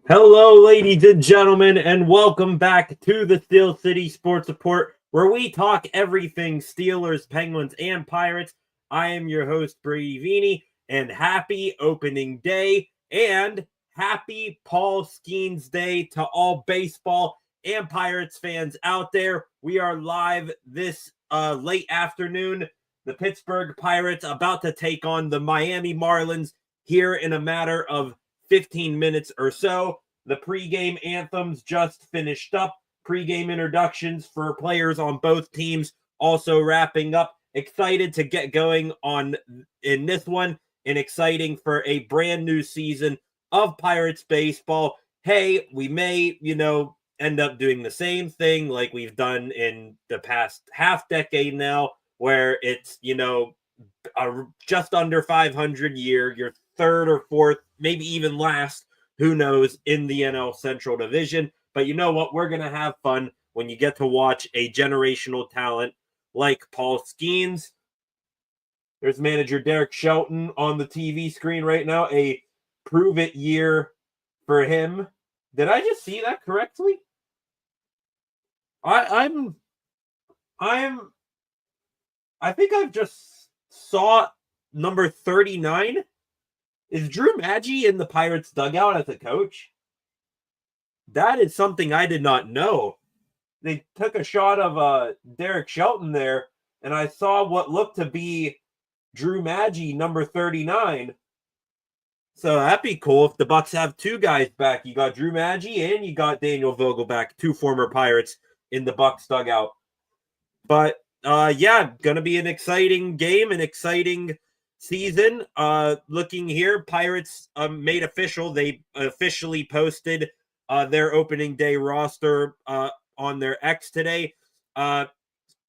Hello, ladies and gentlemen, and welcome back to the Steel City Sports Report, where we talk everything Steelers, Penguins, and Pirates. I am your host, Pregame, and happy opening day and happy Paul Skenes Day to all baseball and Pirates fans out there. We are live this late afternoon. The Pittsburgh Pirates about to take on the Miami Marlins here in a matter of 15 minutes or so. The pregame anthems just finished up. Pregame introductions for players on both teams also wrapping up. Excited to get going on in this one and exciting for a brand new season of Pirates baseball. Hey, we may, end up doing the same thing like we've done in the past half decade now, where it's, just under 500 year, your third or fourth, maybe even last, who knows, in the NL Central Division. But you know what? We're going to have fun when you get to watch a generational talent like Paul Skenes. There's manager Derek Shelton on the TV screen right now. A prove it year for him. Did I just see that correctly? I think I've just saw number 39. Is Drew Maggi in the Pirates dugout as a coach? That is something I did not know. They took a shot of Derek Shelton there, and I saw what looked to be Drew Maggi, number 39. So that'd be cool if the Bucks have two guys back. You got Drew Maggi and you got Daniel Vogelback, two former Pirates in the Bucks dugout. But gonna be an exciting game, an exciting season. Looking here, Pirates made official. They officially posted their opening day roster on their X today.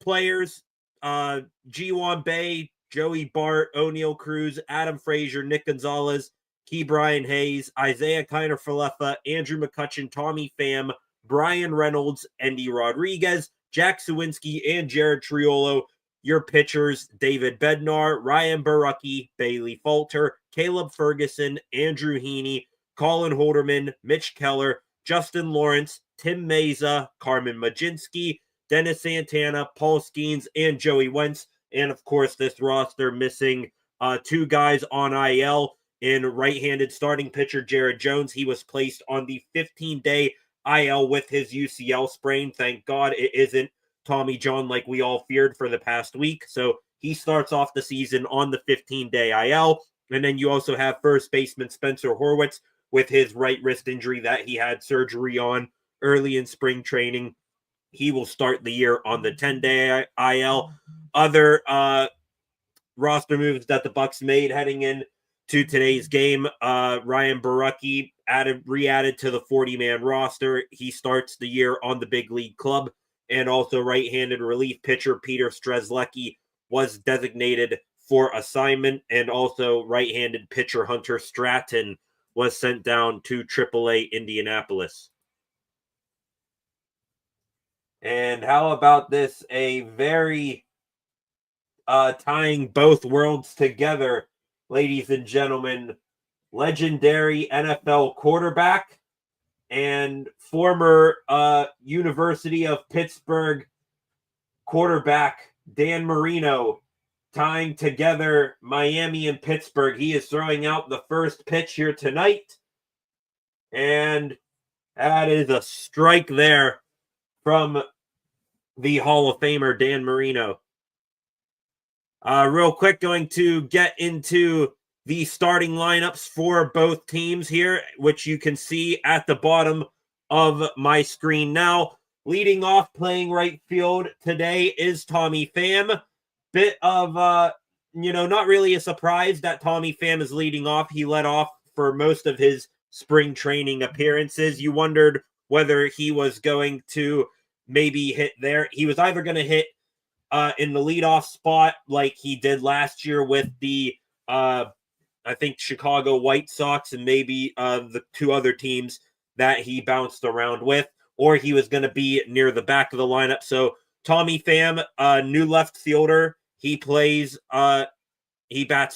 Players, G1 Bay, Joey Bart, O'Neal Cruz, Adam Frazier, Nick Gonzalez, Key Brian Hayes, Isaiah Kiner-Falefa, Andrew McCutchen, Tommy Pham, Brian Reynolds, Endy Rodriguez, Jack Sawinski, and Jared Triolo. Your pitchers, David Bednar, Ryan Borucki, Bailey Falter, Caleb Ferguson, Andrew Heaney, Colin Holderman, Mitch Keller, Justin Lawrence, Tim Meza, Carmen Majinski, Dennis Santana, Paul Skenes, and Joey Wentz. And, of course, this roster missing two guys on IL in right-handed starting pitcher Jared Jones. He was placed on the 15-day IL with his UCL sprain. Thank God it isn't Tommy John like we all feared for the past week. So he starts off the season on the 15-day IL. And then you also have first baseman Spencer Horwitz with his right wrist injury that he had surgery on early in spring training. He will start the year on the 10-day IL. Other roster moves that the Bucks made heading in to today's game, Ryan Borucki re-added to the 40-man roster. He starts the year on the big league club. And also right-handed relief pitcher Peter Strzelecki was designated for assignment. And also right-handed pitcher Hunter Stratton was sent down to AAA Indianapolis. And how about this? A very tying both worlds together, ladies and gentlemen, legendary NFL quarterback and former University of Pittsburgh quarterback Dan Marino tying together Miami and Pittsburgh. He is throwing out the first pitch here tonight. And that is a strike there from the Hall of Famer Dan Marino. Real quick, going to get into the starting lineups for both teams here, which you can see at the bottom of my screen now. Leading off, playing right field today is Tommy Pham. Bit of, not really a surprise that Tommy Pham is leading off. He led off for most of his spring training appearances. You wondered whether he was going to maybe hit there. He was either going to hit in the leadoff spot like he did last year with the I think Chicago White Sox and maybe the two other teams that he bounced around with, or he was going to be near the back of the lineup. So Tommy Pham, new left fielder, he bats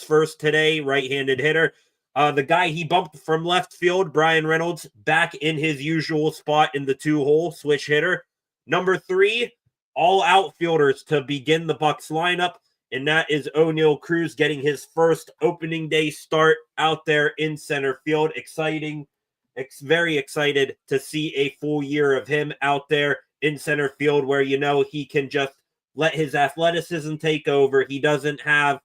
first today, right-handed hitter. The guy he bumped from left field, Brian Reynolds, back in his usual spot in the 2-hole, switch hitter. Number 3, all outfielders to begin the Bucs lineup, and that is O'Neal Cruz getting his first opening day start out there in center field. Exciting. Very excited to see a full year of him out there in center field where, he can just let his athleticism take over. He doesn't have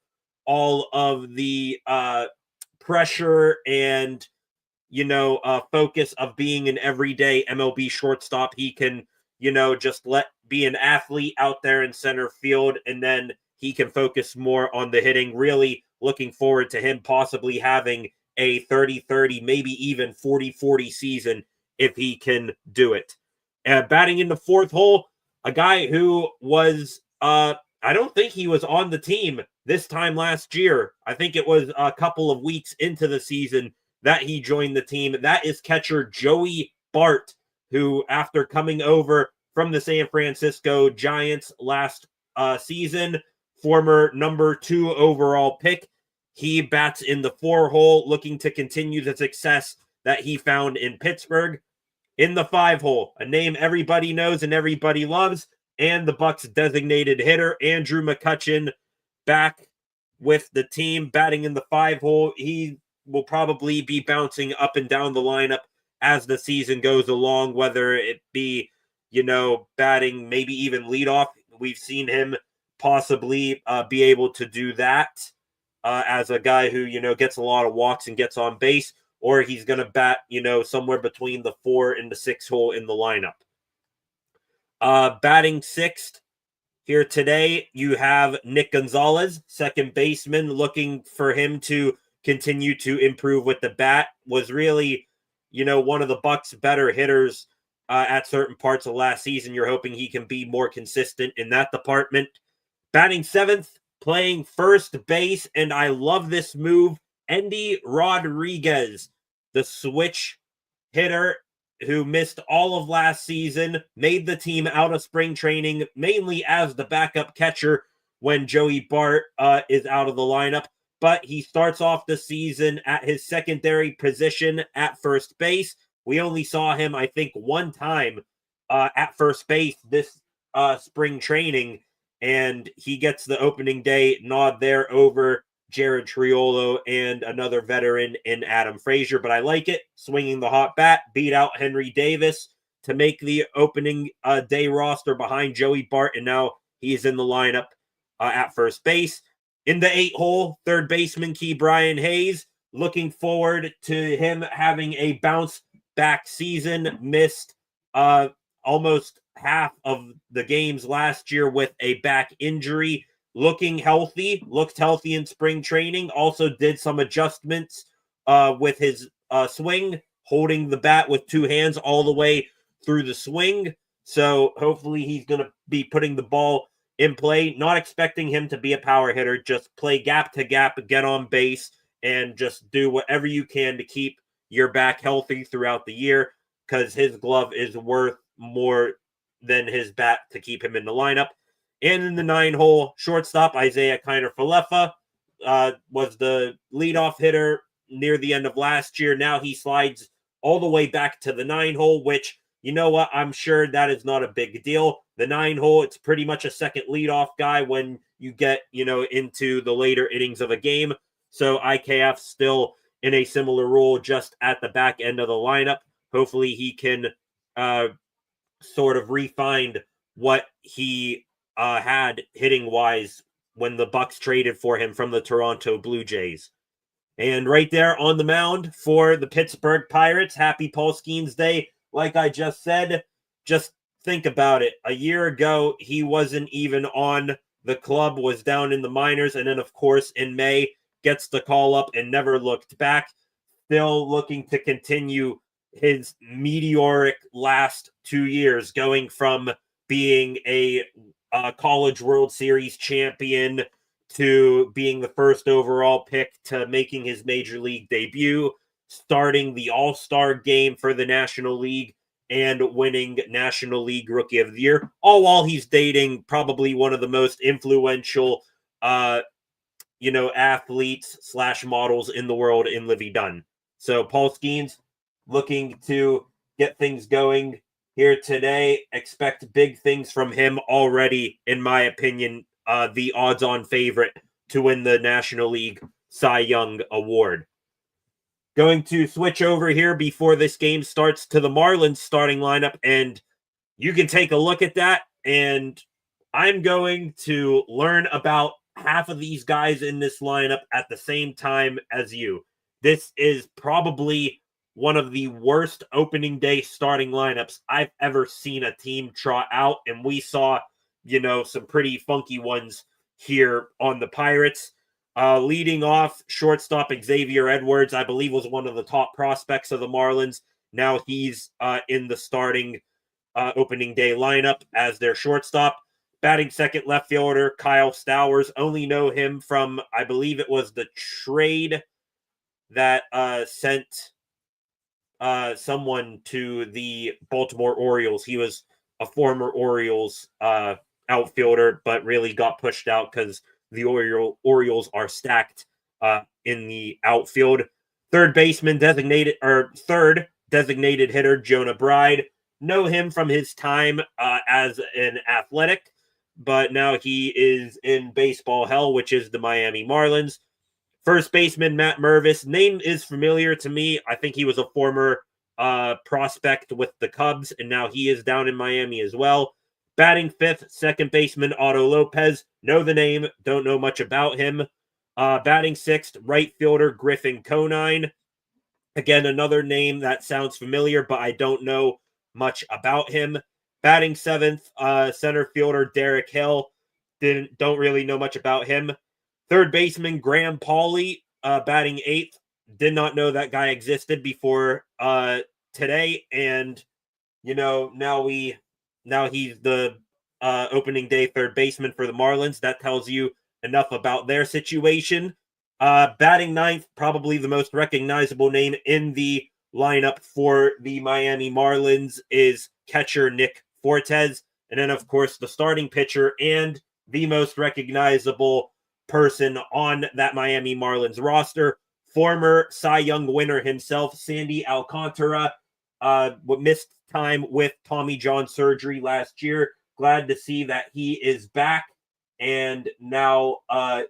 all of the pressure and focus of being an everyday MLB shortstop. He can just be an athlete out there in center field, and then he can focus more on the hitting. Really looking forward to him possibly having a 30-30, maybe even 40-40 season if he can do it. Batting in the 4th hole, a guy who was I don't think he was on the team this time last year. I think it was a couple of weeks into the season that he joined the team. That is catcher Joey Bart, who, after coming over from the San Francisco Giants last season, former number 2 overall pick, he bats in the 4-hole, looking to continue the success that he found in Pittsburgh. In the 5-hole, a name everybody knows and everybody loves, and the Bucs designated hitter, Andrew McCutchen, back with the team, batting in the 5-hole. He will probably be bouncing up and down the lineup as the season goes along, whether it be, batting, maybe even leadoff. We've seen him possibly be able to do that as a guy who, gets a lot of walks and gets on base, or he's going to bat, somewhere between the 4 and the 6 hole in the lineup. Batting 6th here today, you have Nick Gonzalez, second baseman, looking for him to continue to improve with the bat. Was really, one of the Bucs' better hitters at certain parts of last season. You're hoping he can be more consistent in that department. Batting 7th, playing first base, and I love this move, Endy Rodriguez, the switch hitter who missed all of last season, made the team out of spring training, mainly as the backup catcher when Joey Bart is out of the lineup. But he starts off the season at his secondary position at first base. We only saw him, I think, one time at first base this spring training, and he gets the opening day nod there over Jared Triolo and another veteran in Adam Frazier. But I like it. Swinging the hot bat, beat out Henry Davis to make the opening day roster behind Joey Bart, and now he's in the lineup at first base. In the 8-hole, third baseman Key Brian Hayes. Looking forward to him having a bounce back season. Missed almost half of the games last year with a back injury. Looking healthy, looked healthy in spring training. Also did some adjustments with his swing, holding the bat with 2 hands all the way through the swing. So hopefully he's going to be putting the ball in play. Not expecting him to be a power hitter. Just play gap to gap, get on base, and just do whatever you can to keep your back healthy throughout the year, because his glove is worth more than his bat to keep him in the lineup. And in the 9-hole, shortstop Isaiah Kiner-Falefa was the leadoff hitter near the end of last year. Now he slides all the way back to the 9-hole, which, you know what, I'm sure that is not a big deal. The 9-hole, it's pretty much a second leadoff guy when you get, into the later innings of a game. So IKF still in a similar role, just at the back end of the lineup. Hopefully he can sort of refine what he had hitting wise when the Bucs traded for him from the Toronto Blue Jays. And right there on the mound for the Pittsburgh Pirates, happy Paul Skenes Day. Like I just said, just think about it. A year ago, he wasn't even on the club, was down in the minors, and then, of course, in May, gets the call up and never looked back. Still looking to continue his meteoric last 2 years, going from being a College World Series champion to being the first overall pick to making his major league debut, starting the All-Star game for the National League, and winning National League Rookie of the Year, all while he's dating probably one of the most influential athletes / models in the world in Livy Dunn. So Paul Skenes looking to get things going here today. Expect big things from him already, in my opinion, the odds-on favorite to win the National League Cy Young Award. Going to switch over here before this game starts to the Marlins starting lineup, and you can take a look at that, and I'm going to learn about half of these guys in this lineup at the same time as you. This is probably one of the worst opening day starting lineups I've ever seen a team trot out, and we saw, some pretty funky ones here on the Pirates. Leading off, shortstop Xavier Edwards, I believe, was one of the top prospects of the Marlins. Now he's in the starting opening day lineup as their shortstop. Batting second, left fielder Kyle Stowers. Only know him from, I believe it was the trade that sent someone to the Baltimore Orioles. He was a former Orioles outfielder, but really got pushed out because the Orioles are stacked in the outfield. Third designated hitter Jonah Bride. Know him from his time as an Athletic, but now he is in baseball hell, which is the Miami Marlins. First baseman Matt Mervis. Name is familiar to me. I think he was a former prospect with the Cubs, and now he is down in Miami as well. Batting fifth, second baseman Otto Lopez. Know the name, don't know much about him. Batting sixth, right fielder Griffin Conine. Again, another name that sounds familiar, but I don't know much about him. Batting seventh, center fielder Derek Hill. Don't really know much about him. Third baseman Graham Pauley, batting eighth. Did not know that guy existed before today, and now he's the opening day third baseman for the Marlins. That tells you enough about their situation. Batting ninth, probably the most recognizable name in the lineup for the Miami Marlins is catcher Nick Fortes. And then, of course, the starting pitcher and the most recognizable person on that Miami Marlins roster, former Cy Young winner himself, Sandy Alcantara, missed time with Tommy John surgery last year. Glad to see that he is back and now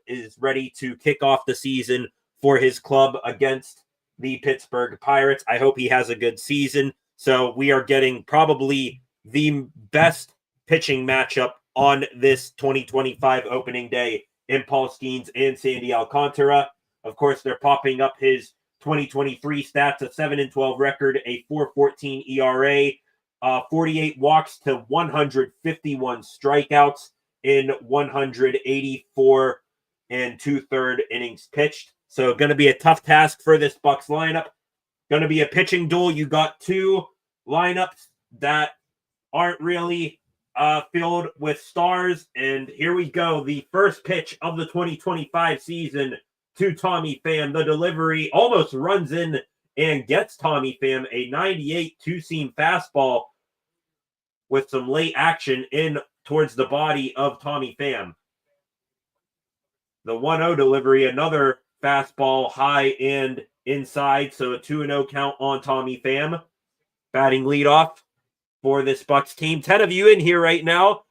is ready to kick off the season for his club against the Pittsburgh Pirates. I hope he has a good season. So we are getting probably the best pitching matchup on this 2025 opening day in Paul Skenes and Sandy Alcantara. Of course, they're popping up his 2023 stats, a 7-12 record, a 4.14 ERA, 48 walks to 151 strikeouts in 184 and 2/3 innings pitched. So going to be a tough task for this Bucs lineup. Going to be a pitching duel. You got two lineups that aren't really filled with stars. And here we go. The first pitch of the 2025 season to Tommy Pham. The delivery almost runs in and gets Tommy Pham a 98 two-seam fastball with some late action in towards the body of Tommy Pham. The 1-0 delivery, another fastball high and inside, so a 2-0 count on Tommy Pham. Batting leadoff for this Bucs team. 10 of you in here right now.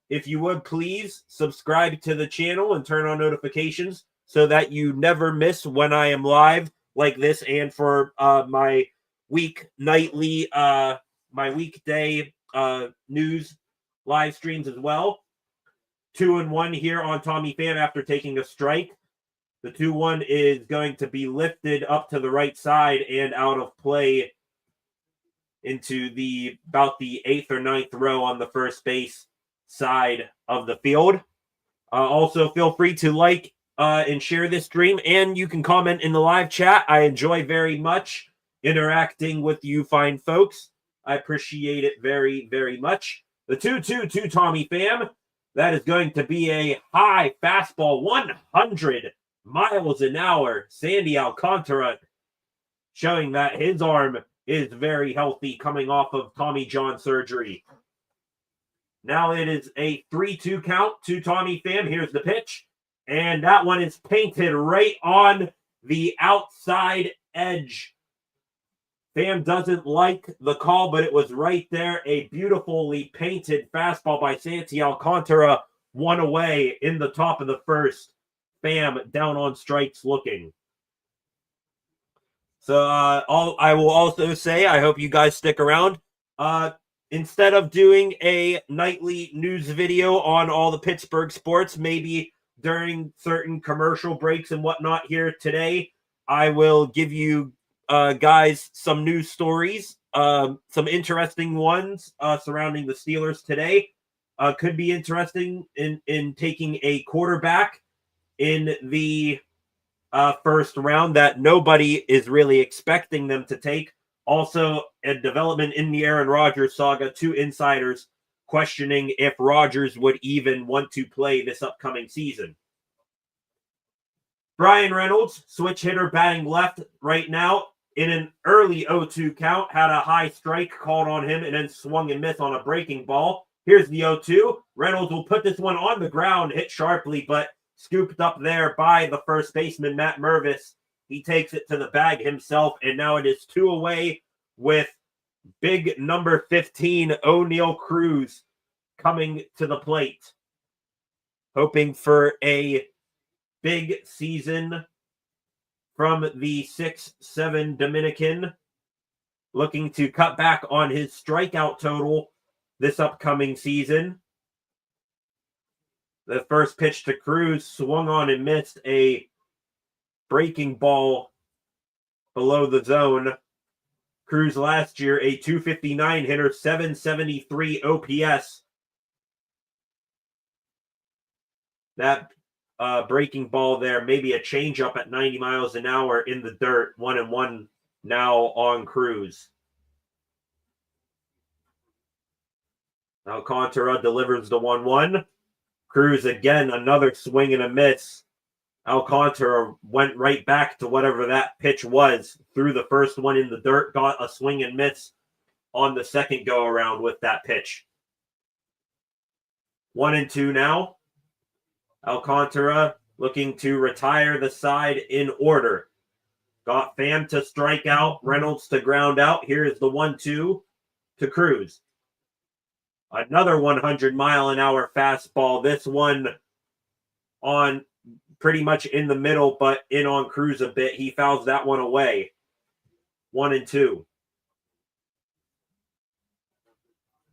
If you would, please subscribe to the channel and turn on notifications so that you never miss when I am live like this, and for my weekday news live streams as well. 2-1 here on Tommy Pham after taking a strike. The 2-1 is going to be lifted up to the right side and out of play into about the 8th or 9th row on the first base side of the field. Also, feel free to like and share this stream, and you can comment in the live chat. I enjoy very much interacting with you fine folks. I appreciate it very, very much. The 2-2 to Tommy Pham. That is going to be a high fastball, 100 miles an hour. Sandy Alcantara showing that his arm is very healthy coming off of Tommy John surgery. Now it is a 3-2 count to Tommy Pham. Here's the pitch. And that one is painted right on the outside edge. Pham doesn't like the call, but it was right there. A beautifully painted fastball by Santi Alcantara, one away in the top of the first. Pham down on strikes looking. So I will also say, I hope you guys stick around. Instead of doing a nightly news video on all the Pittsburgh sports, maybe during certain commercial breaks and whatnot here today, I will give you guys some news stories, some interesting ones surrounding the Steelers today. Could be interesting in taking a quarterback in the first round that nobody is really expecting them to take. Also, a development in the Aaron Rodgers saga, 2 insiders questioning if Rodgers would even want to play this upcoming season. Brian Reynolds, switch hitter batting left right now in an early 0-2 count, had a high strike called on him and then swung and missed on a breaking ball. Here's the 0-2. Reynolds will put this one on the ground, hit sharply, but scooped up there by the first baseman, Matt Mervis. He takes it to the bag himself, and now it is 2 away with big number 15, O'Neal Cruz, coming to the plate. Hoping for a big season from the 6'7" Dominican. Looking to cut back on his strikeout total this upcoming season. The first pitch to Cruz swung on and missed a breaking ball below the zone. Cruz last year, a .259 hitter, 773 OPS. That breaking ball there, maybe a changeup at 90 miles an hour in the dirt. 1-1 now on Cruz. Alcantara delivers the 1-1. Cruz again, another swing and a miss. Alcantara went right back to whatever that pitch was. Threw the first one in the dirt, got a swing and miss on the second go around with that pitch. 1-2 now. Alcantara looking to retire the side in order. Got Pham to strike out, Reynolds to ground out. Here is the 1-2 to Cruz. Another 100-mile-an-hour fastball. This one on pretty much in the middle, but in on Cruz a bit. He fouls that one away. 1-2.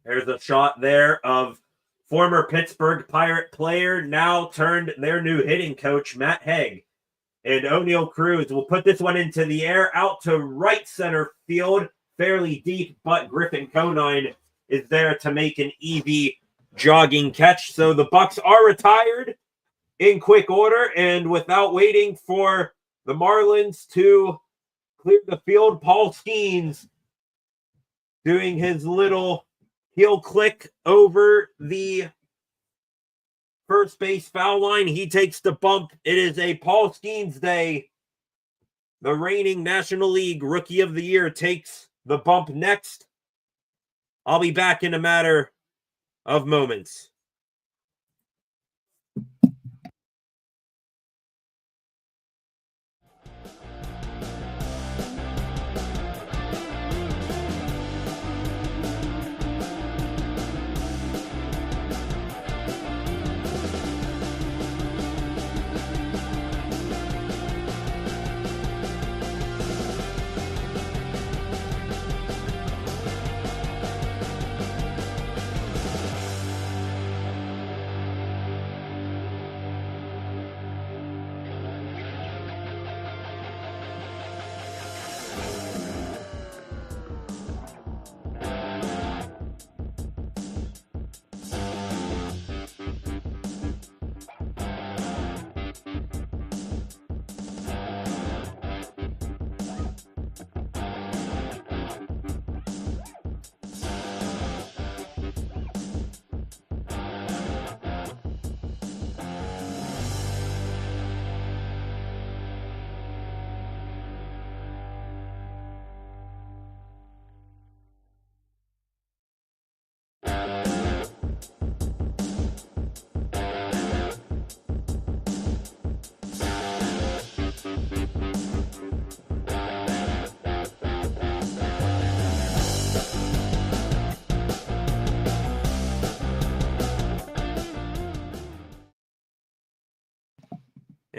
There's a shot there of former Pittsburgh Pirate player, now turned their new hitting coach, Matt Haig. And O'Neal Cruz will put this one into the air, out to right center field, fairly deep, but Griffin Conine is there to make an easy jogging catch. So the Bucs are retired in quick order, and without waiting for the Marlins to clear the field, Paul Skenes doing his little heel click over the first base foul line. He takes the bump. It is a Paul Skenes day. The reigning National League Rookie of the Year takes the bump next. I'll be back in a matter of moments.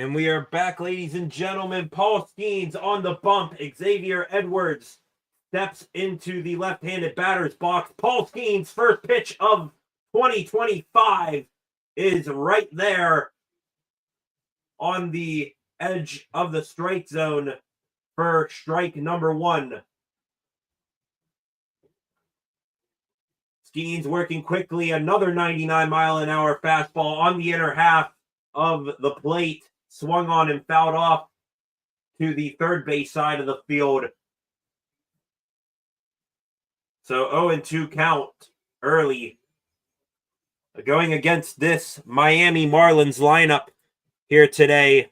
And we are back, ladies and gentlemen. Paul Skenes on the bump. Xavier Edwards steps into the left-handed batter's box. Paul Skenes' first pitch of 2025 is right there on the edge of the strike zone for strike number one. Skenes working quickly. Another 99-mile-an-hour fastball on the inner half of the plate. Swung on and fouled off to the third base side of the field. So 0-2 count early. Going against this Miami Marlins lineup here today.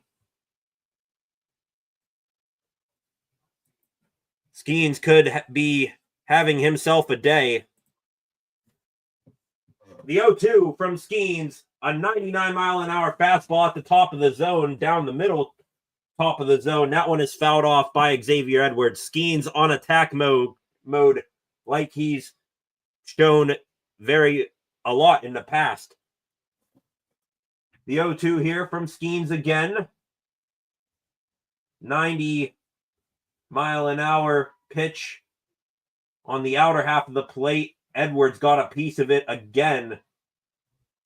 Skenes could be having himself a day. The 0-2 from Skenes. A 99-mile-an-hour fastball at the top of the zone, down the middle top of the zone. That one is fouled off by Xavier Edwards. Skenes on attack mode like he's shown a lot in the past. The 0-2 here from Skenes again. 90-mile-an-hour pitch on the outer half of the plate. Edwards got a piece of it again.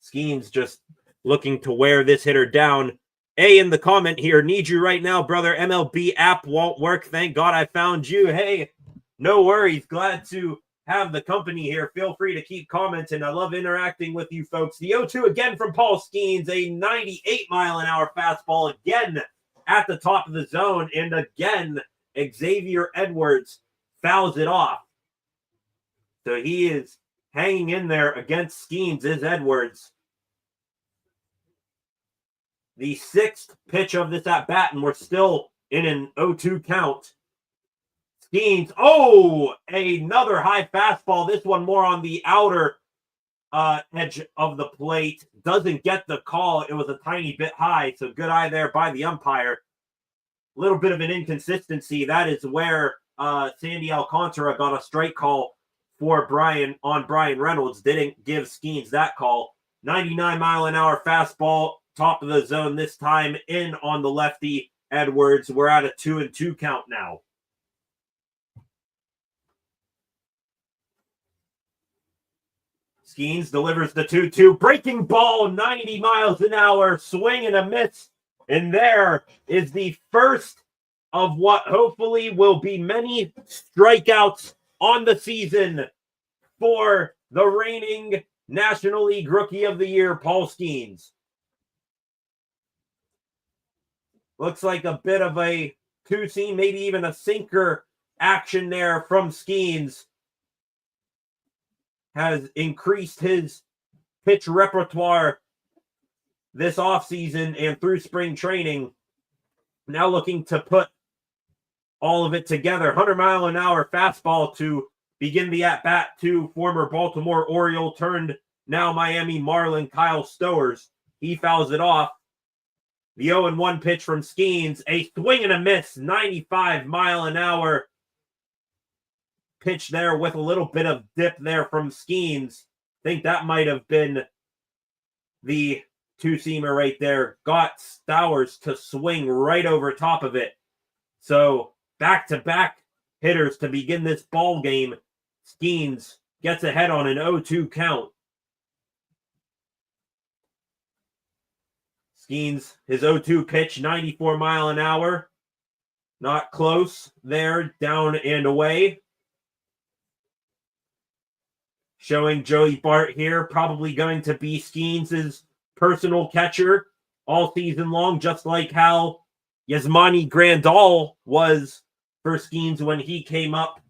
Skenes just looking to wear this hitter down. A in the comment here, need you right now, brother. MLB app won't work. Thank God I found you. Hey, no worries. Glad to have the company here. Feel free to keep commenting. I love interacting with you folks. The 0-2 again from Paul Skenes. A 98-mile-an-hour fastball again at the top of the zone. And again, Xavier Edwards fouls it off. So he is hanging in there against Skenes is Edwards. The sixth pitch of this at-bat, and we're still in an 0-2 count. Skenes, another high fastball. This one more on the outer edge of the plate. Doesn't get the call. It was a tiny bit high, so good eye there by the umpire. A little bit of an inconsistency. That is where Sandy Alcantara got a strike call for Brian Reynolds. Didn't give Skenes that call. 99-mile-an-hour fastball, top of the zone this time, in on the lefty Edwards. We're at a 2-2 count now. Skenes delivers the 2-2. Breaking ball, 90 miles an hour, swing and a miss. And there is the first of what hopefully will be many strikeouts on the season for the reigning National League Rookie of the Year, Paul Skenes. Looks like a bit of a two-seam, maybe even a sinker action there from Skenes. Has increased his pitch repertoire this offseason and through spring training. Now looking to put all of it together. 100-mile-an-hour fastball to begin the at-bat to former Baltimore Oriole turned now Miami Marlin Kyle Stowers. He fouls it off. The 0-1 pitch from Skenes. A swing and a miss. 95-mile-an-hour pitch there with a little bit of dip there from Skenes. I think that might have been the two-seamer right there. Got Stowers to swing right over top of it. So back-to-back hitters to begin this ball game. Skenes gets ahead on an 0-2 count. Skenes, his 0-2 pitch, 94-mile-an-hour. Not close there, down and away. Showing Joey Bart here, probably going to be Skenes' personal catcher all season long, just like how Yasmani Grandal was for Skenes when he came up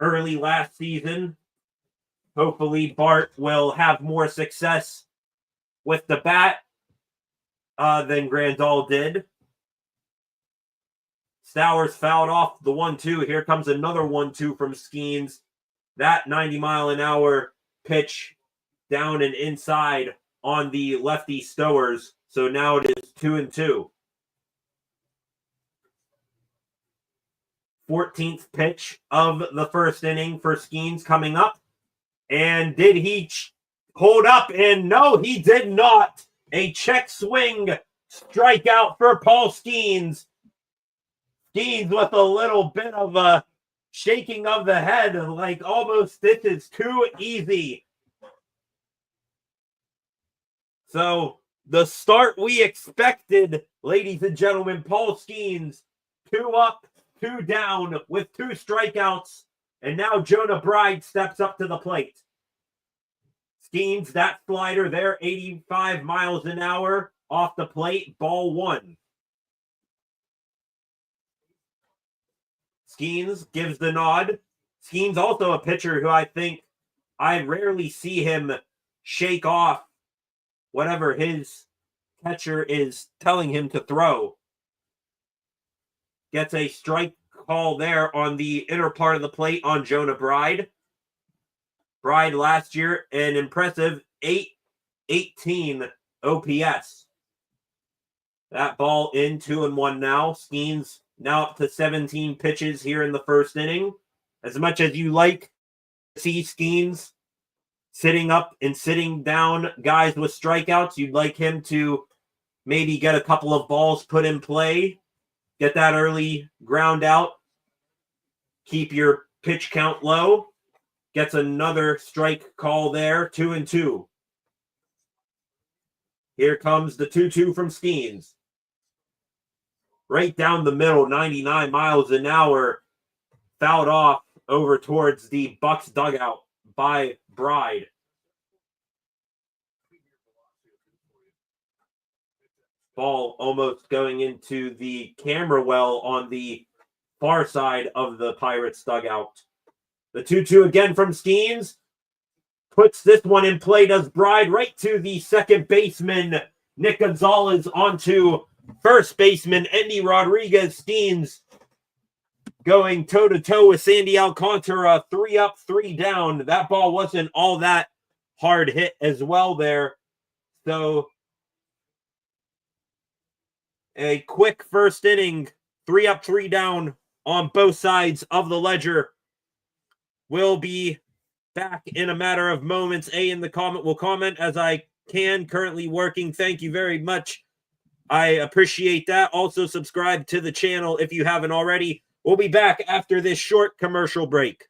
early last season. Hopefully Bart will have more success with the bat than Grandal did. Stowers fouled off the 1-2. Here comes another 1-2 from Skenes. That 90-mile-an-hour pitch down and inside on the lefty Stowers. So now it is 2-2. 14th pitch of the first inning for Skenes coming up. And did he hold up? And no, he did not. A check swing Strikeout for Paul Skenes. Skenes with a little bit of a shaking of the head, like almost this is too easy. So the start we expected, ladies and gentlemen, Paul Skenes, 2 up, 2 down with 2 strikeouts, and now Jonah Bride steps up to the plate. Skenes, that slider there, 85 miles an hour off the plate, ball 1. Skenes gives the nod. Skenes also a pitcher who I think I rarely see him shake off whatever his catcher is telling him to throw. Gets a strike call there on the inner part of the plate on Jonah Bride. Bride last year, an impressive 818 OPS. That ball in 2-1 now. Skenes now up to 17 pitches here in the first inning. As much as you like to see Skenes sitting up and sitting down guys with strikeouts, you'd like him to maybe get a couple of balls put in play, get that early ground out, keep your pitch count low. Gets another strike call there, 2-2. Here comes the 2-2 from Skenes. Right down the middle, 99 miles an hour, fouled off over towards the Bucks dugout by Bride. Ball almost going into the camera well on the far side of the Pirates dugout. The 2-2 again from Skenes. Puts this one in play, does Bride, right to the second baseman, Nick Gonzalez, onto first baseman, Endy Rodriguez. Skenes going toe-to-toe with Sandy Alcantara, 3 up, 3 down. That ball wasn't all that hard hit as well there. So a quick first inning, 3 up, 3 down on both sides of the ledger. We'll be back in a matter of moments. In the comment will comment as I can. Currently working. Thank you very much. I appreciate that. Also subscribe to the channel if you haven't already. We'll be back after this short commercial break.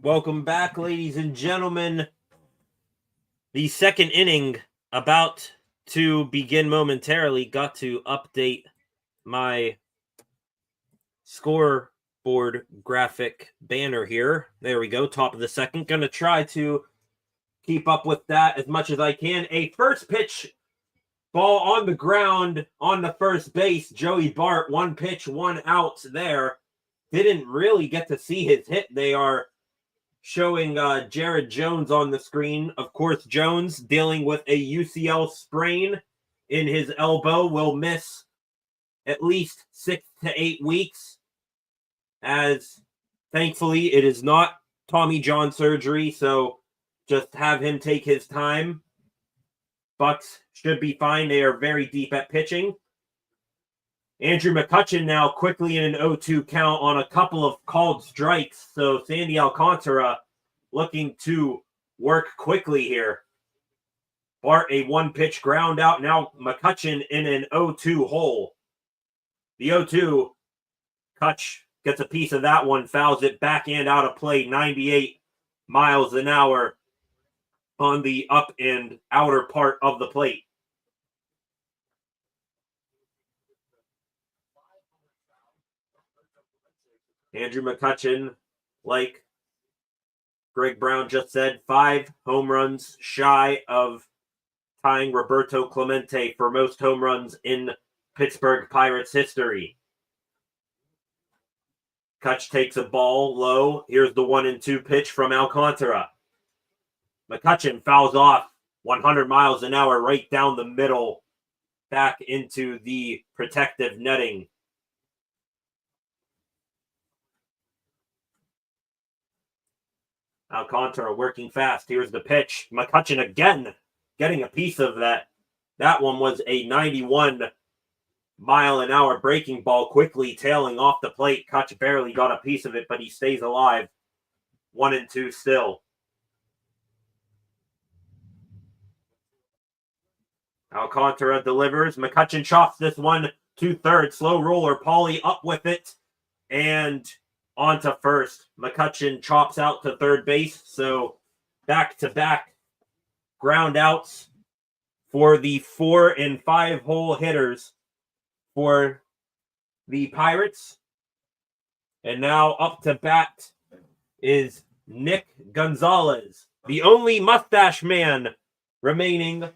Welcome back, ladies and gentlemen. The second inning about to begin momentarily. Got to update my scoreboard graphic banner here. There we go, top of the second. Going to try to keep up with that as much as I can. A first pitch ball on the ground on the first base. Joey Bart, 1 pitch, 1 out there. Didn't really get to see his hit. They are showing Jared Jones on the screen. Of course, Jones dealing with a UCL sprain in his elbow, will miss at least 6 to 8 weeks, as thankfully it is not Tommy John surgery, so just have him take his time. Bucks should be fine. They are very deep at pitching. Andrew McCutchen now quickly in an 0-2 count on a couple of called strikes. So Sandy Alcantara looking to work quickly here. Bart a one-pitch ground out. Now McCutchen in an 0-2 hole. The 0-2, Kutch gets a piece of that one, fouls it backhand out of play, 98 miles an hour on the up and outer part of the plate. Andrew McCutchen, like Greg Brown just said, 5 home runs shy of tying Roberto Clemente for most home runs in Pittsburgh Pirates history. Kutch takes a ball low. Here's the 1-2 pitch from Alcantara. McCutchen fouls off 100 miles an hour right down the middle, back into the protective netting. Alcantara working fast. Here's the pitch. McCutchen again getting a piece of that. That one was a 91 mile an hour breaking ball, quickly tailing off the plate. Kutch barely got a piece of it, but he stays alive. 1-2 still. Alcantara delivers. McCutchen chops this one to third. Slow roller. Pauly up with it and on to first. McCutchen chops out to third base. So back-to-back ground outs for the 4 and 5 hole hitters for the Pirates. And now up to bat is Nick Gonzalez, the only mustache man remaining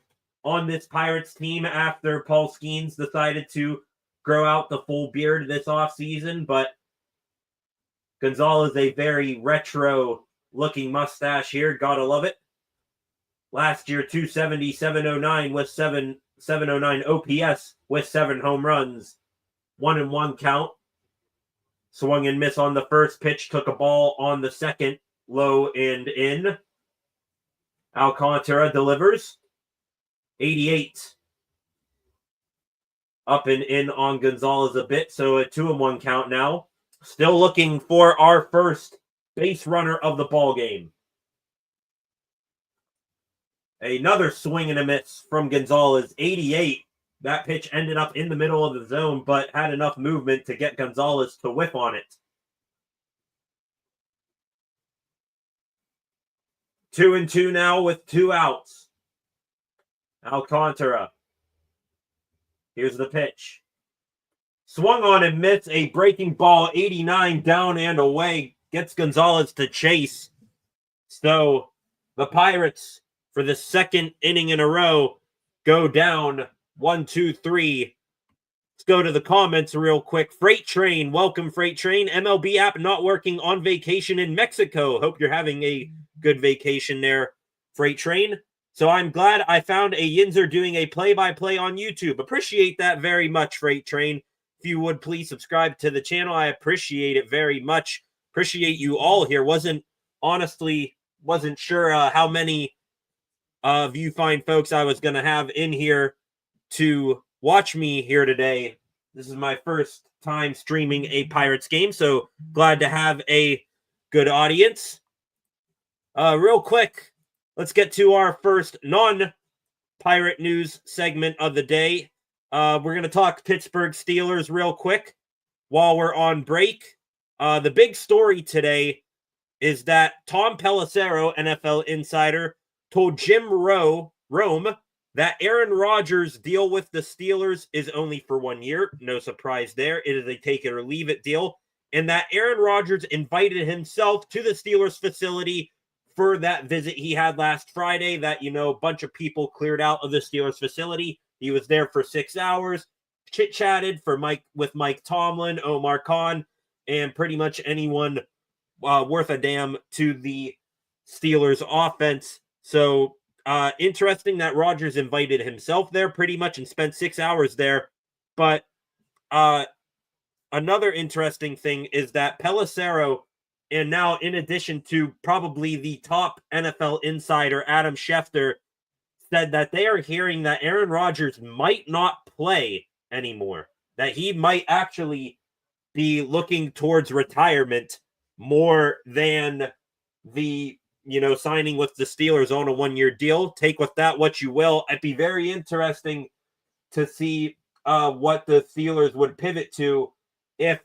on this Pirates team after Paul Skenes decided to grow out the full beard this offseason. But Gonzalez, a very retro-looking mustache here. Gotta love it. Last year, 270, 709 with 709 OPS with 7 home runs. 1-1 count. Swung and miss on the first pitch. Took a ball on the second. Low and in. Alcantara delivers. 88. Up and in on Gonzalez a bit. So a 2-1 count now. Still looking for our first base runner of the ball game. Another swing and a miss from Gonzalez. 88. That pitch ended up in the middle of the zone, but had enough movement to get Gonzalez to whiff on it. 2-2 now with 2 outs. Alcantara. Here's the pitch. Swung on and missed. A breaking ball, 89 down and away. Gets Gonzalez to chase. So the Pirates, for the second inning in a row, go down 1-2-3. Let's go to the comments real quick. Freight Train, welcome Freight Train. MLB app not working, on vacation in Mexico. Hope you're having a good vacation there, Freight Train. So I'm glad I found a Yinzer doing a play-by-play on YouTube. Appreciate that very much, Freight Train. If you would please subscribe to the channel, I appreciate it very much. Appreciate you all here. Honestly wasn't sure how many of you fine folks I was going to have in here to watch me here today. This is my first time streaming a Pirates game, so glad to have a good audience. Real quick, let's get to our first non-Pirate news segment of the day. We're going to talk Pittsburgh Steelers real quick while we're on break. The big story today is that Tom Pelissero, NFL insider, told Jim Rome that Aaron Rodgers' deal with the Steelers is only for 1 year. No surprise there. It is a take it or leave it deal. And that Aaron Rodgers invited himself to the Steelers facility for that visit he had last Friday that, a bunch of people cleared out of the Steelers facility. He was there for 6 hours, chit-chatted with Mike Tomlin, Omar Khan, and pretty much anyone worth a damn to the Steelers offense. So interesting that Rodgers invited himself there pretty much and spent 6 hours there. But another interesting thing is that Pelissero, and now in addition to probably the top NFL insider, Adam Schefter, said that they are hearing that Aaron Rodgers might not play anymore, that he might actually be looking towards retirement more than the signing with the Steelers on a 1-year deal. Take with that what you will. It'd be very interesting to see what the Steelers would pivot to if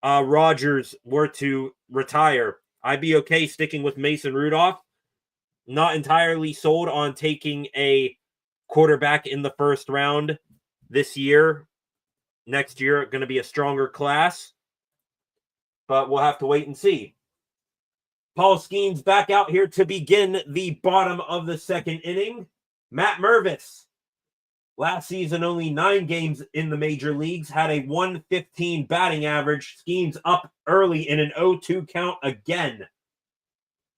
Rodgers were to retire. I'd be okay sticking with Mason Rudolph. Not entirely sold on taking a quarterback in the first round this year. Next year, going to be a stronger class. But we'll have to wait and see. Paul Skenes back out here to begin the bottom of the second inning. Matt Mervis, last season only 9 games in the major leagues, had a 115 batting average. Skenes up early in an 0-2 count again.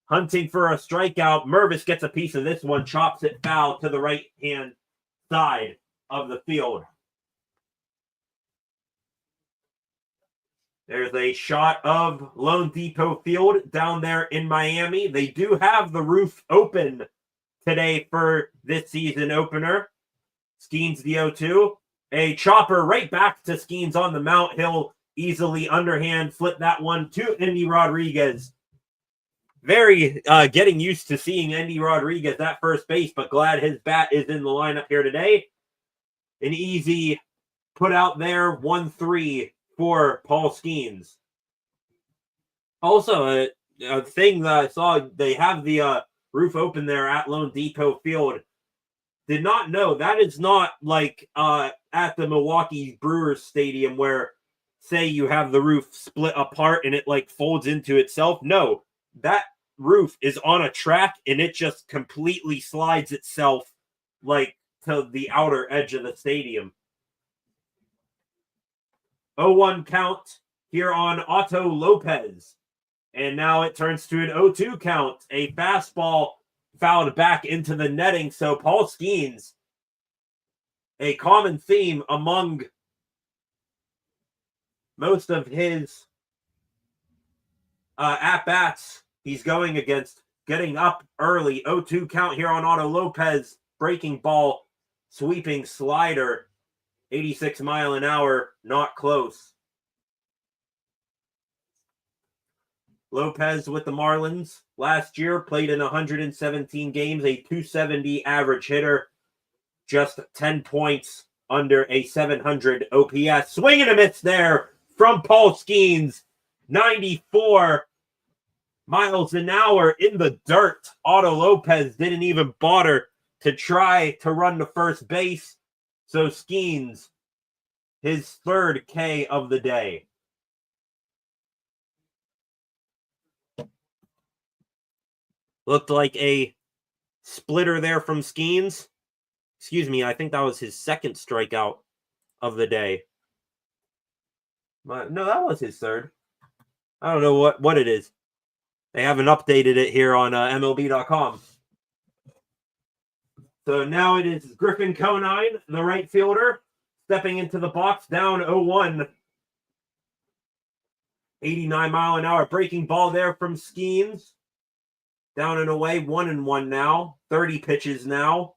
Hunting for a strikeout. Mervis gets a piece of this one, chops it foul to the right-hand side of the field. There's a shot of Lone Depot Field down there in Miami. They do have the roof open today for this season opener. Skenes the 0-2. A chopper right back to Skenes on the mount. He'll easily underhand flip that one to Andy Rodriguez. Very getting used to seeing Andy Rodriguez at first base, but glad his bat is in the lineup here today. An easy put out there, 1-3 for Paul Skenes. Also, a thing that I saw, they have the roof open there at Lone Depot Field. Did not know that is not like at the Milwaukee Brewers Stadium where, say, you have the roof split apart and it like folds into itself. No, that roof is on a track and it just completely slides itself like to the outer edge of the stadium. 0-1 count here on Otto Lopez. And now it turns to an 0-2 count. A fastball fouled back into the netting. So Paul Skenes, a common theme among most of his at-bats he's going against, getting up early. 0-2 count here on Otto Lopez. Breaking ball, sweeping slider. 86 mile an hour, not close. Lopez with the Marlins last year, played in 117 games, a 270 average hitter, just 10 points under a 700 OPS. Swing and a miss there from Paul Skenes. 94 miles an hour in the dirt. Otto Lopez didn't even bother to try to run to first base. So Skenes, his third K of the day. Looked like a splitter there from Skenes. Excuse me, I think that was his second strikeout of the day. No, that was his third. I don't know what it is. They haven't updated it here on MLB.com. So now it is Griffin Conine, the right fielder, stepping into the box, down 0-1. 89 mile an hour breaking ball there from Skenes. Down and away, 1-1 now. 30 pitches now.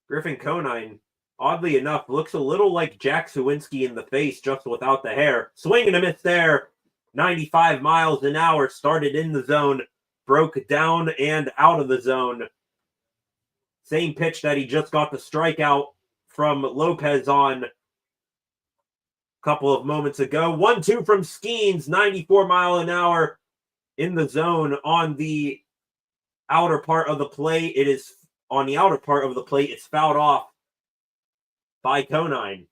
Griffin Conine, oddly enough, looks a little like Jack Sawinski in the face, just without the hair. Swing and a miss there. 95 miles an hour, started in the zone, broke down and out of the zone. Same pitch that he just got the strikeout from Lopez on a couple of moments ago. 1-2 from Skenes, 94 mile an hour in the zone on the outer part of the plate. It is on the outer part of the plate. It's fouled off by Conine.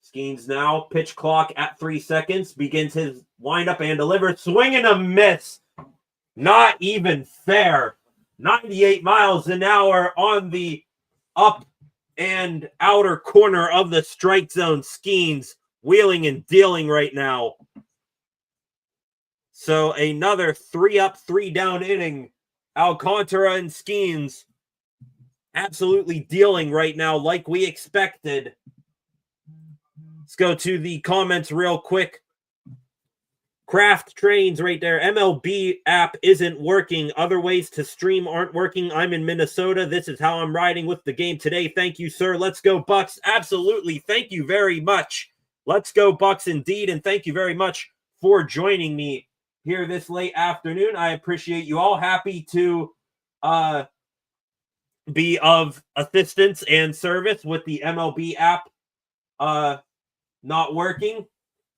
Skenes now, pitch clock at 3 seconds, begins his windup and delivers. Swing and a miss. Not even fair. 98 miles an hour on the up and outer corner of the strike zone. Skenes wheeling and dealing right now. So another 3 up, 3 down inning. Alcantara and Skenes absolutely dealing right now like we expected. Let's go to the comments real quick. Craft Trains right there. MLB app isn't working. Other ways to stream aren't working. I'm in Minnesota. This is how I'm riding with the game today. Thank you, sir. Let's go, Bucks. Absolutely. Thank you very much. Let's go, Bucks, indeed. And thank you very much for joining me here this late afternoon. I appreciate you all. Happy to be of assistance and service with the MLB app not working.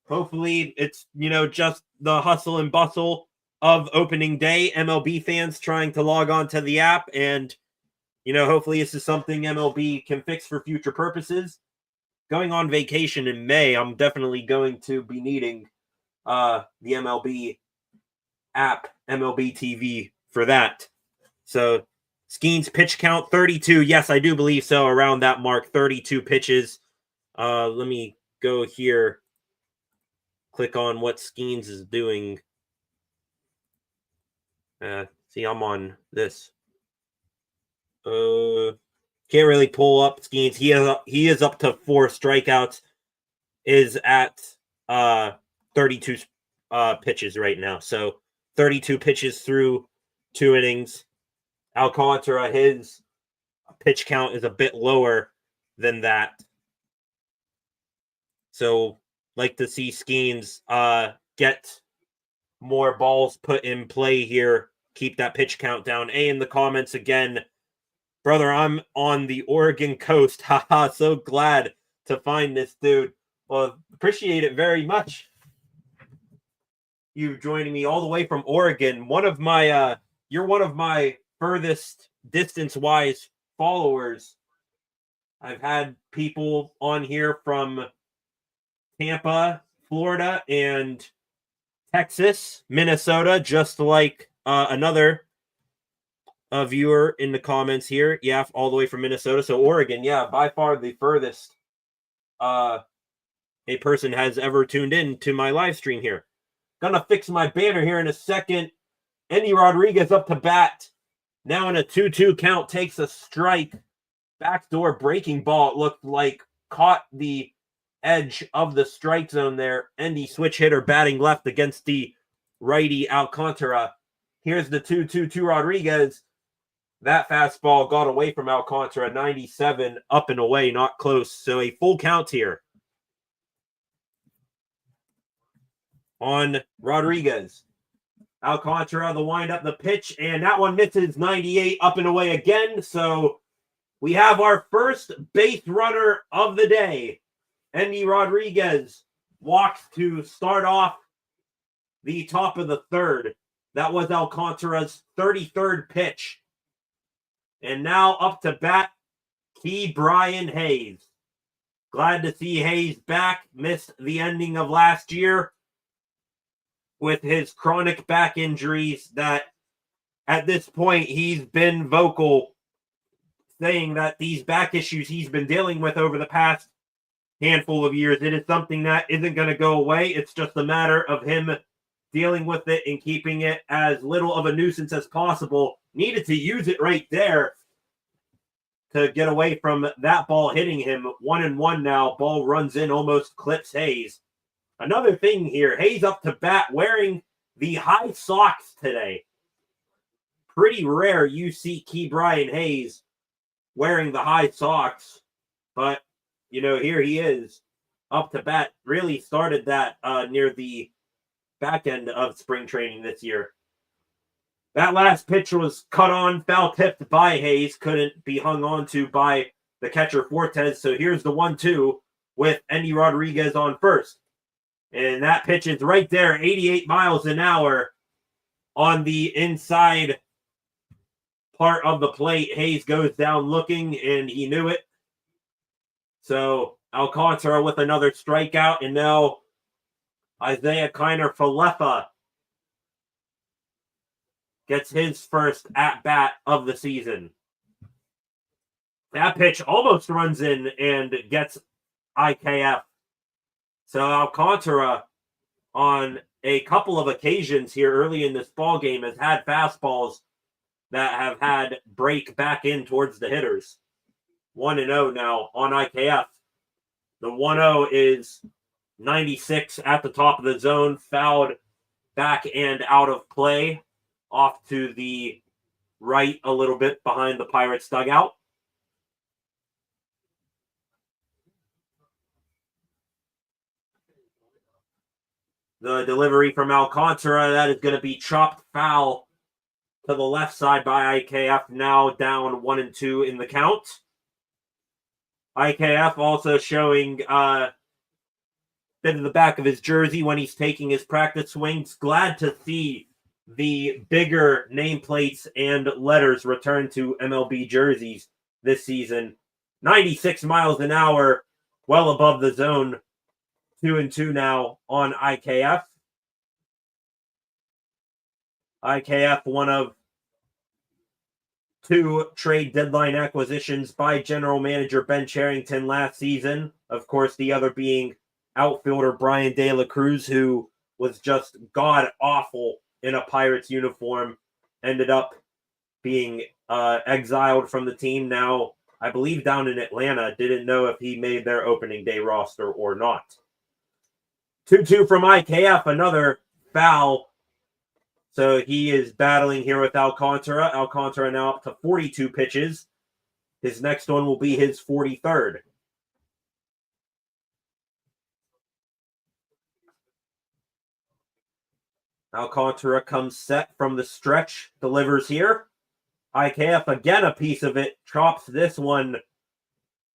Hopefully it's, just the hustle and bustle of opening day. MLB fans trying to log on to the app, and, hopefully this is something MLB can fix for future purposes. Going on vacation in May, I'm definitely going to be needing the MLB app, MLB TV for that. So, Skenes pitch count 32. Yes, I do believe so. Around that mark, 32 pitches. Let me go here. Click on what Skenes is doing. See, I'm on this. Can't really pull up Skenes. He is up to 4 strikeouts. Is at 32 pitches right now. So 32 pitches through 2 innings. Alcantara, his pitch count is a bit lower than that. So like to see Skenes get more balls put in play here. Keep that pitch count down. A in the comments again. Brother, I'm on the Oregon coast. Haha, so glad to find this dude. Well, appreciate it very much. You joining me all the way from Oregon. You're one of my furthest distance-wise followers. I've had people on here from Tampa, Florida, and Texas, Minnesota, just like another viewer in the comments here. Yeah, all the way from Minnesota. So Oregon, yeah, by far the furthest a person has ever tuned in to my live stream here. Gonna fix my banner here in a second. Endy Rodriguez up to bat. Now in a 2-2 count, takes a strike. Backdoor breaking ball, it looked like, caught the edge of the strike zone there. Endy switch hitter batting left against the righty Alcantara. Here's the 2-2 Rodriguez. That fastball got away from Alcantara. 97 up and away, not close. So a full count here on Rodriguez. Alcantara, the windup, the pitch, and that one misses. 98 up and away again. So we have our first base runner of the day. Endy Rodriguez walks to start off the top of the third. That was Alcantara's 33rd pitch. And now up to bat, Brian Hayes. Glad to see Hayes back. Missed the ending of last year with his chronic back injuries that at this point he's been vocal saying that these back issues he's been dealing with over the past handful of years, it is something that isn't going to go away. It's just a matter of him dealing with it and keeping it as little of a nuisance as possible. Needed to use it right there to get away from that ball hitting him. 1-1 now. Ball runs in, almost clips Hayes. Another thing here, Hayes up to bat wearing the high socks today. Pretty rare you see Brian Hayes wearing the high socks, but here he is up to bat. Really started that near the back end of spring training this year. That last pitch was cut on, foul tipped by Hayes, couldn't be hung on to by the catcher Fortes. So here's the 1-2 with Endy Rodriguez on first. And that pitch is right there, 88 miles an hour on the inside part of the plate. Hayes goes down looking, and he knew it. So Alcantara with another strikeout, and now Isaiah Kiner-Falefa gets his first at-bat of the season. That pitch almost runs in and gets IKF. So Alcantara, on a couple of occasions here early in this ball game, has had fastballs that have had break back in towards the hitters. 1-0 now on IKF. The 1-0 is 96 at the top of the zone, fouled back and out of play, off to the right a little bit behind the Pirates dugout. The delivery from Alcantara, that is going to be chopped foul to the left side by IKF, now down 1-2 in the count. IKF also showing bit of the back of his jersey when he's taking his practice swings. Glad to see the bigger nameplates and letters return to MLB jerseys this season. 96 miles an hour, well above the zone. 2-2 now on IKF. IKF, one of 2 trade deadline acquisitions by general manager Ben Cherington last season. Of course, the other being outfielder Brian De La Cruz, who was just god-awful in a Pirates uniform. Ended up being exiled from the team now, I believe, down in Atlanta. Didn't know if he made their opening day roster or not. 2-2 from IKF, another foul. So he is battling here with Alcantara. Alcantara now up to 42 pitches. His next one will be his 43rd. Alcantara comes set from the stretch, delivers here. IKF, again a piece of it, chops this one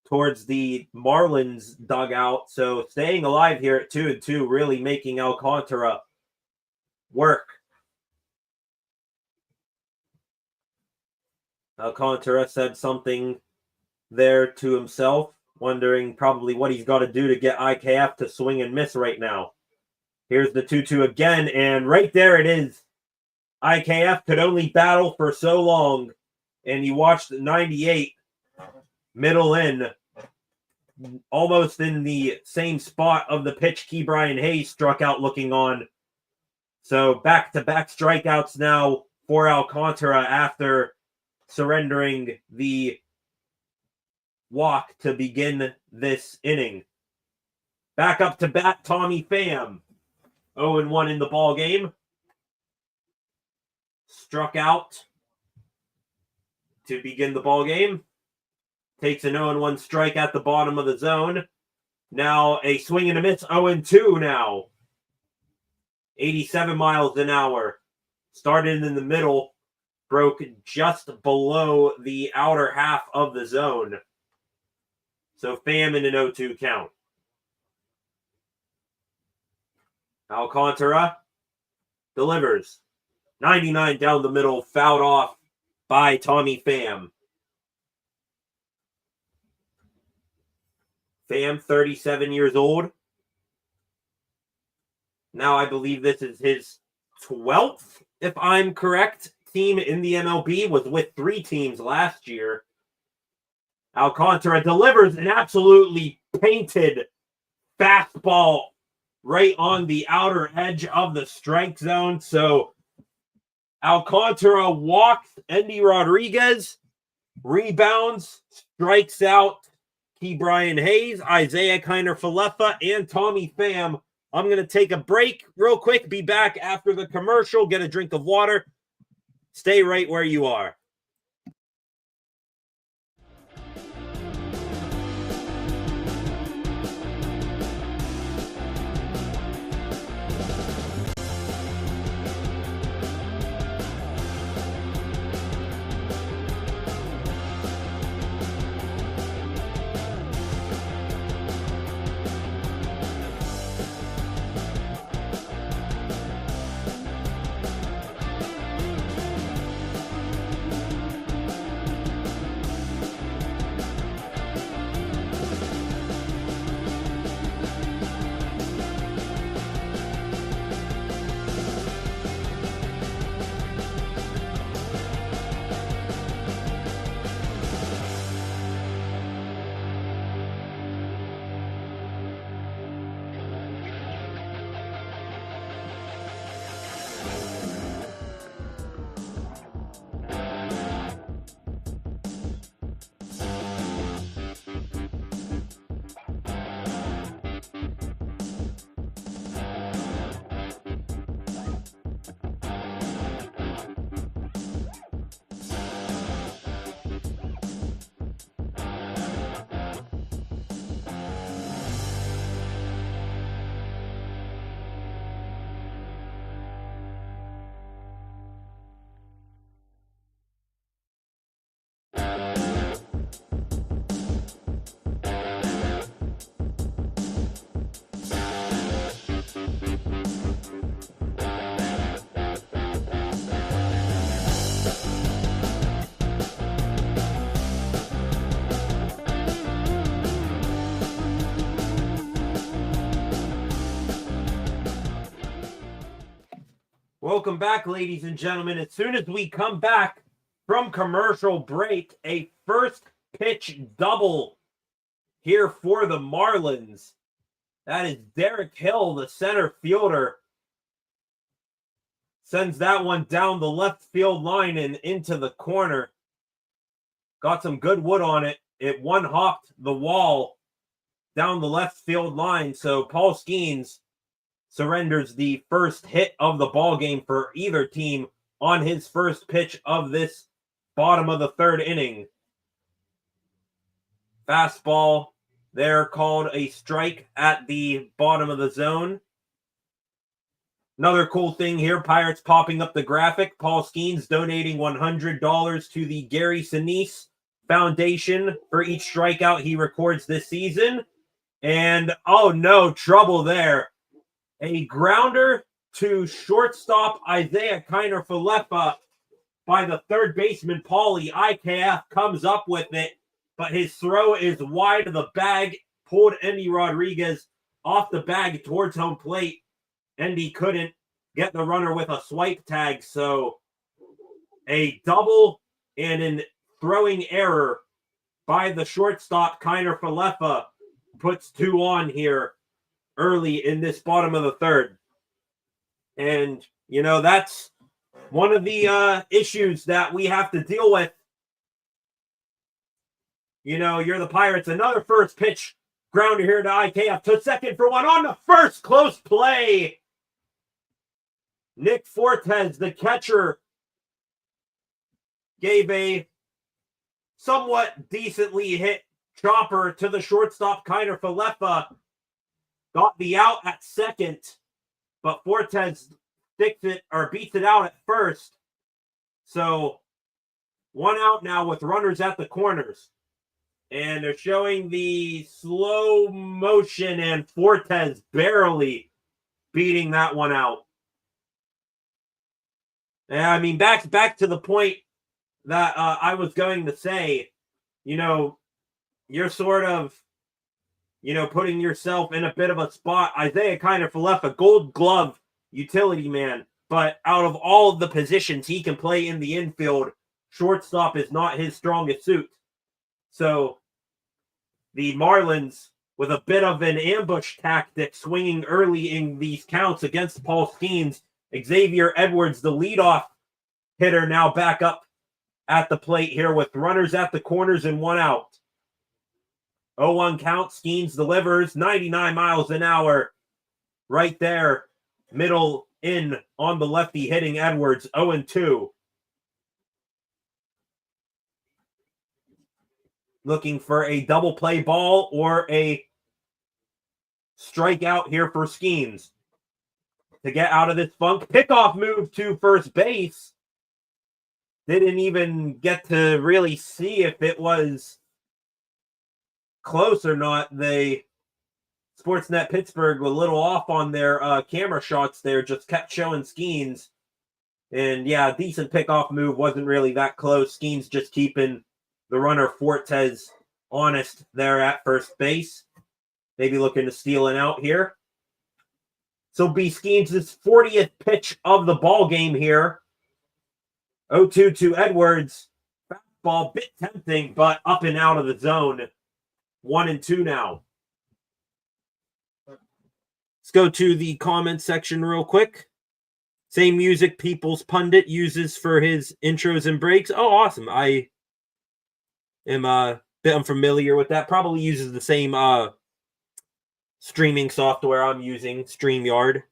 towards the Marlins dugout. So staying alive here at 2-2, really making Alcantara work. Alcantara said something there to himself, wondering probably what he's got to do to get IKF to swing and miss right now. Here's the 2-2 again, and right there it is. IKF could only battle for so long, and you watched 98 middle in, almost in the same spot of the pitch Key Brian Hayes struck out looking on. So back-to-back strikeouts now for Alcantara after surrendering the walk to begin this inning. Back up to bat, Tommy Pham. 0-1 in the ball game. Struck out to begin the ball game. Takes an 0-1 strike at the bottom of the zone. Now a swing and a miss. 0-2 now. 87 miles an hour. Started in the middle. Broke just below the outer half of the zone. So Pham in an 0-2 count. Alcantara delivers. 99 down the middle, fouled off by Tommy Pham. Pham, 37 years old. Now I believe this is his 12th, if I'm correct, team in the MLB. Was with 3 teams last year. Alcantara delivers an absolutely painted fastball right on the outer edge of the strike zone. So Alcantara walks Endy Rodriguez, rebounds, strikes out Key Brian Hayes, Isaiah Kiner-Falefa, and Tommy Pham. I'm going to take a break real quick, be back after the commercial, get a drink of water. Stay right where you are. Welcome back, ladies and gentlemen. As soon as we come back from commercial break, a first pitch double here for the Marlins. That is Derek Hill, the center fielder. Sends that one down the left field line and into the corner. Got some good wood on it. It one-hopped the wall down the left field line. So Paul Skenes surrenders the first hit of the ball game for either team on his first pitch of this bottom of the third inning. Fastball there called a strike at the bottom of the zone. Another cool thing here, Pirates popping up the graphic. Paul Skenes donating $100 to the Gary Sinise Foundation for each strikeout he records this season. And, oh no, trouble there. A grounder to shortstop Isaiah Kiner-Falefa by the third baseman, Paulie. IKF comes up with it, but his throw is wide of the bag. Pulled Endy Rodriguez off the bag towards home plate. Endy couldn't get the runner with a swipe tag, so a double and an throwing error by the shortstop, Kiner-Falefa, puts 2 on here early in this bottom of the third. And, you know, that's one of the issues that we have to deal with. You know, you're the Pirates. Another first pitch grounder here to IKF to second for one on the first. Close play. Nick Fortes, the catcher, gave a somewhat decently hit chopper to the shortstop, Kiner-Falefa. Got the out at second, but Fortes sticks it or beats it out at first. So 1 out now with runners at the corners. And they're showing the slow motion and Fortes barely beating that one out. Yeah, I mean, back to the point that I was going to say, you know, you're sort of, you know, putting yourself in a bit of a spot. Isaiah Kiner-Falefa, Gold Glove utility man, but out of all of the positions he can play in the infield, shortstop is not his strongest suit. So the Marlins, with a bit of an ambush tactic, swinging early in these counts against Paul Skenes. Xavier Edwards, the leadoff hitter, now back up at the plate here with runners at the corners and 1 out. 0-1 count. Skenes delivers 99 miles an hour right there. Middle in on the lefty hitting Edwards. 0-2. Looking for a double play ball or a strikeout here for Skenes to get out of this funk. Pickoff move to first base. Didn't even get to really see if it was close or not. The Sportsnet Pittsburgh were a little off on their camera shots there. Just kept showing Skenes. And yeah, decent pickoff move. Wasn't really that close. Skenes just keeping the runner Fortes honest there at first base. Maybe looking to steal an out here. So be Skenes' 40th pitch of the ball game here. 0-2 to Edwards. Fastball, bit tempting, but up and out of the zone. 1-2 now. Let's go to the comment section real quick. Same music People's Pundit uses for his intros and breaks. Oh, awesome. I am a bit unfamiliar with that. Probably uses the same streaming software I'm using, StreamYard.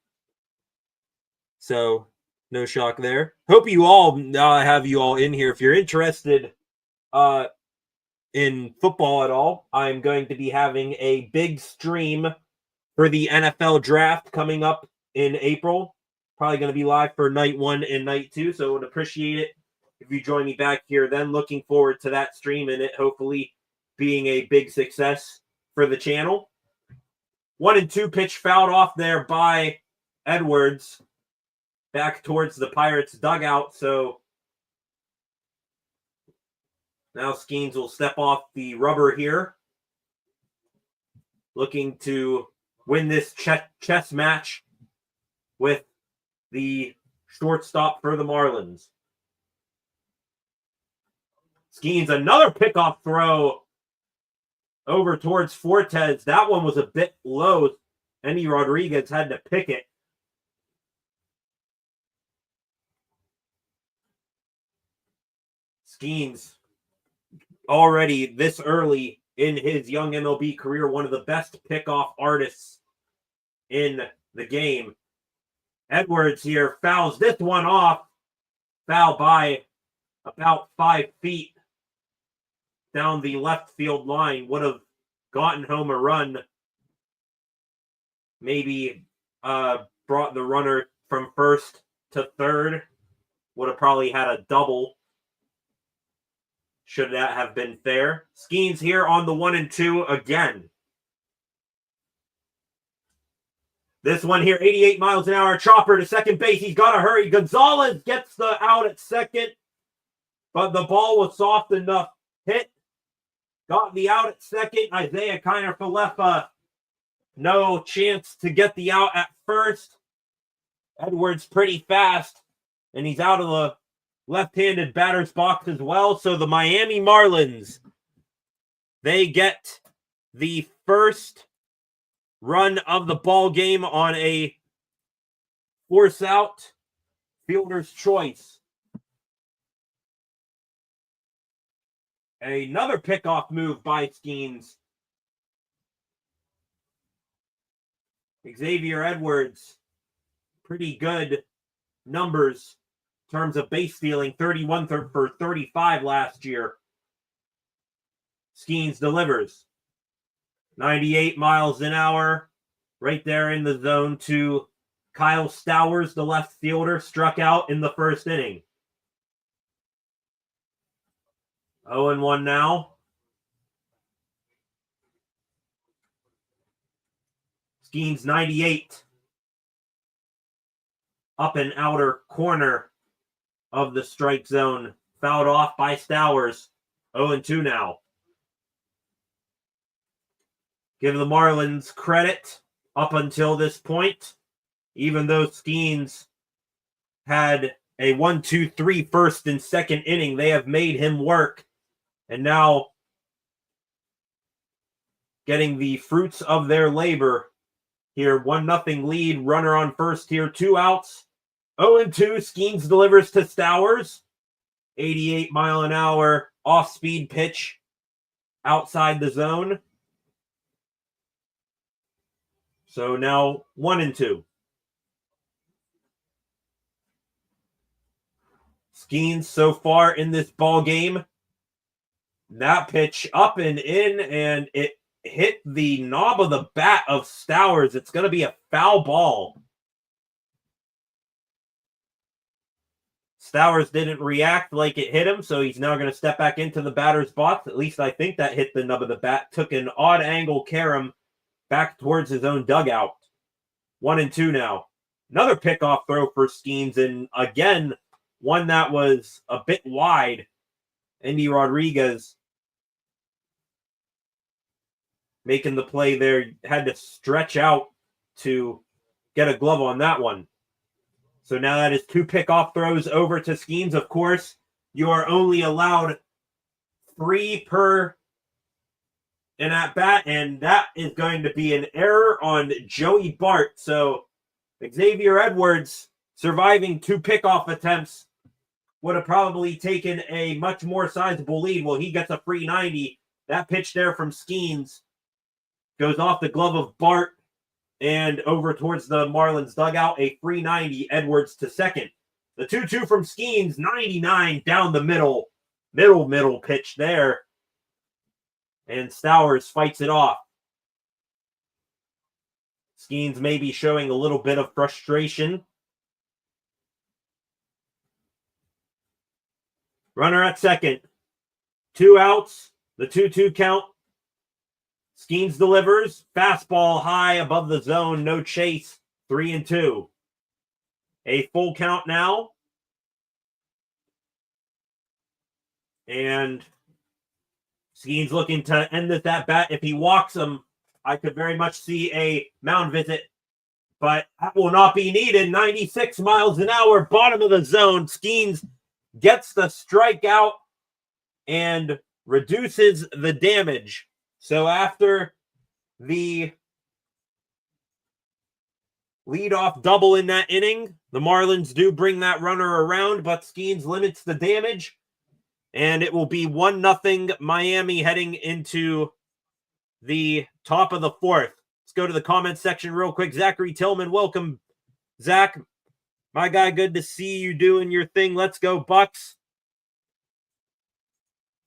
So, no shock there. Hope you all have you all in here. If you're interested in football at all, I'm going to be having a big stream for the NFL draft coming up in April. Probably going to be live for night 1 and night 2, so I would appreciate it if you join me back here then. Looking forward to that stream and it hopefully being a big success for the channel. 1-2 pitch fouled off there by Edwards back towards the Pirates dugout. So now Skenes will step off the rubber here, looking to win this chess match with the shortstop for the Marlins. Skenes, another pickoff throw over towards Fortes. That one was a bit low. Endy Rodriguez had to pick it. Skenes, already this early in his young MLB career, one of the best pickoff artists in the game. Edwards here fouls this one off. Foul by about 5 feet down the left field line. Would have gotten home a run. Maybe brought the runner from first to third. Would have probably had a double. Should that have been fair? Skenes here on the 1-2 again. This one here, 88 miles an hour, chopper to second base. He's got to hurry. Gonzalez gets the out at second, but the ball was soft enough. Hit. Got the out at second. Isaiah Kiner-Falefa, no chance to get the out at first. Edwards pretty fast, and he's out of the left-handed batter's box as well. So the Miami Marlins, they get the first run of the ball game on a force out fielder's choice. Another pickoff move by Skenes. Xavier Edwards, pretty good numbers in terms of base stealing, 31 for 35 last year. Skenes delivers. 98 miles an hour, right there in the zone to Kyle Stowers, the left fielder, struck out in the first inning. 0-1 now. Skenes 98. Up and outer corner of the strike zone. Fouled off by Stowers. 0-2 now. Give the Marlins credit up until this point. Even though Skenes had a 1-2-3 first and second inning, they have made him work. And now getting the fruits of their labor here. 1-0 lead. Runner on first here. 2 outs. 0-2. Skenes delivers to Stowers. 88 mile an hour off-speed pitch outside the zone. So now 1-2. Skenes so far in this ball game. That pitch up and in, and it hit the knob of the bat of Stowers. It's going to be a foul ball. Stowers didn't react like it hit him, so he's now going to step back into the batter's box. At least I think that hit the nub of the bat. Took an odd angle carom back towards his own dugout. 1-2 now. Another pickoff throw for Skenes, and again, one that was a bit wide. Endy Rodriguez making the play there. Had to stretch out to get a glove on that one. So now that is 2 pickoff throws over to Skenes. Of course, you are only allowed 3 per an at-bat, and that is going to be an error on Joey Bart. So Xavier Edwards, surviving 2 pickoff attempts, would have probably taken a much more sizable lead. Well, he gets a free 90. That pitch there from Skenes goes off the glove of Bart and over towards the Marlins dugout. A free 90, Edwards to second. The 2-2 from Skenes, 99 down the middle pitch there. And Stowers fights it off. Skenes may be showing a little bit of frustration. Runner at second. 2 outs. The 2-2 count. Skenes delivers. Fastball high above the zone. No chase. 3-2. A full count now. And Skenes looking to end this at bat. If he walks him, I could very much see a mound visit but that will not be needed. 96 miles an hour, bottom of the zone. Skenes gets the strikeout and reduces the damage. So after the leadoff double in that inning, the Marlins do bring that runner around, but Skenes limits the damage, and it will be 1-0 Miami heading into the top of the fourth. Let's go to the comments section real quick. Zachary Tillman, welcome. Zach, my guy, good to see you doing your thing. Let's go, Bucks.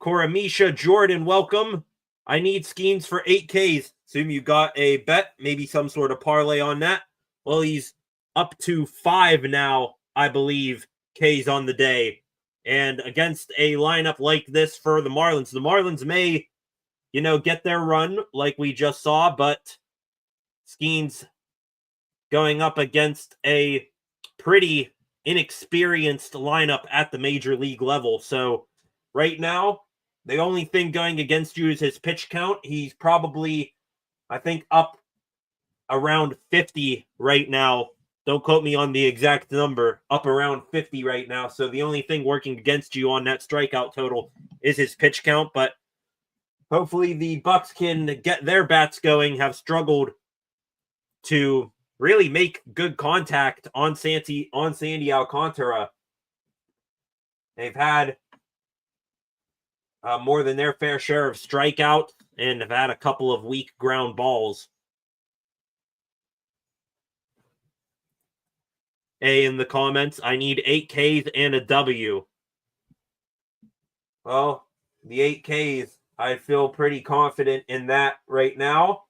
Koramisha Jordan, welcome. I need Skenes for 8 Ks. Assume you got a bet, maybe some sort of parlay on that. Well, he's up to 5 now, I believe, Ks on the day. And against a lineup like this for the Marlins may, get their run like we just saw, but Skenes going up against a pretty inexperienced lineup at the major league level. So right now, the only thing going against you is his pitch count. He's probably, I think, up around 50 right now. Don't quote me on the exact number. Up around 50 right now. So the only thing working against you on that strikeout total is his pitch count. But hopefully the Bucks can get their bats going. Have struggled to really make good contact on Sandy Alcantara. They've had more than their fair share of strikeout and have had a couple of weak ground balls. A in the comments, I need 8 Ks and a W. Well, the 8 Ks, I feel pretty confident in that right now.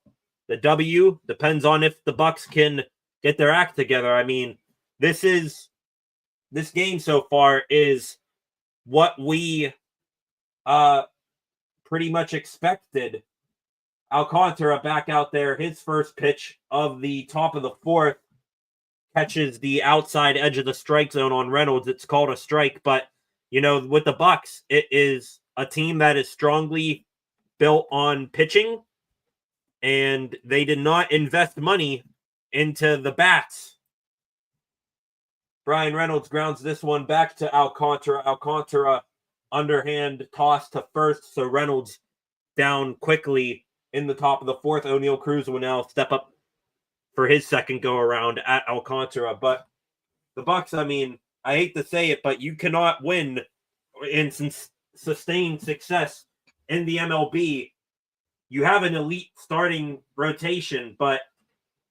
The W depends on if the Bucks can get their act together. I mean, this game so far is what we pretty much expected. Alcantara back out there, his first pitch of the top of the fourth catches the outside edge of the strike zone on Reynolds. It's called a strike, but with the Bucks, it is a team that is strongly built on pitching, and they did not invest money into the bats. Brian Reynolds grounds this one back to Alcantara. Alcantara underhand toss to first, so Reynolds down quickly in the top of the fourth. O'Neal Cruz will now step up for his second go around at Alcantara. But the Bucks, I mean, I hate to say it, but you cannot win and sustain success in the MLB. You have an elite starting rotation, but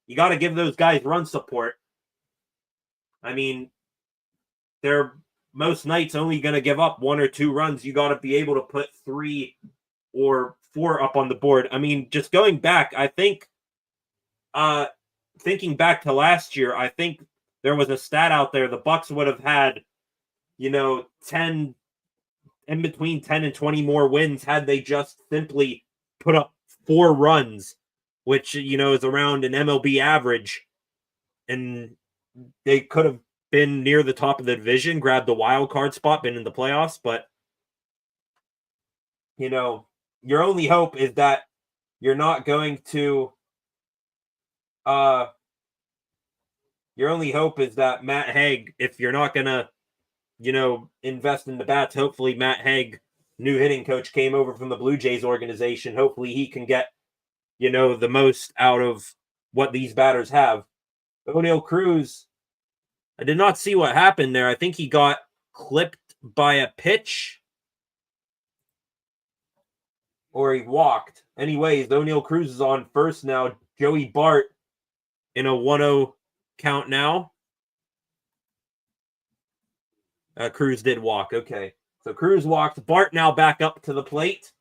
you got to give those guys run support. I mean, they're most nights only going to give up 1 or 2 runs. You got to be able to put 3 or 4 up on the board. I mean, just going back, I think, thinking back to last year, I think there was a stat out there. The Bucks would have had, 10 in between 10 and 20 more wins had they just simply put up 4 runs, which, is around an MLB average. And they could have been near the top of the division, grabbed the wild card spot, been in the playoffs. But, your only hope is that you're not going to your only hope is that Matt Haig, if you're not going to, invest in the bats, hopefully Matt Haig, new hitting coach, came over from the Blue Jays organization. Hopefully he can get, the most out of what these batters have. O'Neal Cruz, I did not see what happened there. I think he got clipped by a pitch, or he walked. Anyways, O'Neal Cruz is on first now. Joey Bart in a 1-0 count now. Cruz did walk. Okay. So Cruz walked. Bart now back up to the plate.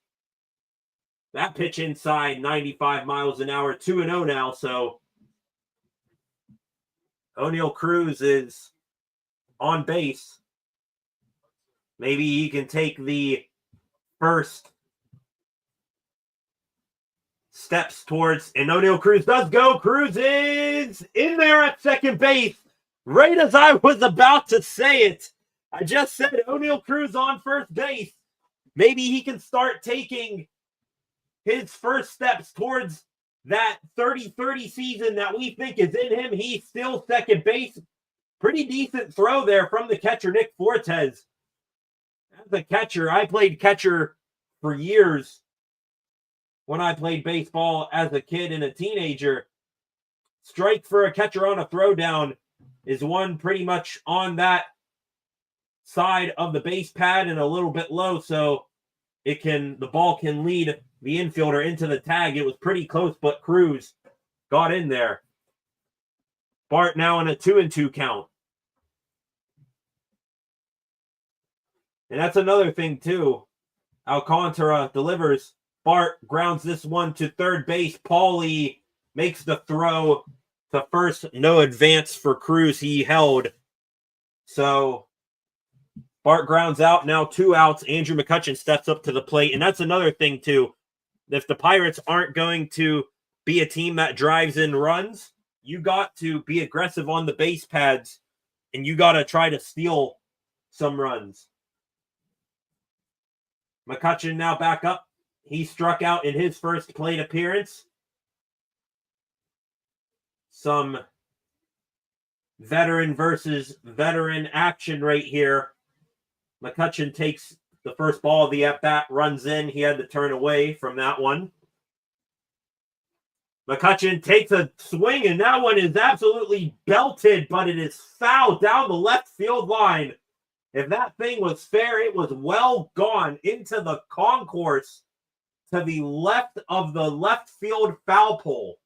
That pitch inside, 95 miles an hour, 2-0 now. So O'Neal Cruz is on base. Maybe he can take the first steps towards, and O'Neal Cruz does go. Cruz is in there at second base, right as I was about to say it. I just said O'Neal Cruz on first base. Maybe he can start taking his first steps towards that 30-30 season that we think is in him. He's still second base. Pretty decent throw there from the catcher, Nick Fortes. As a catcher, I played catcher for years when I played baseball as a kid and a teenager. Strike for a catcher on a throwdown is one pretty much on that side of the base pad and a little bit low, so the ball can lead the infielder into the tag. It was pretty close, but Cruz got in there. Bart now in a 2-2 count. And that's another thing, too. Alcantara delivers. Bart grounds this one to third base. Paulie makes the throw to first. No advance for Cruz. He held. So Bart grounds out. Now 2 outs. Andrew McCutchen steps up to the plate. And that's another thing, too. If the Pirates aren't going to be a team that drives in runs, you got to be aggressive on the base pads, and you got to try to steal some runs. McCutchen now back up. He struck out in his first plate appearance. Some veteran versus veteran action right here. McCutchen takes the first ball of the at-bat, runs in. He had to turn away from that one. McCutchen takes a swing, and that one is absolutely belted, but it is fouled down the left field line. If that thing was fair, it was well gone into the concourse to the left of the left field foul pole.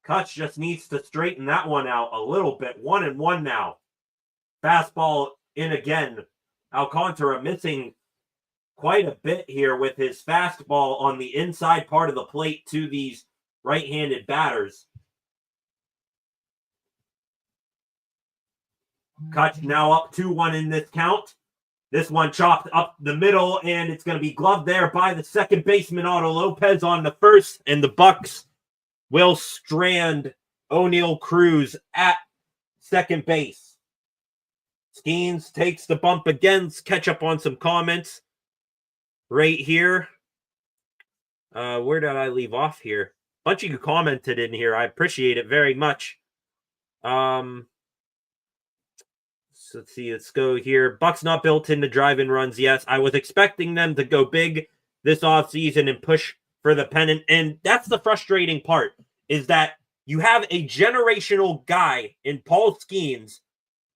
Kutch just needs to straighten that one out a little bit. 1-1 now. Fastball in again. Alcantara missing quite a bit here with his fastball on the inside part of the plate to these right-handed batters. Kutch now up 2-1 in this count. This one chopped up the middle, and it's going to be gloved there by the second baseman, Otto Lopez, on the first, and the Bucks will strand O'Neal Cruz at second base. Skenes takes the bump again. Let's catch up on some comments right here. Where did I leave off here? A bunch of you commented in here. I appreciate it very much. So let's see. Let's go here. Bucks not built into drive-in runs. Yes, I was expecting them to go big this offseason and push for the pennant. And that's the frustrating part, is that you have a generational guy in Paul Skenes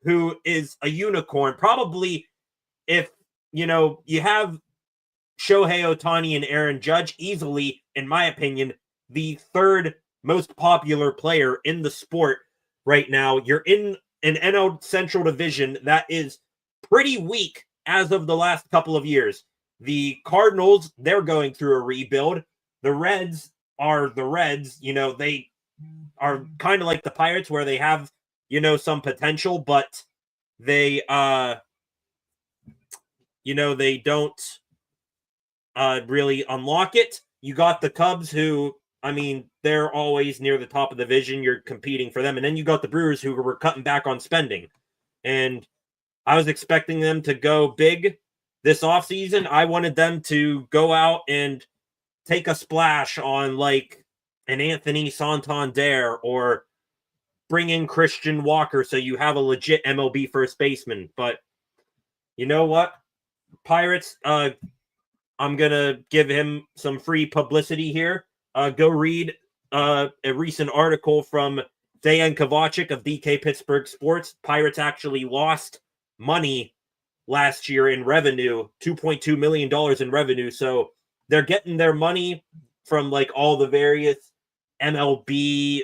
who is a unicorn. Probably if, you have Shohei Ohtani and Aaron Judge, easily, in my opinion, the third most popular player in the sport right now. You're in an NL Central division that is pretty weak as of the last couple of years. The Cardinals, they're going through a rebuild. The Reds are the Reds. They are kind of like the Pirates, where they have, some potential, but they, they don't really unlock it. You got the Cubs, who, they're always near the top of the division. You're competing for them. And then you got the Brewers, who were cutting back on spending. And I was expecting them to go big this offseason. I wanted them to go out and take a splash on like an Anthony Santander, or bring in Christian Walker so you have a legit MLB first baseman. But you know what? Pirates, I'm going to give him some free publicity here. Go read a recent article from Dejan Kovacic of DK Pittsburgh Sports. Pirates actually lost money last year in revenue, $2.2 million in revenue. So they're getting their money from like all the various MLB,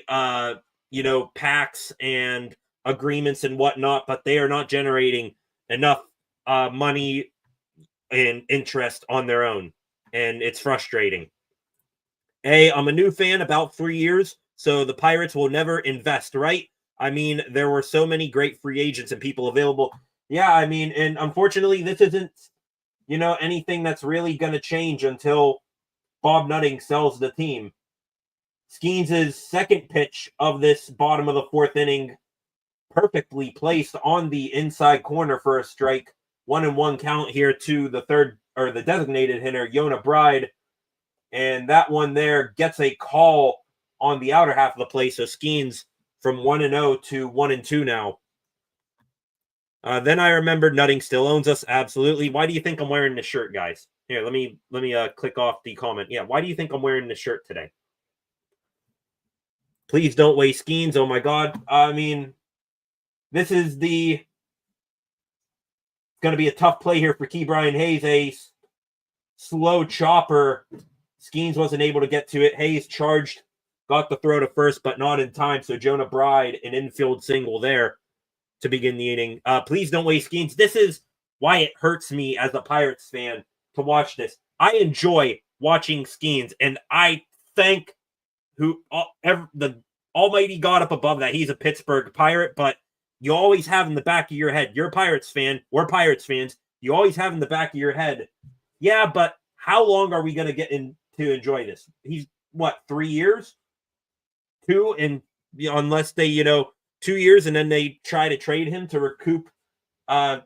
packs and agreements and whatnot, but they are not generating enough money and interest on their own. And it's frustrating. I'm a new fan, about 3 years, so the Pirates will never invest, right? There were so many great free agents and people available. Yeah, and unfortunately, this isn't, anything that's really going to change until Bob Nutting sells the team. Skenes' second pitch of this bottom of the fourth inning, perfectly placed on the inside corner for a strike. 1-1 count here to the third, or the designated hitter, Yona Bride. And that one there gets a call on the outer half of the plate. So Skenes from 1-0 to 1-2 now. Then I remembered Nutting still owns us. Absolutely. Why do you think I'm wearing this shirt, guys? Here, let me click off the comment. Yeah, why do you think I'm wearing this shirt today? Please don't waste Skenes. Oh my God. I mean, this is going to be a tough play here for Brian Hayes. A slow chopper. Skenes wasn't able to get to it. Hayes charged, got the throw to first, but not in time. So Jonah Bride, an infield single there to begin the inning. Please don't waste Skenes. This is why it hurts me as a Pirates fan to watch this. I enjoy watching Skenes, and I thank the almighty God up above that he's a Pittsburgh Pirate, but you always have in the back of your head, you're a Pirates fan, we're Pirates fans, you always have in the back of your head, yeah, but how long are we going to get in to enjoy this? He's, 3 years? 2, and unless they, 2 years, and then they try to trade him to recoup, a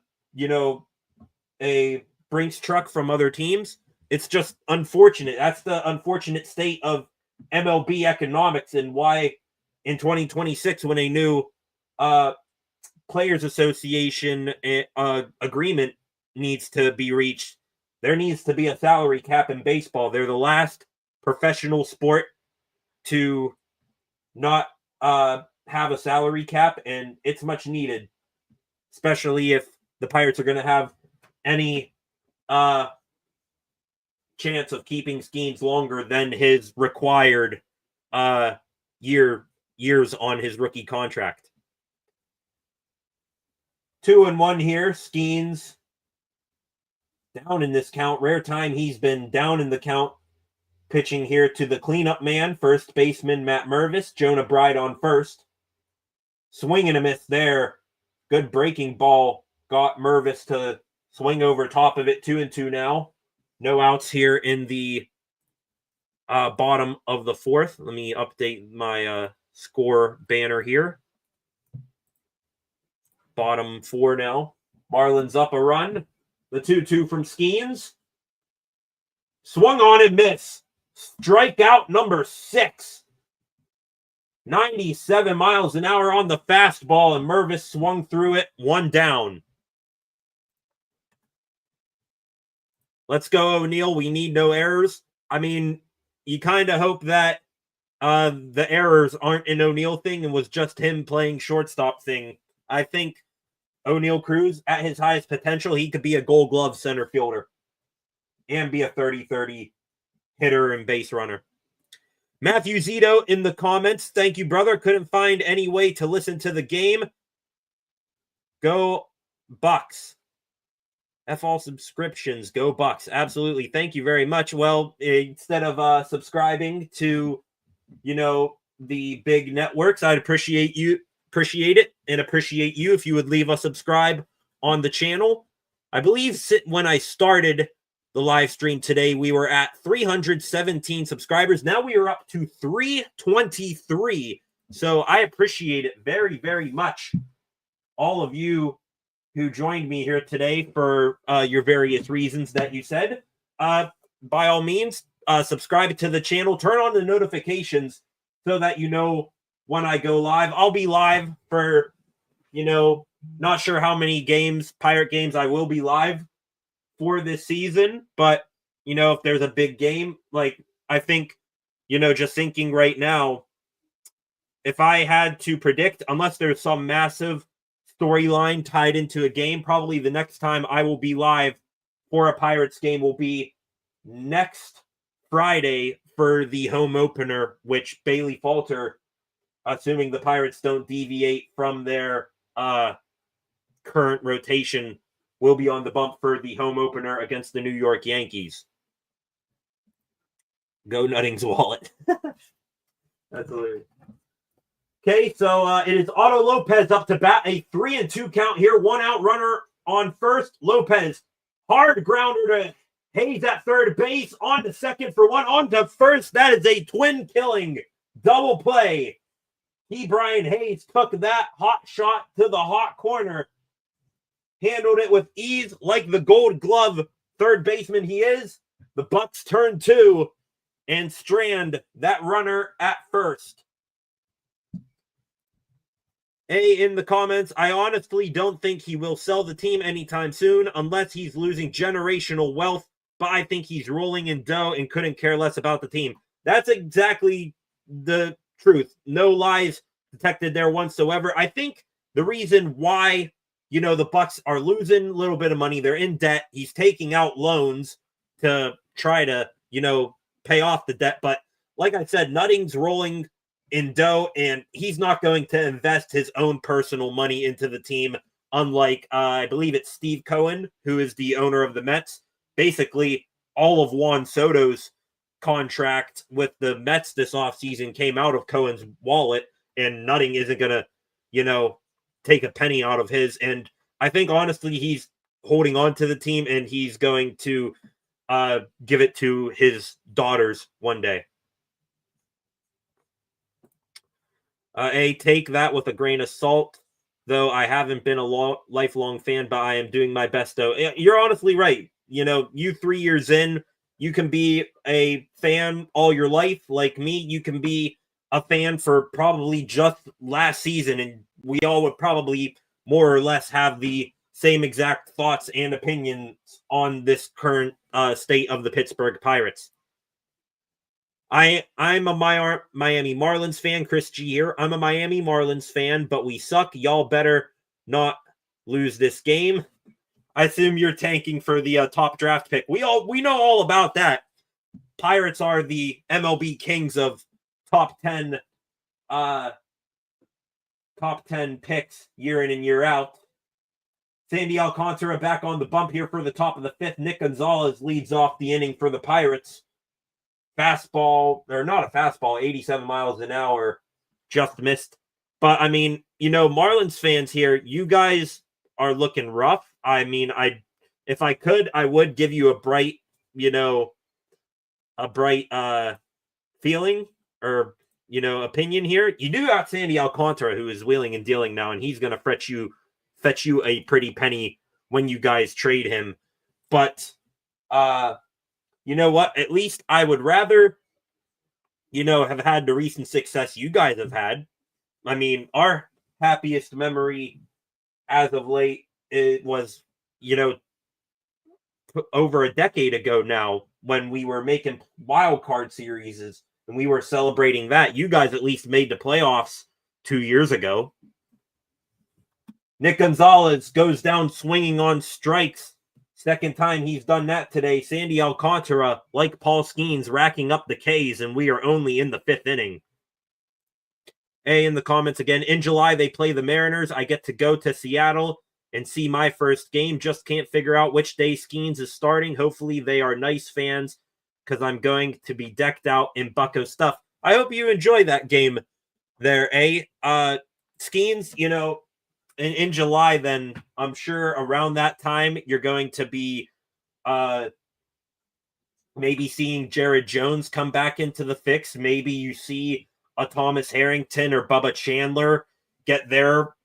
Brinks truck from other teams. It's just unfortunate. That's the unfortunate state of MLB economics, and why in 2026, when a new Players Association agreement needs to be reached, there needs to be a salary cap in baseball. They're the last professional sport to not have a salary cap, and it's much needed, especially if the Pirates are going to have any chance of keeping Skenes longer than his required years on his rookie contract. 2-1 here. Skenes down in this count. Rare time he's been down in the count. Pitching here to the cleanup man, first baseman Matt Mervis. Jonah Bride on first. Swing and a miss there. Good breaking ball. Got Mervis to swing over top of it. 2-2 now. No outs here in the bottom of the fourth. Let me update my score banner here. Bottom 4 now. Marlins up a run. The 2-2 from Skenes. Swung on and miss. Strikeout number 6. 97 miles an hour on the fastball, and Mervis swung through it. 1 down. Let's go, O'Neill. We need no errors. I mean, you kind of hope that the errors aren't an O'Neill thing and was just him playing shortstop thing. I think O'Neill Cruz, at his highest potential, he could be a Gold Glove center fielder and be a 30-30 hitter and base runner. Matthew Zito in the comments. Thank you, brother. Couldn't find any way to listen to the game. Go Bucks. F all subscriptions. Go Bucks. Absolutely. Thank you very much. Well, instead of subscribing to, the big networks, I'd appreciate it, and appreciate you if you would leave a subscribe on the channel. I believe when I started the live stream today, we were at 317 subscribers. Now we are up to 323. So I appreciate it very, very much. All of you who joined me here today for your various reasons that you said. By all means, subscribe to the channel. Turn on the notifications so that you know when I go live. I'll be live for, not sure how many Pirate games I will be live for this season, but if there's a big game, I think, just thinking right now, if I had to predict, unless there's some massive storyline tied into a game, probably the next time I will be live for a Pirates game will be next Friday for the home opener, which Bailey Falter, assuming the Pirates don't deviate from their current rotation, will be on the bump for the home opener against the New York Yankees. Go Nutting's wallet. That's hilarious. Okay, so it is Otto Lopez up to bat. A 3-2 count here. 1 out, runner on first. Lopez, hard grounder to Hayes at third base. On to second for 1. On to first. That is a twin-killing double play. Brian Hayes took that hot shot to the hot corner. handled it with ease like the Gold Glove third baseman he is. The Bucks turn 2 and strand that runner at first. A in the comments, I honestly don't think he will sell the team anytime soon unless he's losing generational wealth, but I think he's rolling in dough and couldn't care less about the team. That's exactly the truth. No lies detected there whatsoever. I think the reason why, the Bucks are losing a little bit of money, they're in debt. He's taking out loans to try to, pay off the debt. But like I said, Nutting's rolling in dough, and he's not going to invest his own personal money into the team, unlike, I believe it's Steve Cohen, who is the owner of the Mets. Basically, all of Juan Soto's contract with the Mets this offseason came out of Cohen's wallet, and Nutting isn't going to, take a penny out of his. And I think, honestly, he's holding on to the team, and he's going to give it to his daughters one day. Take that with a grain of salt, though I haven't been a lifelong fan, but I am doing my best, though. You're honestly right. You 3 years in, you can be a fan all your life. Like me, you can be a fan for probably just last season, and we all would probably more or less have the same exact thoughts and opinions on this current state of the Pittsburgh Pirates. I'm a Miami Marlins fan. Chris G here. I'm a Miami Marlins fan, but we suck. Y'all better not lose this game. I assume you're tanking for the top draft pick. We know all about that. Pirates are the MLB kings of top 10 picks year in and year out. Sandy Alcantara back on the bump here for the top of the 5th. Nick Gonzalez leads off the inning for the Pirates. Fastball, or not a fastball, 87 miles an hour, just missed. But, I mean, Marlins fans here, you guys are looking rough. I mean, if I could, I would give you a bright feeling or, opinion here. You do got Sandy Alcantara, who is wheeling and dealing now, and he's going to fetch you a pretty penny when you guys trade him. But, you know what? At least I would rather, have had the recent success you guys have had. I mean, our happiest memory as of late, it was, over a decade ago now when we were making wild card series and we were celebrating that. You guys at least made the playoffs 2 years ago. Nick Gonzalez goes down swinging on strikes. Second time he's done that today. Sandy Alcantara, like Paul Skenes, racking up the Ks, and we are only in the 5th inning. A in the comments again. In July, they play the Mariners. I get to go to Seattle and see my first game. Just can't figure out which day Skenes is starting. Hopefully they are nice fans because I'm going to be decked out in Bucko stuff. I hope you enjoy that game there, A. Skenes, in July, then I'm sure around that time you're going to be maybe seeing Jared Jones come back into the fix. Maybe you see a Thomas Harrington or Bubba Chandler get their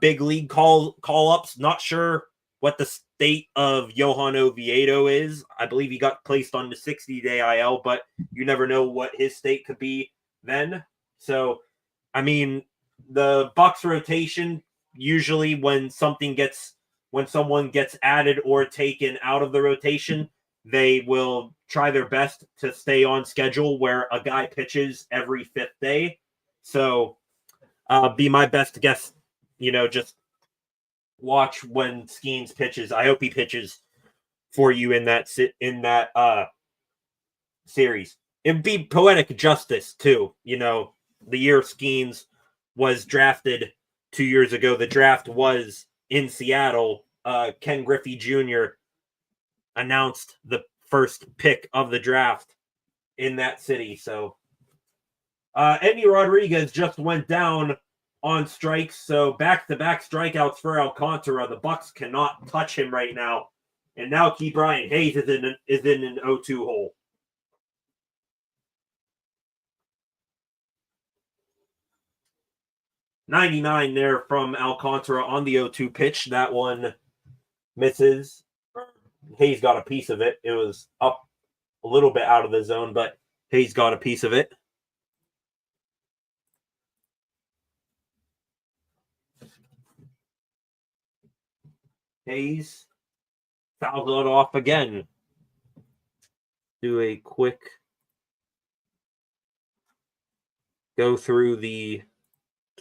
big league call-ups. Not sure what the state of Johan Oviedo is. I believe he got placed on the 60-day IL, but you never know what his state could be then. So, I mean, the Bucks rotation, usually when someone gets added or taken out of the rotation, they will try their best to stay on schedule where a guy pitches every 5th day. So be my best guess, just watch when Skenes pitches. I hope he pitches for you in that series. It'd be poetic justice too. The year Skenes was drafted 2 years ago, the draft was in Seattle. Ken Griffey Jr. announced the first pick of the draft in that city. So Eddie Rodriguez just went down on strikes. So back-to-back strikeouts for Alcantara. The Bucks cannot touch him right now. And now Key Brian Hayes is in an 0-2 hole. .99 there from Alcantara on the 0-2 pitch. That one misses. Hayes got a piece of it. It was up a little bit out of the zone, but Hayes got a piece of it. Hayes fouls it off again. Do a quick go through the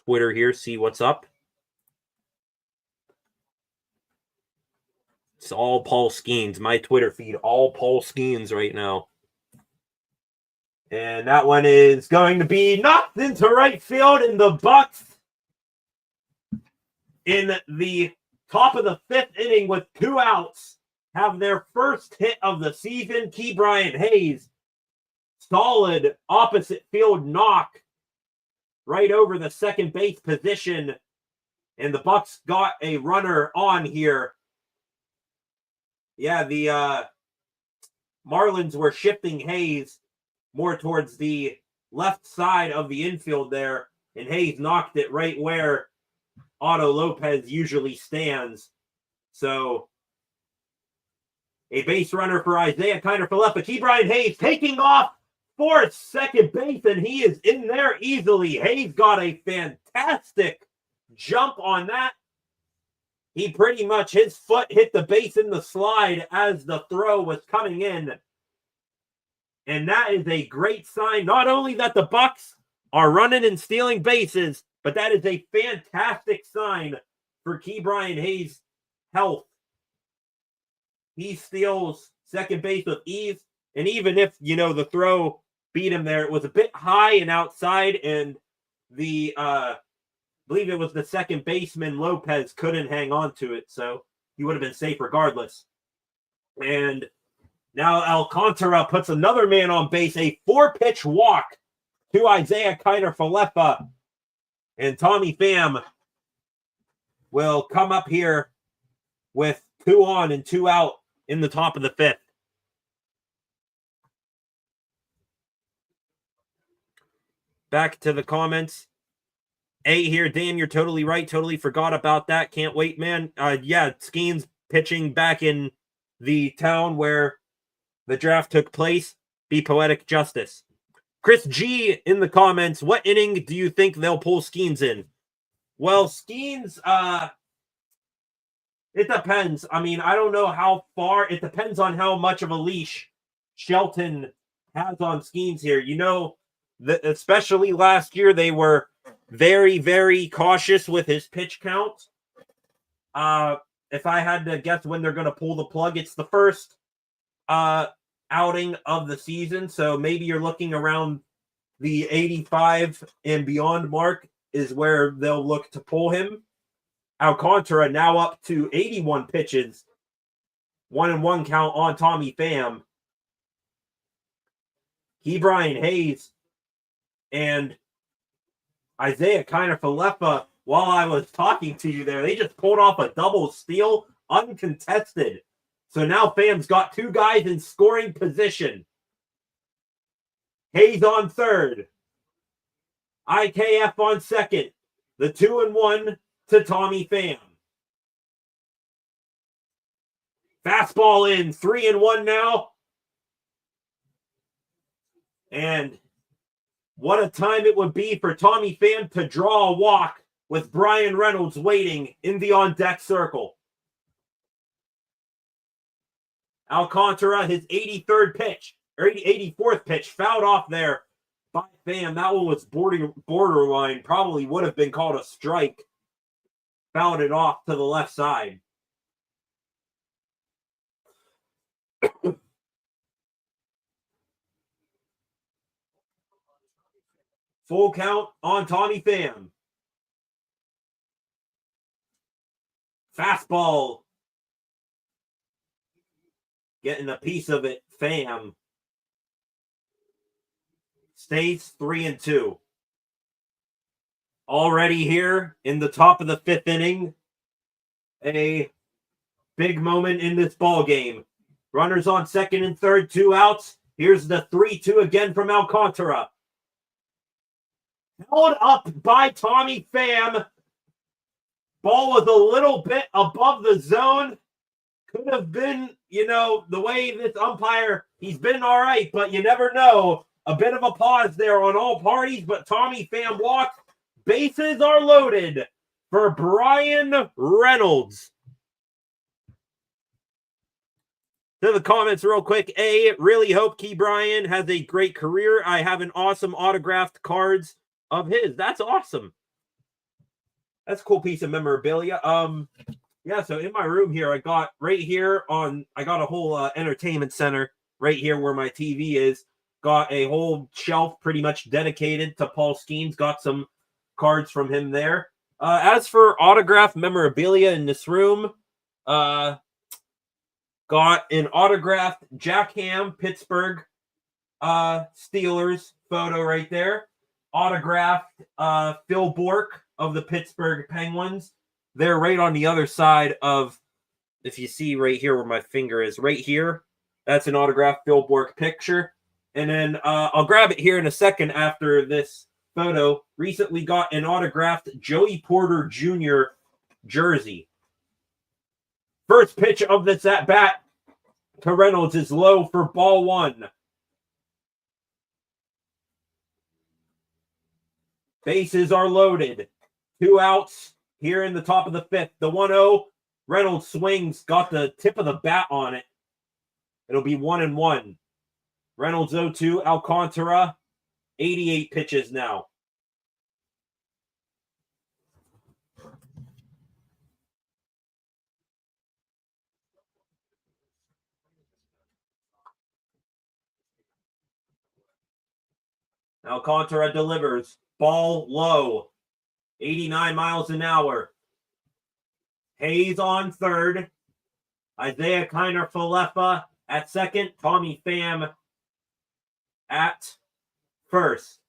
Twitter here, see what's up. It's all Paul Skenes. My Twitter feed, all Paul Skenes right now. And that one is going to be knocked into right field, and the Bucks in the top of the 5th inning with 2 outs have their first hit of the season. Ke'Bryan Hayes, solid opposite field knock right over the second base position, and the Bucks got a runner on here. Yeah, the Marlins were shifting Hayes more towards the left side of the infield there, and Hayes knocked it right where Otto Lopez usually stands. So a base runner for Isaiah Kiner-Falefa. Ke'Bryan Hayes taking off for second base, and he is in there easily. Hayes got a fantastic jump on that. He pretty much, his foot hit the base in the slide as the throw was coming in. And that is a great sign, not only that the Bucks are running and stealing bases, but that is a fantastic sign for Ke'Bryan Hayes' health. He steals second base with ease, and even if, the throw beat him there, it was a bit high and outside, and the, I believe it was the second baseman, Lopez, couldn't hang on to it, so he would have been safe regardless. And now Alcantara puts another man on base, a 4-pitch walk to Isaiah Kiner-Falefa. And Tommy Pham will come up here with 2 on and 2 out in the top of the 5th. Back to the comments. A here, Dan, you're totally right. Totally forgot about that. Can't wait, man. Yeah, Skenes pitching back in the town where the draft took place. Be poetic justice. Chris G in the comments, what inning do you think they'll pull Skenes in? Well, Skenes, it depends. I mean, I don't know how far. It depends on how much of a leash Shelton has on Skenes here. Especially last year, they were very, very cautious with his pitch count. If I had to guess when they're going to pull the plug, it's the first outing of the season. So maybe you're looking around the 85 and beyond mark is where they'll look to pull him. Alcantara now up to 81 pitches, 1-1 count on Tommy Pham. Ke'Bryan Hayes and Isaiah Kiner-Falefa, while I was talking to you there, they just pulled off a double steal, uncontested. So now Pham's got 2 guys in scoring position. Hayes on third. IKF on second. The 2-1 to Tommy Pham. Fastball in, 3-1 now. And what a time it would be for Tommy Pham to draw a walk with Brian Reynolds waiting in the on-deck circle. Alcantara, his 83rd pitch, or 84th pitch, fouled off there by Pham. That one was borderline, probably would have been called a strike. Fouled it off to the left side. Full count on Tommy Pham. Fastball. Getting a piece of it. Pham stays 3-2. Already here in the top of the 5th inning. A big moment in this ball game. Runners on second and third, 2 outs. Here's the 3-2 again from Alcantara. Held up by Tommy Pham. Ball was a little bit above the zone. could have been, the way this umpire, he's been all right, but you never know. A bit of a pause there on all parties, but Tommy Pham walks. Bases are loaded for Bryan Reynolds. To the comments real quick. Really hope Key Bryan has a great career. I have an awesome autographed cards of his. That's awesome. That's a cool piece of memorabilia. Yeah, so in my room here, I got right here I got a whole entertainment center right here where my TV is. Got a whole shelf pretty much dedicated to Paul Skenes. Got some cards from him there. As for autograph memorabilia in this room, got an autographed Jack Ham, Pittsburgh Steelers photo right there. Autographed Phil Bourque of the Pittsburgh Penguins. They're right on the other side of, if you see right here where my finger is, right here, that's an autographed Phil Bourque picture. And then I'll grab it here in a second after this photo. Recently got an autographed Joey Porter Jr. jersey. First pitch of this at bat to Reynolds is low for ball one. Bases are loaded. 2 outs here in the top of the fifth. The 1-0. Reynolds swings, got the tip of the bat on it. It'll be 1-1. Reynolds 0-2. Alcantara, 88 pitches now. Alcantara delivers. Ball low. 89 miles an hour. Hayes on third. Isaiah Kiner-Falefa at second. Tommy Pham at first.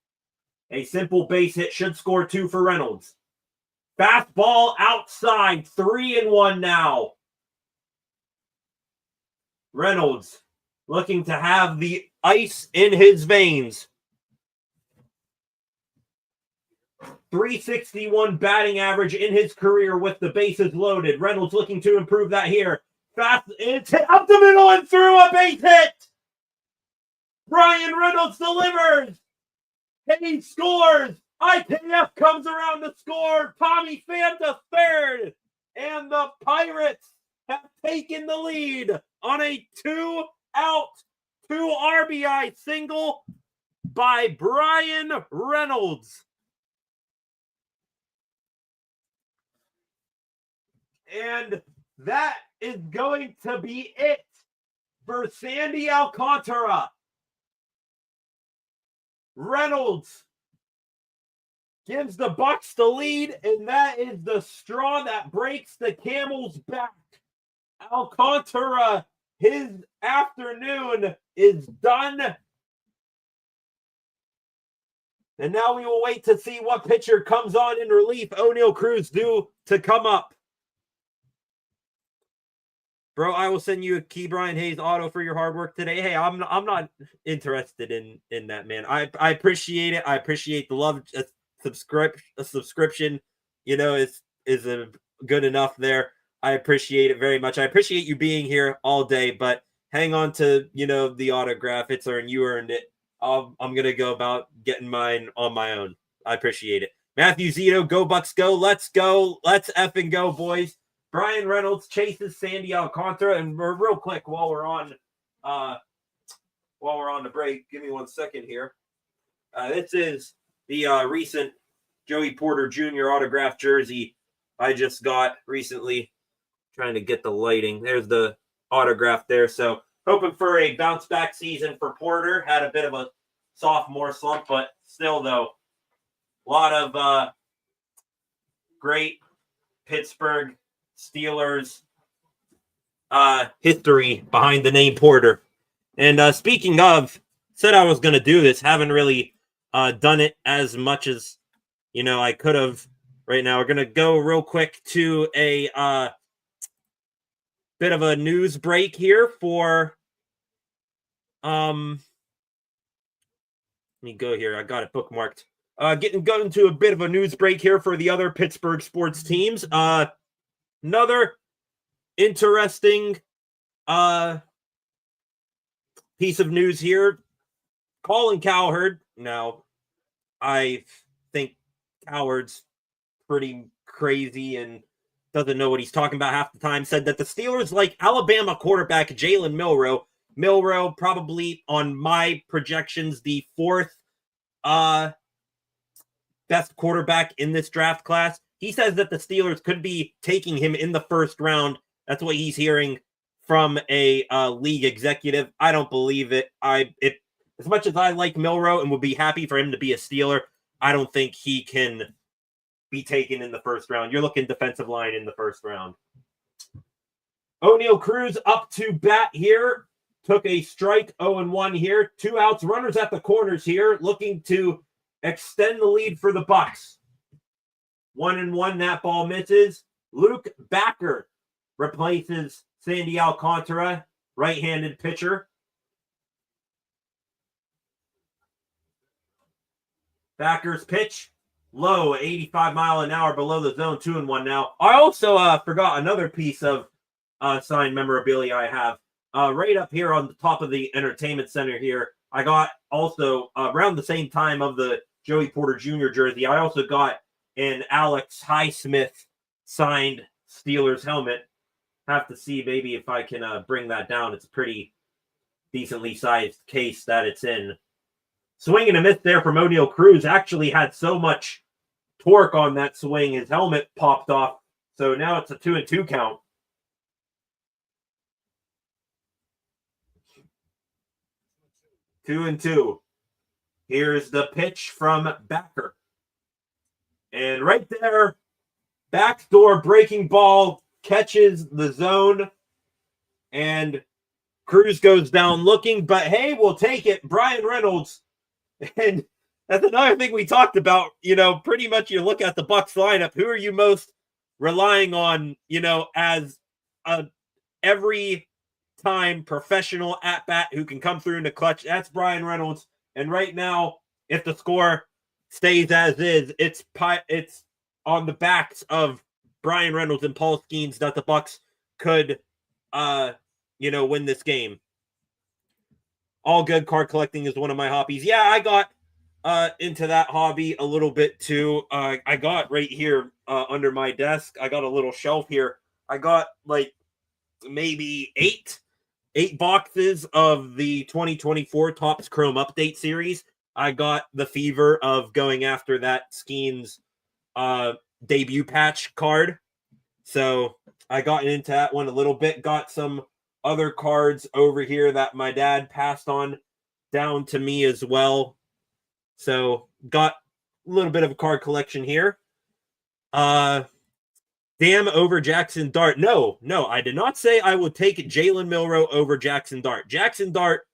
A simple base hit should score 2 for Reynolds. Fastball outside. 3-1 now. Reynolds looking to have the ice in his veins. .361 batting average in his career with the bases loaded. Reynolds looking to improve that here. Fast, it's hit up the middle and through, a base hit. Bryan Reynolds delivers. Hayes scores. IKF comes around to score. Tommy Pham to third. And the Pirates have taken the lead on a 2-out, 2 RBI single by Bryan Reynolds. And that is going to be it for Sandy Alcantara. Reynolds gives the Bucks the lead, and that is the straw that breaks the camel's back. Alcantara, his afternoon is done. And now we will wait to see what pitcher comes on in relief. O'Neal Cruz due to come up. Bro, I will send you a Key Bryan Hayes auto for your hard work today. Hey, I'm not interested in that, man. I appreciate it. I appreciate the love. A subscription, is a good enough there. I appreciate it very much. I appreciate you being here all day, but hang on to, the autograph. It's earned. You earned it. I'm going to go about getting mine on my own. I appreciate it. Matthew Zito, go Bucks, go. Let's go. Let's effing go, boys. Bryan Reynolds chases Sandy Alcantara, and real quick while we're on the break, give me 1 second here. This is the recent Joey Porter Jr. autographed jersey I just got recently. Trying to get the lighting. There's the autograph there. So hoping for a bounce back season for Porter. Had a bit of a sophomore slump, but still though, a lot of great Pittsburgh Steelers history behind the name Porter. And speaking of, said I was going to do this, haven't really done it as much as I could have. Right now we're going to go real quick to a bit of a news break here for let me go here. I got it bookmarked. Going to a bit of a news break here for the other Pittsburgh sports teams. Another interesting Piece of news here. Colin Cowherd. Now, I think Cowherd's pretty crazy and doesn't know what he's talking about half the time. Said that the Steelers like Alabama quarterback Jalen Milroe. Milroe probably on my projections the fourth best quarterback in this draft class. He says that the Steelers could be taking him in the first round. That's what he's hearing from a league executive. I don't believe it. As much as I like Milroe and would be happy for him to be a Steeler, I don't think he can be taken in the first round. You're looking defensive line in the first round. O'Neal Cruz up to bat here. Took a strike, 0-1 here. 2 outs, runners at the corners here, looking to extend the lead for the Bucks. 1-1, that ball misses. Luke Backer replaces Sandy Alcantara, right-handed pitcher. Backer's pitch, low, 85 mile an hour below the zone, 2-1 now. I also forgot another piece of signed memorabilia I have. Right up here on the top of the entertainment center here, I got also around the same time of the Joey Porter Jr. jersey, I also got an Alex Highsmith signed Steelers helmet. Have to see maybe if I can bring that down. It's a pretty decently sized case that it's in. Swing and a miss there from O'Neal Cruz. Actually had so much torque on that swing, his helmet popped off. So now it's a 2-2 count. 2-2. Here's the pitch from Backer. And right there, backdoor breaking ball catches the zone. And Cruz goes down looking, but hey, we'll take it. Brian Reynolds. And that's another thing we talked about. You know, pretty much you look at the Bucs lineup. Who are you most relying on, you know, as a every time professional at bat who can come through in the clutch? That's Brian Reynolds. And right now, if the score stays as is, it's on the backs of Brian Reynolds and Paul Skenes that the Bucs could, win this game. All good. Card collecting is one of my hobbies. Yeah, I got into that hobby a little bit too. I got right here under my desk. I got a little shelf here. I got like maybe eight boxes of the 2024 Topps Chrome Update series. I got the fever of going after that Skenes debut patch card. So I got into that one a little bit. Got some other cards over here that my dad passed on down to me as well. So got a little bit of a card collection here. Damn over Jackson Dart. No, I did not say I would take Jalen Milroe over Jackson Dart. Jackson Dart,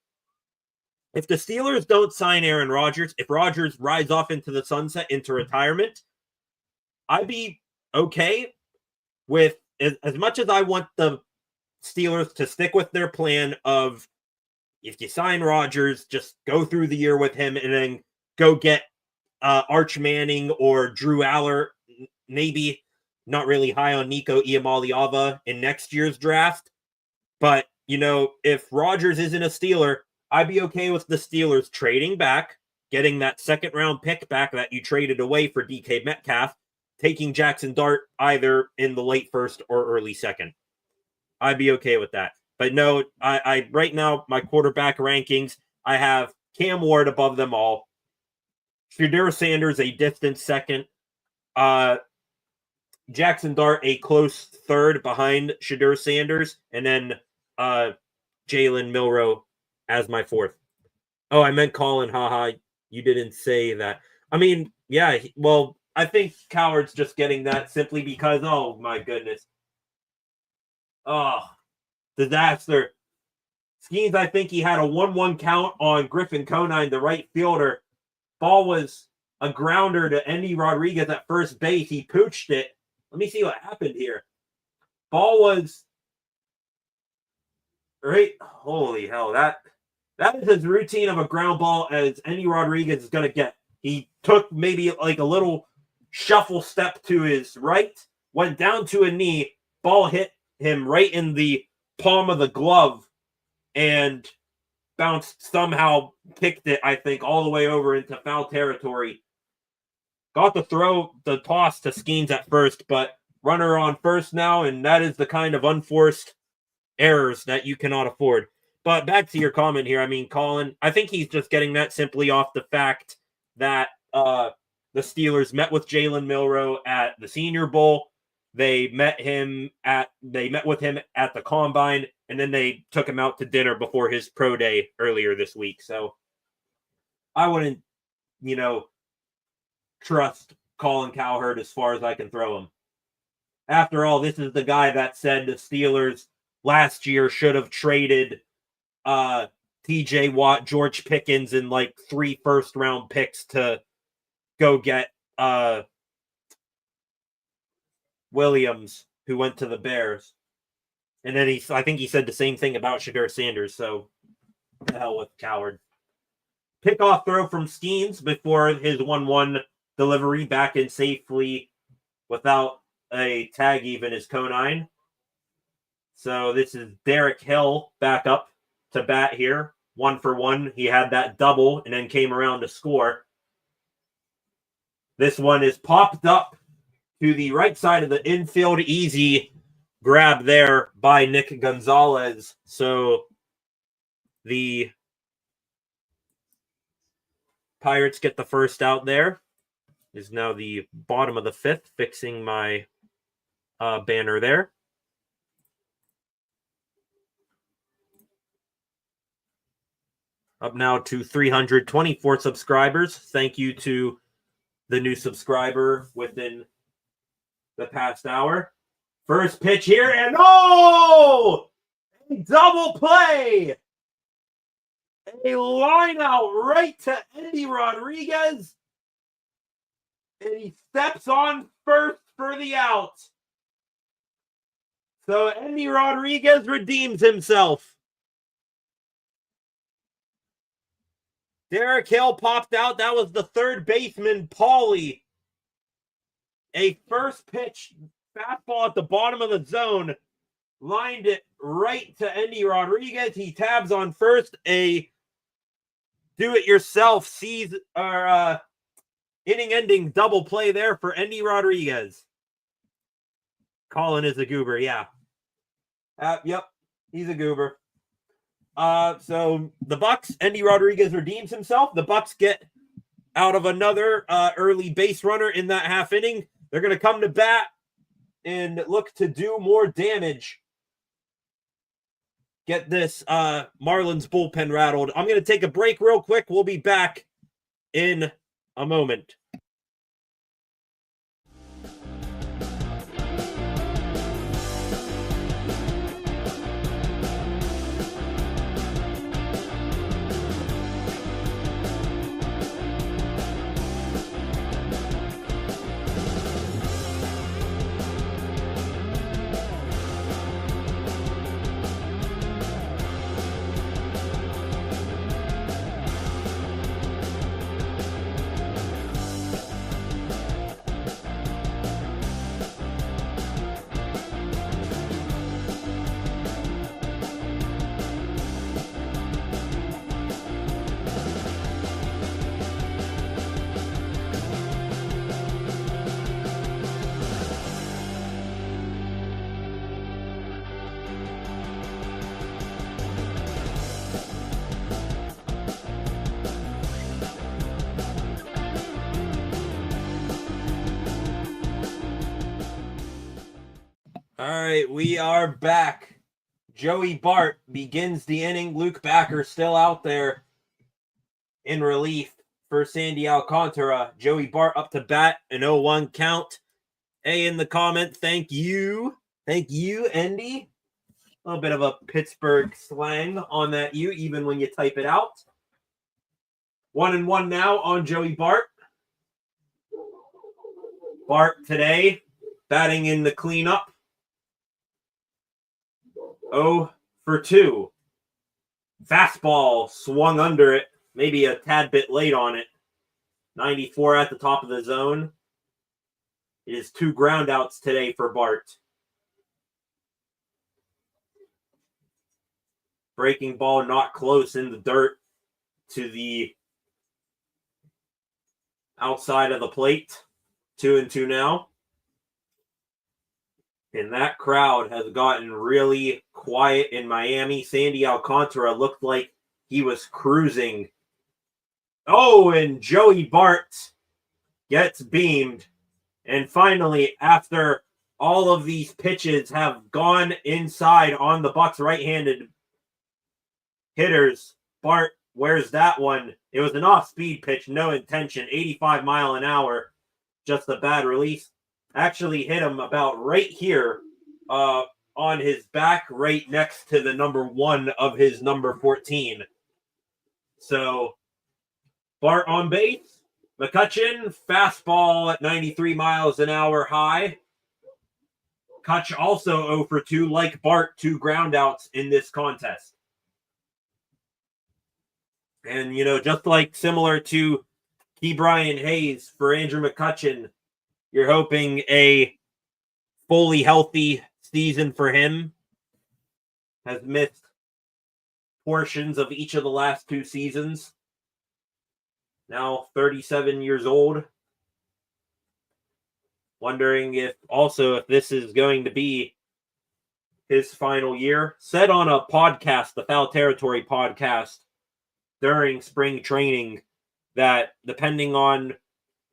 if the Steelers don't sign Aaron Rodgers, if Rodgers rides off into the sunset, into retirement, I'd be okay with, as much as I want the Steelers to stick with their plan of, if you sign Rodgers, just go through the year with him and then go get Arch Manning or Drew Aller, maybe not really high on Nico Iamaleava in next year's draft. But, you know, if Rodgers isn't a Steeler, I'd be okay with the Steelers trading back, getting that second round pick back that you traded away for DK Metcalf, taking Jackson Dart either in the late first or early second. I'd be okay with that. But no, I right now, my quarterback rankings, I have Cam Ward above them all. Shedeur Sanders, a distant second. Jackson Dart, a close third behind Shedeur Sanders. And then Jalen Milroe as my fourth. Oh, I meant Colin. Haha, you didn't say that. I mean, yeah, well, I think Cowherd's just getting that simply because, oh, my goodness. Oh, disaster. Skenes, I think he had a 1-1 count on Griffin Conine, the right fielder. Ball was a grounder to Endy Rodriguez at first base. He pooched it. Let me see what happened here. Ball was right. Holy hell. That is as routine of a ground ball as Endy Rodriguez is going to get. He took maybe like a little shuffle step to his right, went down to a knee, ball hit him right in the palm of the glove and somehow kicked it, I think, all the way over into foul territory. Got the toss to Skenes at first, but runner on first now, and that is the kind of unforced errors that you cannot afford. But back to your comment here, I mean, Colin, I think he's just getting that simply off the fact that the Steelers met with Jalen Milroe at the Senior Bowl. They met with him at the Combine, and then they took him out to dinner before his pro day earlier this week. So I wouldn't, trust Colin Cowherd as far as I can throw him. After all, this is the guy that said the Steelers last year should have traded TJ Watt, George Pickens, and like 3 first-round picks to go get Williams, who went to the Bears. And then I think he said the same thing about Shadur Sanders, so the hell with Cowherd. Pickoff throw from Skenes before his 1-1 delivery back in safely without a tag even is Conine. So this is Derek Hill back up to bat here. 1 for 1. He had that double and then came around to score. This one is popped up to the right side of the infield. Easy grab there by Nick Gonzalez. So the Pirates get the first out there. Is now the bottom of the 5th, fixing my banner there. Up now to 324 subscribers. Thank you to the new subscriber within the past hour. First pitch here, and double play! A line out right to Andy Rodriguez. And he steps on first for the out. So Andy Rodriguez redeems himself. Derek Hill popped out. That was the third baseman, Paulie. A first pitch fastball at the bottom of the zone. Lined it right to Andy Rodriguez. He tabs on first. A do-it-yourself inning-ending double play there for Andy Rodriguez. Colin is a goober, yeah. Yep, he's a goober. So the Bucks, Andy Rodriguez redeems himself. The Bucks get out of another early base runner in that half inning. They're going to come to bat and look to do more damage. Get this Marlins bullpen rattled. I'm going to take a break real quick. We'll be back in a moment. All right, we are back. Joey Bart begins the inning. Luke Backer still out there in relief for Sandy Alcantara. Joey Bart up to bat, an 0-1 count. A in the comment, thank you. Thank you, Andy. A little bit of a Pittsburgh slang on that you, even when you type it out. 1-1 now on Joey Bart. Bart today batting in the cleanup. 0 for 2. Fastball swung under it, maybe a tad bit late on it. 94 at the top of the zone. It is 2 groundouts today for Bart. Breaking ball not close in the dirt to the outside of the plate. 2-2 now. And that crowd has gotten really quiet in Miami. Sandy Alcantara looked like he was cruising. Oh, and Joey Bart gets beamed. And finally, after all of these pitches have gone inside on the Bucs right-handed hitters, Bart wears that one. It was an off-speed pitch, no intention, 85 mile an hour, just a bad release. Actually hit him about right here on his back, right next to the number 1 of his number 14. So, Bart on base. McCutchen, fastball at 93 miles an hour high. Kutch also 0 for 2, like Bart, 2 groundouts in this contest. And, just like similar to Ke'Bryan Hayes for Andrew McCutchen, you're hoping a fully healthy season for him. Has missed portions of each of the last 2 seasons. Now 37 years old. Wondering if this is going to be his final year. Said on a podcast, the Foul Territory podcast, during spring training, that depending on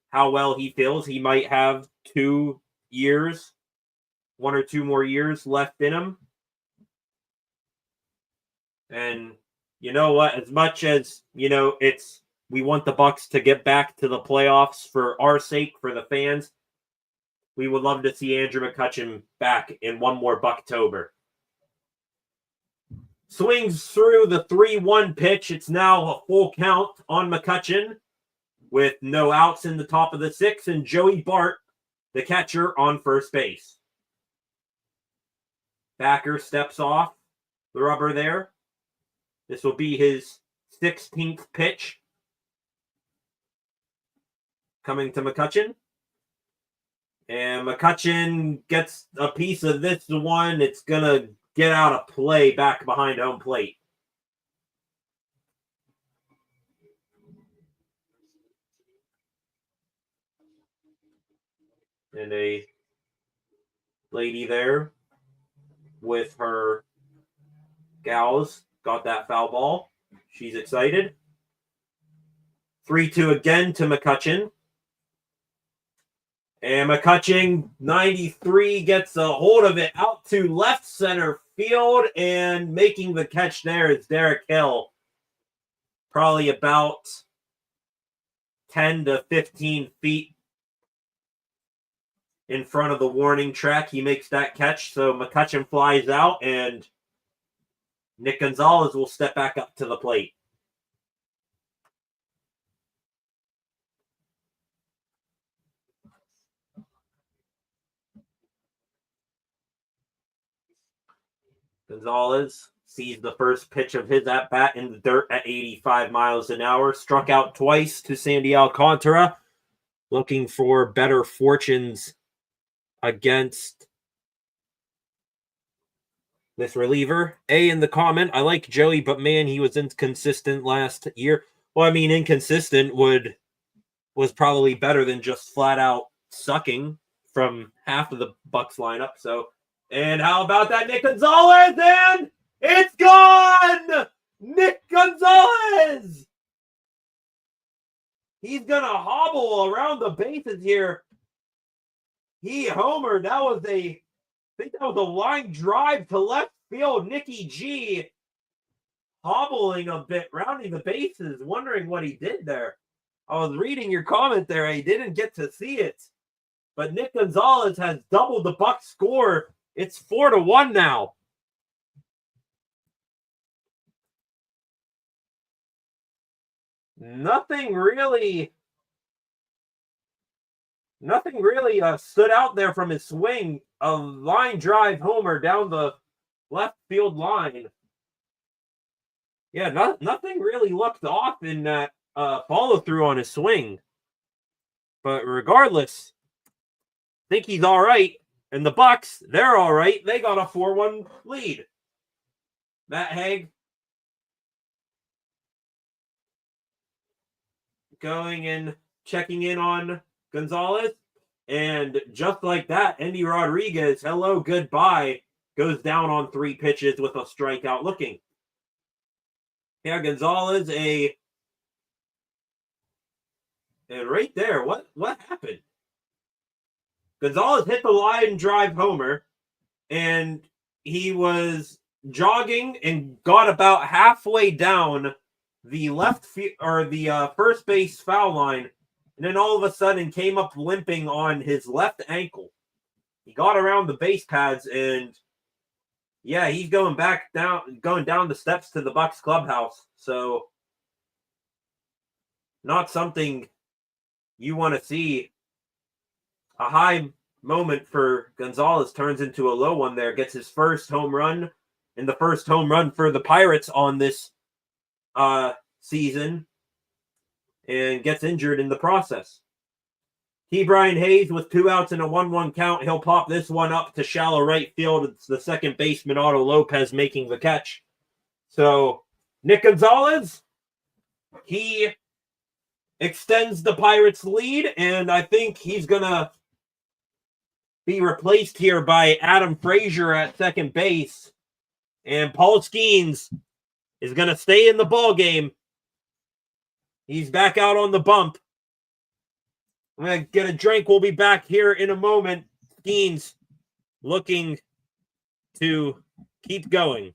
how well he feels, he might have 2 years, 1 or 2 more years left in him. And you know what? As much as, we want the Bucs to get back to the playoffs for our sake, for the fans, we would love to see Andrew McCutchen back in one more Bucktober. Swings through the 3-1 pitch. It's now a full count on McCutchen with no outs in the top of the 6th, and Joey Bart, the catcher, on first base. Backer steps off the rubber there. This will be his 16th pitch coming to McCutchen. And McCutchen gets a piece of this one. It's going to get out of play back behind home plate. And a lady there with her gals got that foul ball. She's excited. 3-2 again to McCutchen. And McCutchen, 93, gets a hold of it out to left center field, and making the catch there is Derek Hill. Probably about 10 to 15 feet in front of the warning track. He makes that catch, so McCutchen flies out, and Nick Gonzalez will step back up to the plate. Gonzalez sees the first pitch of his at-bat in the dirt at 85 miles an hour. Struck out twice to Sandy Alcantara. Looking for better fortunes against this reliever. A in the comment, I like Joey, but man, he was inconsistent last year. Well, I mean, inconsistent was probably better than just flat out sucking from half of the Bucs lineup. So, and how about that, Nick Gonzalez? And it's gone! Nick Gonzalez! He's going to hobble around the bases here. He homered. I think that was a line drive to left field. Nicky G hobbling a bit, rounding the bases, wondering what he did there. I was reading your comment there. I didn't get to see it. But Nick Gonzalez has doubled the Bucs score. It's 4-1 now. Nothing really stood out there from his swing. A line drive homer down the left field line. Yeah, nothing really looked off in that follow through on his swing. But regardless, I think he's all right. And the Bucs, they're all right. They got a 4-1 lead. Matt Haig going and checking in on Gonzalez. And just like that, Endy Rodriguez, hello, goodbye, goes down on 3 pitches with a strikeout looking. Yeah, Gonzalez, and right there, what happened? Gonzalez hit the line drive homer, and he was jogging and got about halfway down the first base foul line, and then all of a sudden came up limping on his left ankle. He got around the base pads, and yeah, he's going down the steps to the Bucks clubhouse. So not something you want to see. A high moment for Gonzalez turns into a low one there. Gets his first home run, and the first home run for the Pirates on this season, and gets injured in the process. T. Brian Hayes with 2 outs and a 1-1 count. He'll pop this one up to shallow right field. It's the second baseman, Otto Lopez, making the catch. So Nick Gonzalez, he extends the Pirates' lead, and I think he's going to be replaced here by Adam Frazier at second base. And Paul Skenes is going to stay in the ball game. He's back out on the bump. I'm going to get a drink. We'll be back here in a moment. Skenes looking to keep going.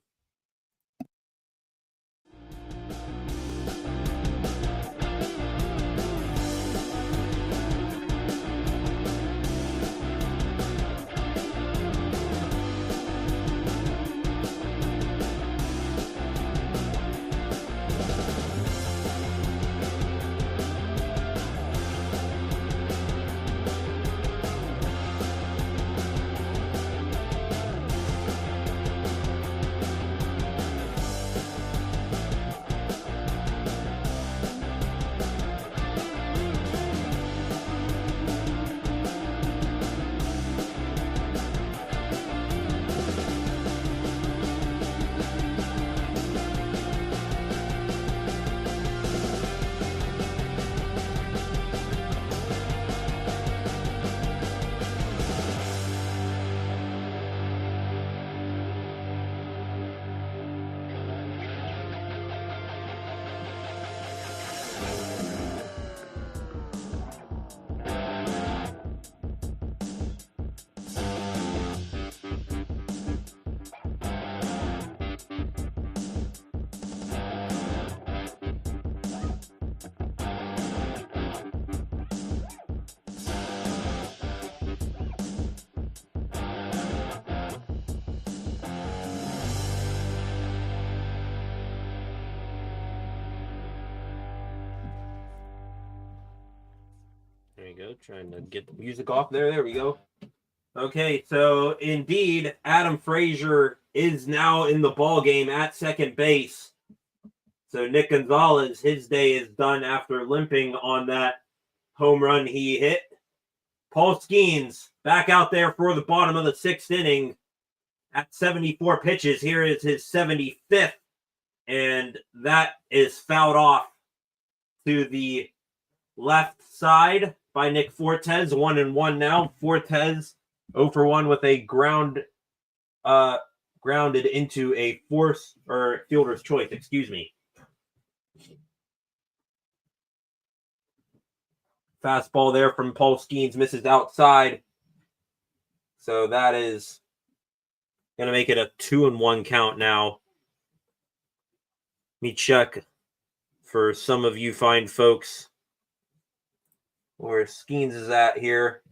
There you go. Trying to get the music off there. There we go. Okay, so indeed, Adam Frazier is now in the ball game at second base. So Nick Gonzalez, his day is done after limping on that home run he hit. Paul Skenes back out there for the bottom of the 6th inning at 74 pitches. Here is his 75th, and that is fouled off to the left side by Nick Fortes. 1-1 now. Fortes 0 for 1 with a grounded into a fielder's choice. Excuse me. Fastball there from Paul Skenes misses outside. So that is going to make it a 2-1 count now. Let me check for some of you fine folks where Skenes is at here.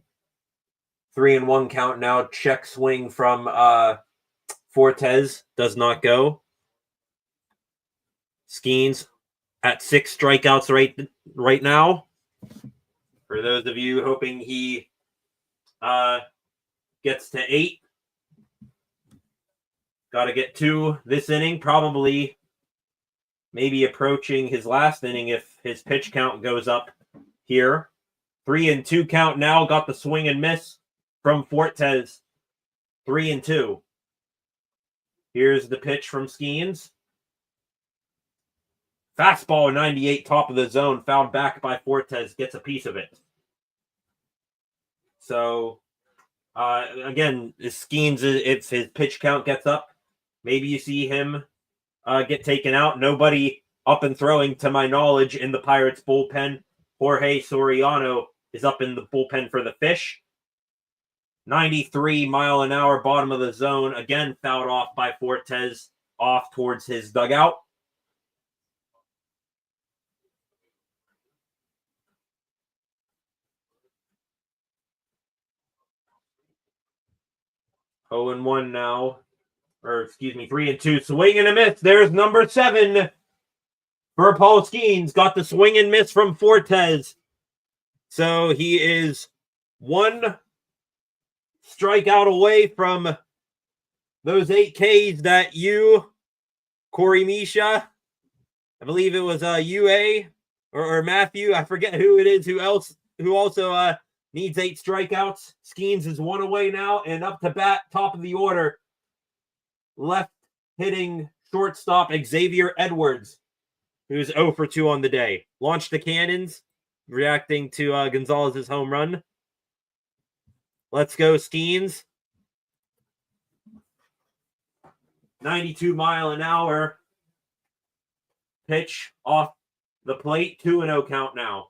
3-1 count now. Check swing from Fortes does not go. Skenes at 6 strikeouts right now. For those of you hoping he gets to 8. Got to get 2 this inning. Probably maybe approaching his last inning if his pitch count goes up here. 3-2 count now. Got the swing and miss from Fortes. 3-2. Here's the pitch from Skenes. Fastball 98, top of the zone, fouled back by Fortes, gets a piece of it. So, again, Skenes, if his pitch count gets up, maybe you see him get taken out. Nobody up and throwing, to my knowledge, in the Pirates bullpen. Jorge Soriano is up in the bullpen for the Fish. 93 mile an hour, bottom of the zone. Again, fouled off by Fortes, off towards his dugout. Oh and 1 now. Or, excuse me, 3-2. Swing and a miss. There's number 7 for Paul Skenes. Got the swing and miss from Fortes. So he is 1 strikeout away from those 8 Ks that you, Corey Misha, I believe it was UA or Matthew, I forget who it is, who also needs 8 strikeouts. Skenes is 1 away now, and up to bat, top of the order, left hitting shortstop Xavier Edwards, who's 0 for 2 on the day. Launched the cannons, reacting to Gonzalez's home run. Let's go, Skenes. 92 mile an hour pitch off the plate. 2-0 count now.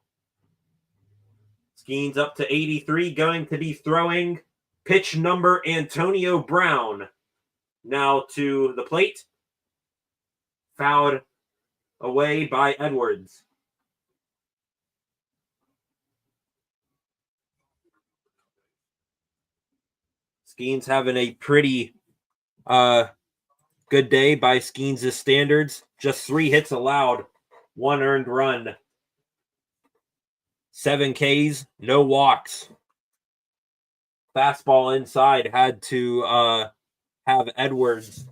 Skenes up to 83, going to be throwing pitch number Antonio Brown now to the plate. Fouled away by Edwards. Skenes having a pretty good day by Skenes' standards. Just 3 hits allowed, 1 earned run. 7 Ks, no walks. Fastball inside, had to have Edwards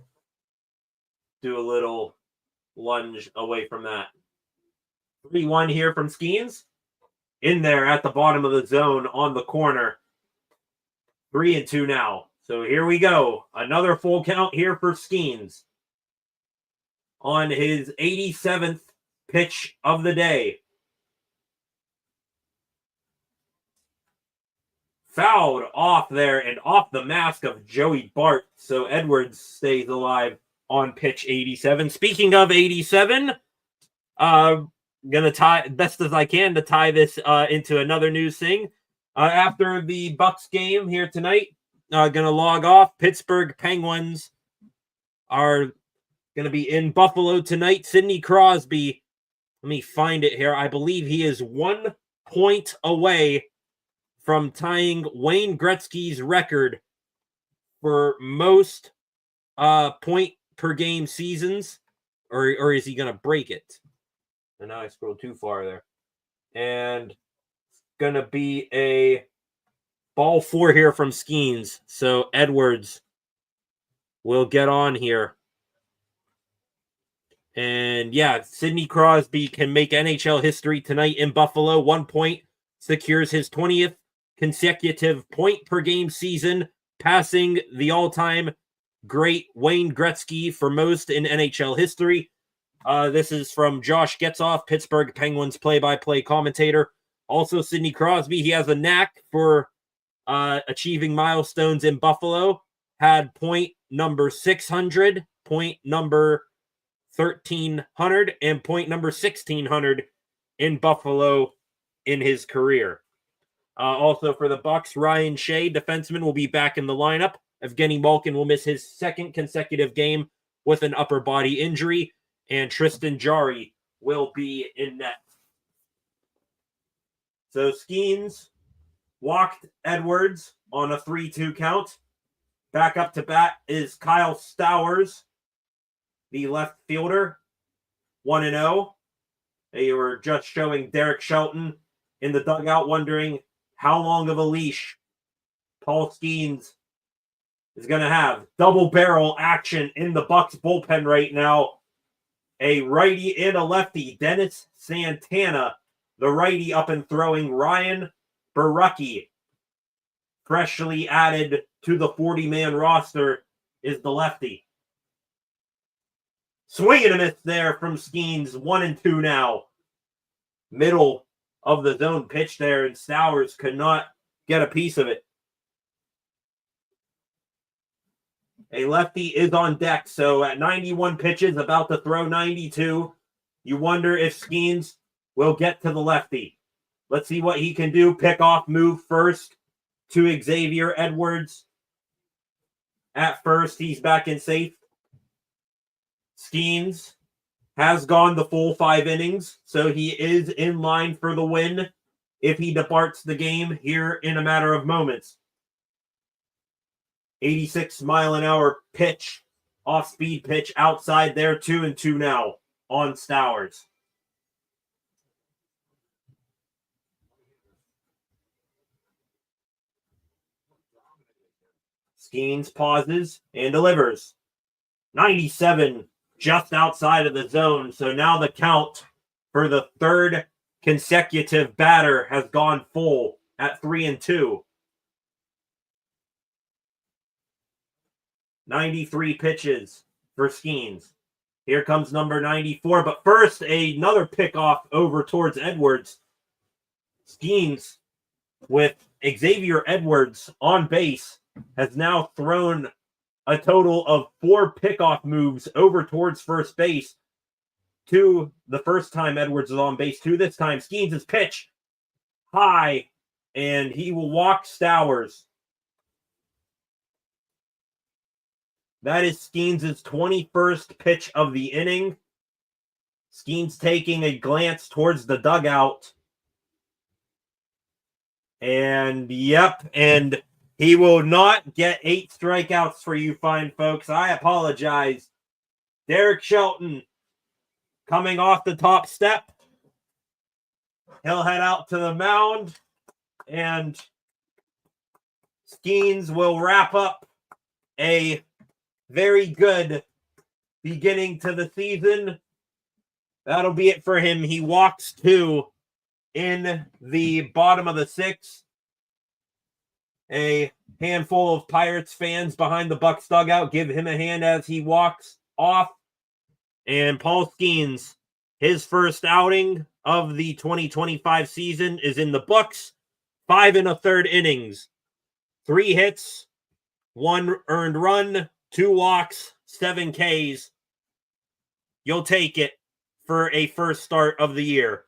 do a little lunge away from that. 3-1 here from Skenes. In there at the bottom of the zone on the corner. 3-2 now. So here we go. Another full count here for Skenes on his 87th pitch of the day. Fouled off there and off the mask of Joey Bart. So Edwards stays alive on pitch 87. Speaking of 87, gonna tie best as I can to tie this into another news thing. After the Bucks game here tonight, gonna log off. Pittsburgh Penguins are gonna be in Buffalo tonight. Sidney Crosby, let me find it here. I believe he is 1 point away from tying Wayne Gretzky's record for most point per game seasons, or is he gonna break it? And now I scrolled too far there. And gonna be a ball 4 here from Skenes. So Edwards will get on here. And yeah, Sidney Crosby can make NHL history tonight in Buffalo. 1 point, secures his 20th consecutive point per game season, passing the all-time great Wayne Gretzky for most in NHL history. This is from Josh Getzoff, Pittsburgh Penguins play-by-play commentator. Also, Sidney Crosby, he has a knack for achieving milestones in Buffalo. Had point number 600, point number 1300, and point number 1600 in Buffalo in his career. Also for the Bucks, Ryan Shea, defenseman, will be back in the lineup. Evgeny Malkin will miss his 2nd consecutive game with an upper body injury, and Tristan Jarry will be in net. So Skenes walked Edwards on a 3-2 count. Back up to bat is Kyle Stowers, the left fielder, 1-0. They were just showing Derek Shelton in the dugout, wondering how long of a leash Paul Skenes is going to have. Double barrel action in the Bucks bullpen right now. A righty and a lefty. Dennis Santana, the righty, up and throwing. Ryan Barucki, freshly added to the 40-man roster, is the lefty. Swing and a miss there from Skenes. 1-2 now. Middle of the zone pitch there, and Stowers could not get a piece of it. A lefty is on deck, so at 91 pitches, about to throw 92. You wonder if Skenes will get to the lefty. Let's see what he can do. Pick off move first to Xavier Edwards. At first, he's back in safe. Skenes has gone the full 5 innings, so he is in line for the win if he departs the game here in a matter of moments. 86-mile-an-hour pitch, off-speed pitch outside there, 2-2 now on Stowers. Skenes pauses and delivers. 97, just outside of the zone, so now the count for the third consecutive batter has gone full at 3-2. 93 pitches for Skenes. Here comes number 94, but first another pickoff over towards Edwards. Skenes with Xavier Edwards on base has now thrown a total of 4 pickoff moves over towards first base. 2 the first time Edwards is on base, 2 this time. Skenes' pitch high, and he will walk Stowers. That is Skenes' 21st pitch of the inning. Skenes taking a glance towards the dugout. And he will not get 8 strikeouts for you fine folks. I apologize. Derek Shelton coming off the top step. He'll head out to the mound, and Skenes will wrap up a very good beginning to the season. That'll be it for him. He walks 2 in the bottom of the 6th. A handful of Pirates fans behind the Bucs dugout give him a hand as he walks off. And Paul Skenes, his first outing of the 2025 season is in the books. 5 1/3 innings, 3 hits, 1 earned run, 2 walks, 7 Ks. You'll take it for a first start of the year.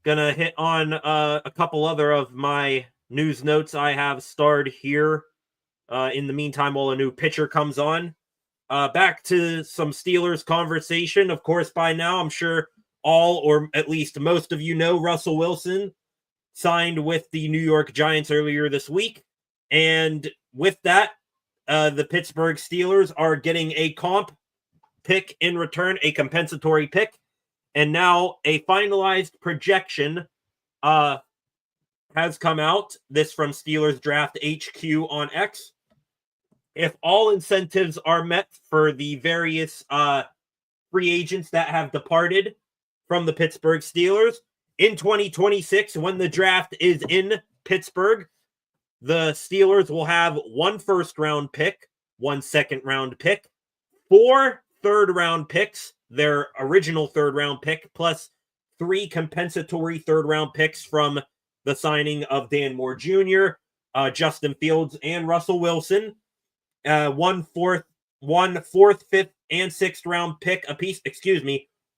Gonna hit on a couple other of my news notes I have starred here. In the meantime, while a new pitcher comes on. Back to some Steelers conversation. Of course, by now, I'm sure all or at least most of you know Russell Wilson signed with the New York Giants earlier this week. And with that, the Pittsburgh Steelers are getting a comp pick in return, a compensatory pick. And now a finalized projection has come out. This from Steelers Draft HQ on X. If all incentives are met for the various free agents that have departed from the Pittsburgh Steelers, in 2026, when the draft is in Pittsburgh, the Steelers will have 1 first-round pick, 1 second-round pick, 4 third-round picks, their original third-round pick, plus 3 compensatory third-round picks from the signing of Dan Moore Jr., Justin Fields, and Russell Wilson. 1 fourth, 5th, and 6th round pick apiece.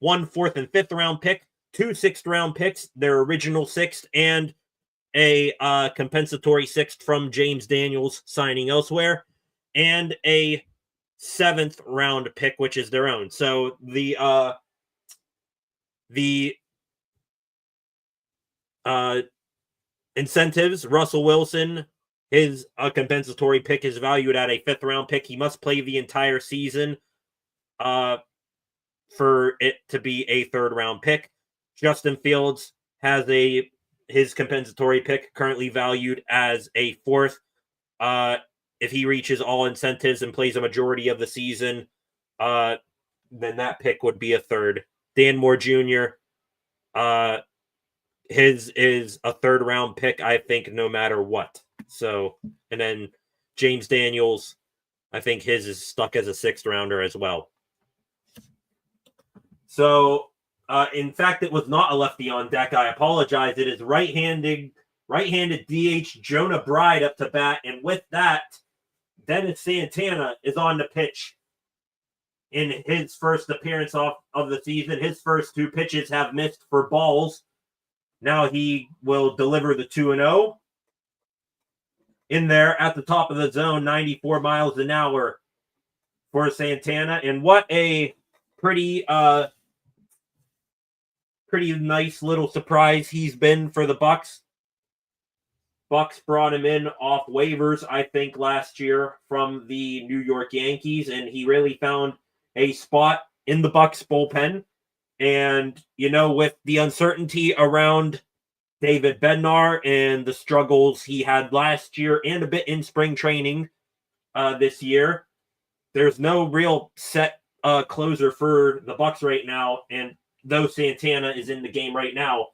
1 4th and 5th round pick, 2 6th round picks, their original 6th, and a compensatory 6th from James Daniels signing elsewhere, and a 7th round pick, which is their own. So the incentives: Russell Wilson, his compensatory pick is valued at a 5th round pick. He must play the entire season for it to be a 3rd round pick. Justin Fields has his compensatory pick currently valued as a 4th. If he reaches all incentives and plays a majority of the season, then that pick would be a 3rd. Dan Moore Jr., his is a 3rd round pick, I think, no matter what. So, and then James Daniels I think his is stuck as a 6th rounder as well. So, in fact, it was not a lefty on deck. I apologize. It is right-handed DH Jonah Bride up to bat. And with that, Dennis Santana is on the pitch in his first appearance of the season. His first 2 pitches have missed for balls. Now he will deliver the 2-0. In there at the top of the zone, 94 miles an hour for Santana. And what a pretty nice little surprise he's been for the Bucks. Bucks brought him in off waivers, I think, last year from the New York Yankees, and he really found a spot in the Bucks bullpen. And, with the uncertainty around David Bednar and the struggles he had last year and a bit in spring training this year, there's no real set closer for the Bucks right now. And though Santana is in the game right now,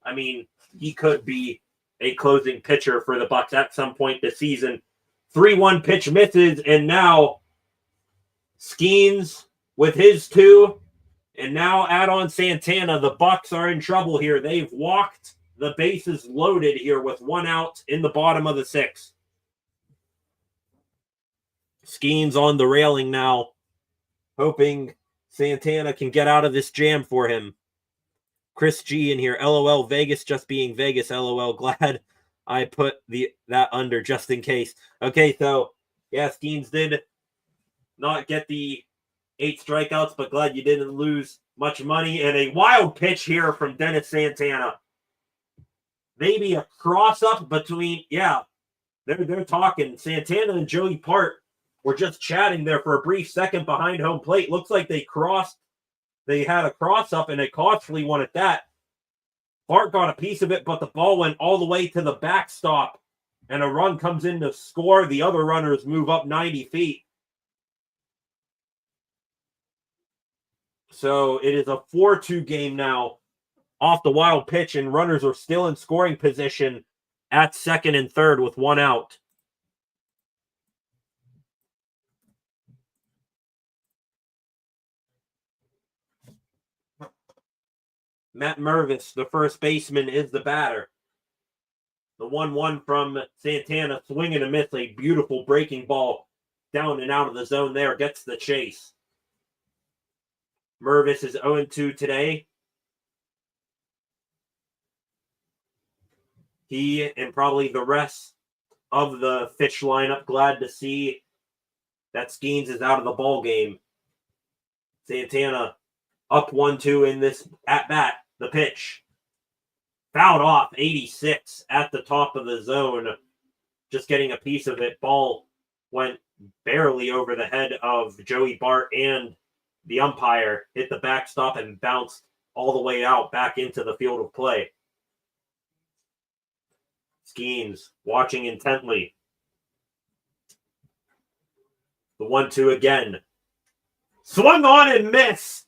I mean, he could be a closing pitcher for the Bucks at some point this season. 3-1 pitch misses, and now Skenes with his 2, and now add on Santana. The Bucks are in trouble here. They've walked the bases loaded here with 1 out in the bottom of the 6th. Skenes on the railing now, hoping Santana can get out of this jam for him. Chris G in here. LOL, Vegas just being Vegas. LOL, glad I put that under just in case. Okay, so, yeah, Skenes did not get the 8 strikeouts, but glad you didn't lose much money. And a wild pitch here from Dennis Santana. Maybe a cross-up between, they're talking. Santana and Joey Part were just chatting there for a brief second behind home plate. Looks like they had a cross-up and a costly one at that. Part got a piece of it, but the ball went all the way to the backstop, and a run comes in to score. The other runners move up 90 feet. So it is a 4-2 game now off the wild pitch, and runners are still in scoring position at 2nd and 3rd with 1 out. Matt Mervis, the first baseman, is the batter. The 1-1 from Santana, swing and a miss, a beautiful breaking ball down and out of the zone there, gets the chase. Mervis is 0-2 today. He and probably the rest of the Fitch lineup glad to see that Skenes is out of the ball game. Santana up 1-2 in this at-bat. The pitch. Fouled off, 86 at the top of the zone. Just getting a piece of it. Ball went barely over the head of Joey Bart and the umpire. Hit the backstop and bounced all the way out back into the field of play. Skenes watching intently. The 1-2 again. Swung on and miss.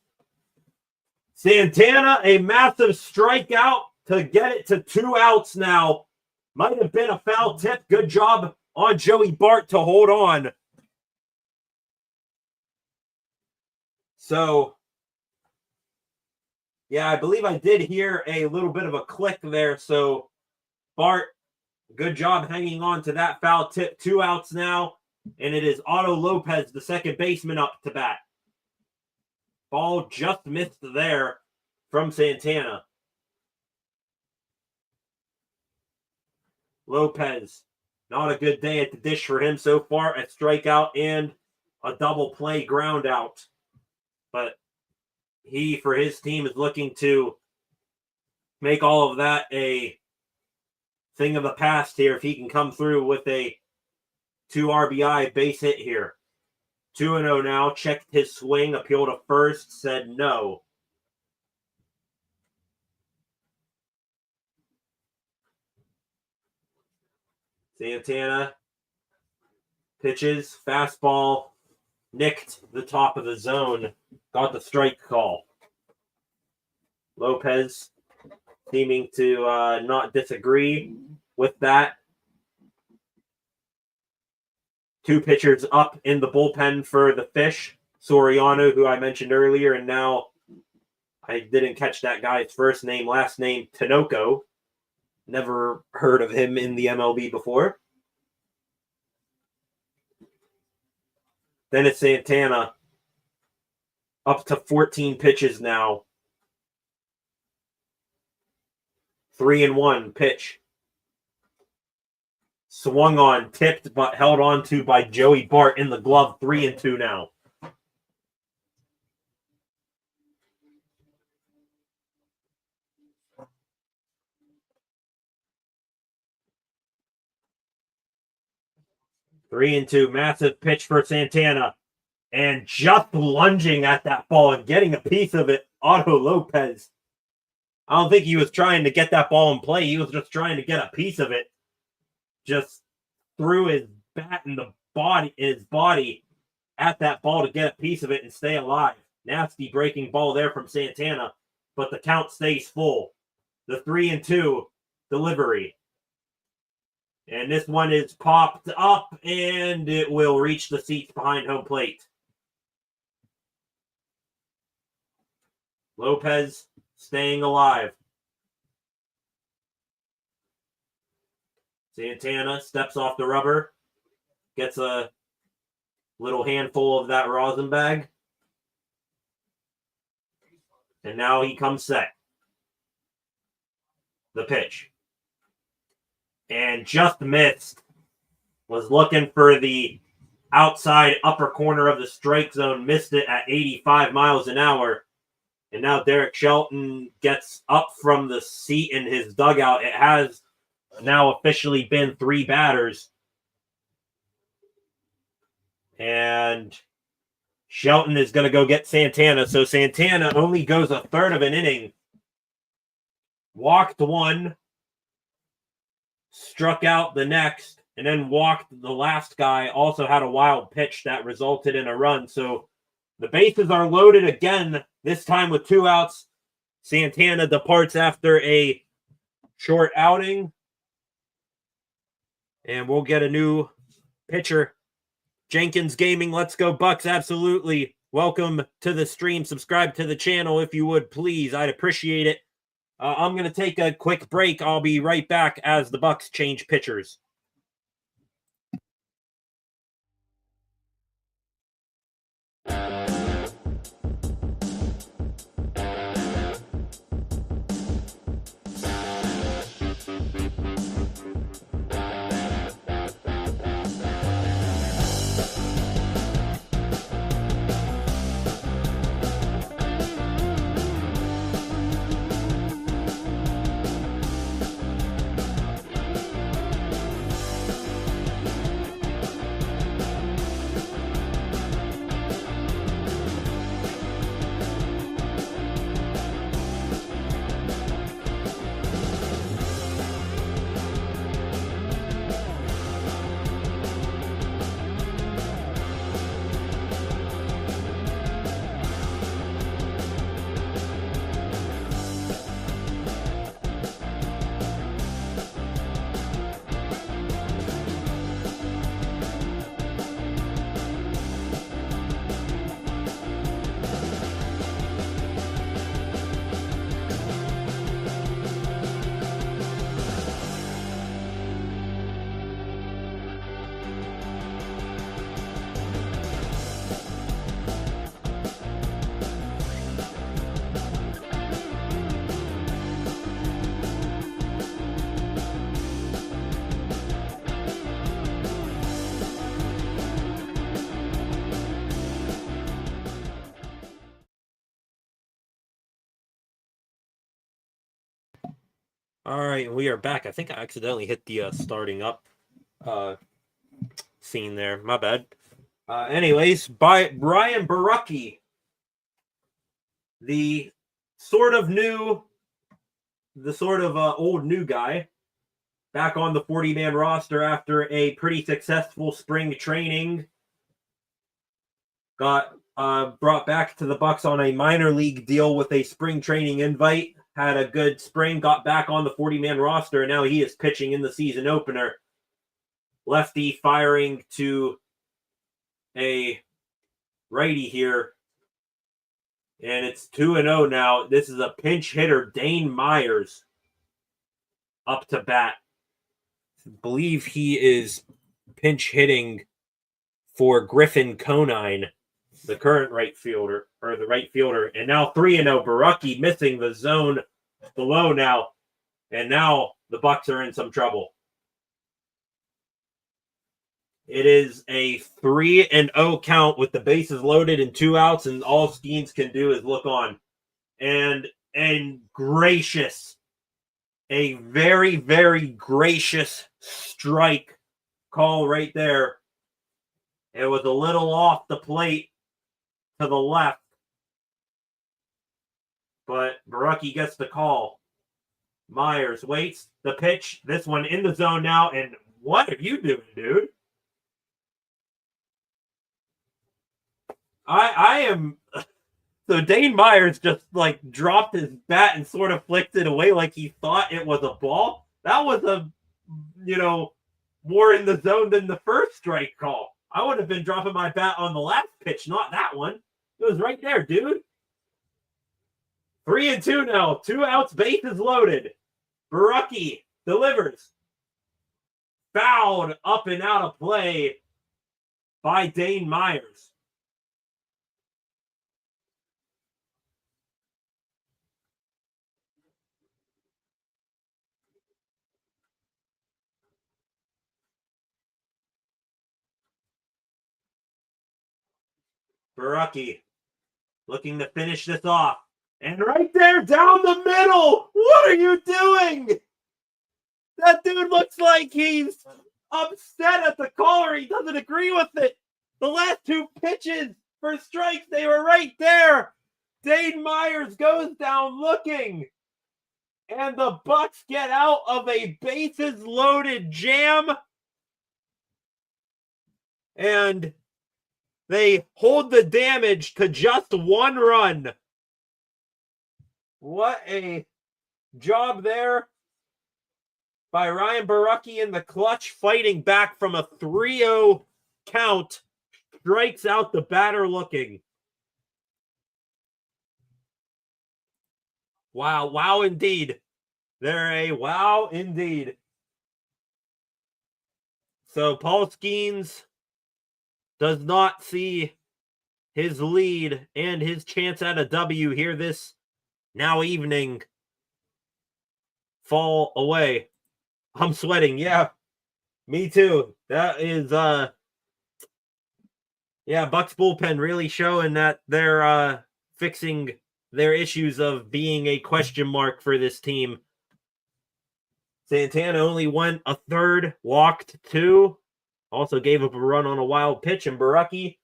Santana, a massive strikeout to get it to 2 outs now. Might have been a foul tip. Good job on Joey Bart to hold on. So, yeah, I believe I did hear a little bit of a click there. So, Bart, good job hanging on to that foul tip. 2 outs now, and it is Otto Lopez, the second baseman, up to bat. Ball just missed there from Santana. Lopez, not a good day at the dish for him so far. A strikeout and a double play ground out. But he, for his team, is looking to make all of that a thing of the past here if he can come through with a 2 RBI base hit here. 2-0 now. Checked his swing. Appeal to first. Said no. Santana pitches. Fastball. Nicked the top of the zone. Got the strike call. Lopez seeming to not disagree with that. 2 pitchers up in the bullpen for the Fish. Soriano, who I mentioned earlier, and now I didn't catch that guy's first name, last name, Tinoco. Never heard of him in the MLB before. Then it's Santana. Up to 14 pitches now. 3-1 pitch. Swung on, tipped, but held on to by Joey Bart in the glove. 3-2 now. Three and two, massive pitch for Santana. And just lunging at that ball and getting a piece of it, Otto Lopez. I don't think he was trying to get that ball in play. He was just trying to get a piece of it. Just threw his bat in his body at that ball to get a piece of it and stay alive. Nasty breaking ball there from Santana, but the count stays full. The 3-2 delivery. And this one is popped up, and it will reach the seats behind home plate. Lopez staying alive. Santana steps off the rubber, gets a little handful of that rosin bag, and now he comes set. The pitch. And just missed. Was looking for the outside upper corner of the strike zone, missed it at 85 miles an hour. And now Derek Shelton gets up from the seat in his dugout. It has now officially been 3 batters. And Shelton is going to go get Santana. So Santana only goes a third of an inning. Walked 1. Struck out the next. And then walked the last guy. Also had a wild pitch that resulted in a run. So the bases are loaded again. This time with 2 outs. Santana departs after a short outing. And we'll get a new pitcher. Jenkins Gaming, let's go Bucks. Absolutely. Welcome to the stream. Subscribe to the channel if you would, please. I'd appreciate it. I'm going to take a quick break. I'll be right back as the Bucks change pitchers. All right, we are back. I think I accidentally hit the starting up scene there. My bad. Anyways, by Brian Barucki, the sort of old new guy, back on the 40-man roster after a pretty successful spring training. Got brought back to the Bucks on a minor league deal with a spring training invite. Had a good spring, got back on the 40-man roster, and now he is pitching in the season opener. Lefty firing to a righty here. And it's 2-0 now. This is a pinch hitter, Dane Myers, up to bat. I believe he is pinch hitting for Griffin Conine, the current right fielder, or the right fielder. And now 3-0, Baraki missing the zone below now. And now the Bucks are in some trouble. It is a 3-0 count with the bases loaded and 2 outs, and all Skenes can do is look on. And gracious, a very, very gracious strike call right there. It was a little off the plate to the left, but Baraki gets the call. Myers waits the pitch. This one in the zone now, and what are you doing, dude? I am. So Dane Myers just like dropped his bat and sort of flicked it away like he thought it was a ball. That was more in the zone than the first strike call. I would have been dropping my bat on the last pitch, not that one. It was right there, dude. 3-2 now. 2 outs, bases loaded. Baraki delivers. Fouled up and out of play by Dane Myers. Baraki looking to finish this off. And right there down the middle, what are you doing? That dude looks like he's upset at the caller. He doesn't agree with it. The last 2 pitches for strikes, they were right there. Dane Myers goes down looking. And the Bucks get out of a bases loaded jam. And they hold the damage to just 1 run. What a job there by Ryan Baraki in the clutch, fighting back from a 3-0 count. Strikes out the batter looking. Wow, wow indeed. They're a wow indeed. So Paul Skenes does not see his lead and his chance at a W here this now evening fall away. I'm sweating. Yeah, me too. That is, Bucks bullpen really showing that they're fixing their issues of being a question mark for this team. Santana only went a third, walked 2, also gave up a run on a wild pitch, and Baraki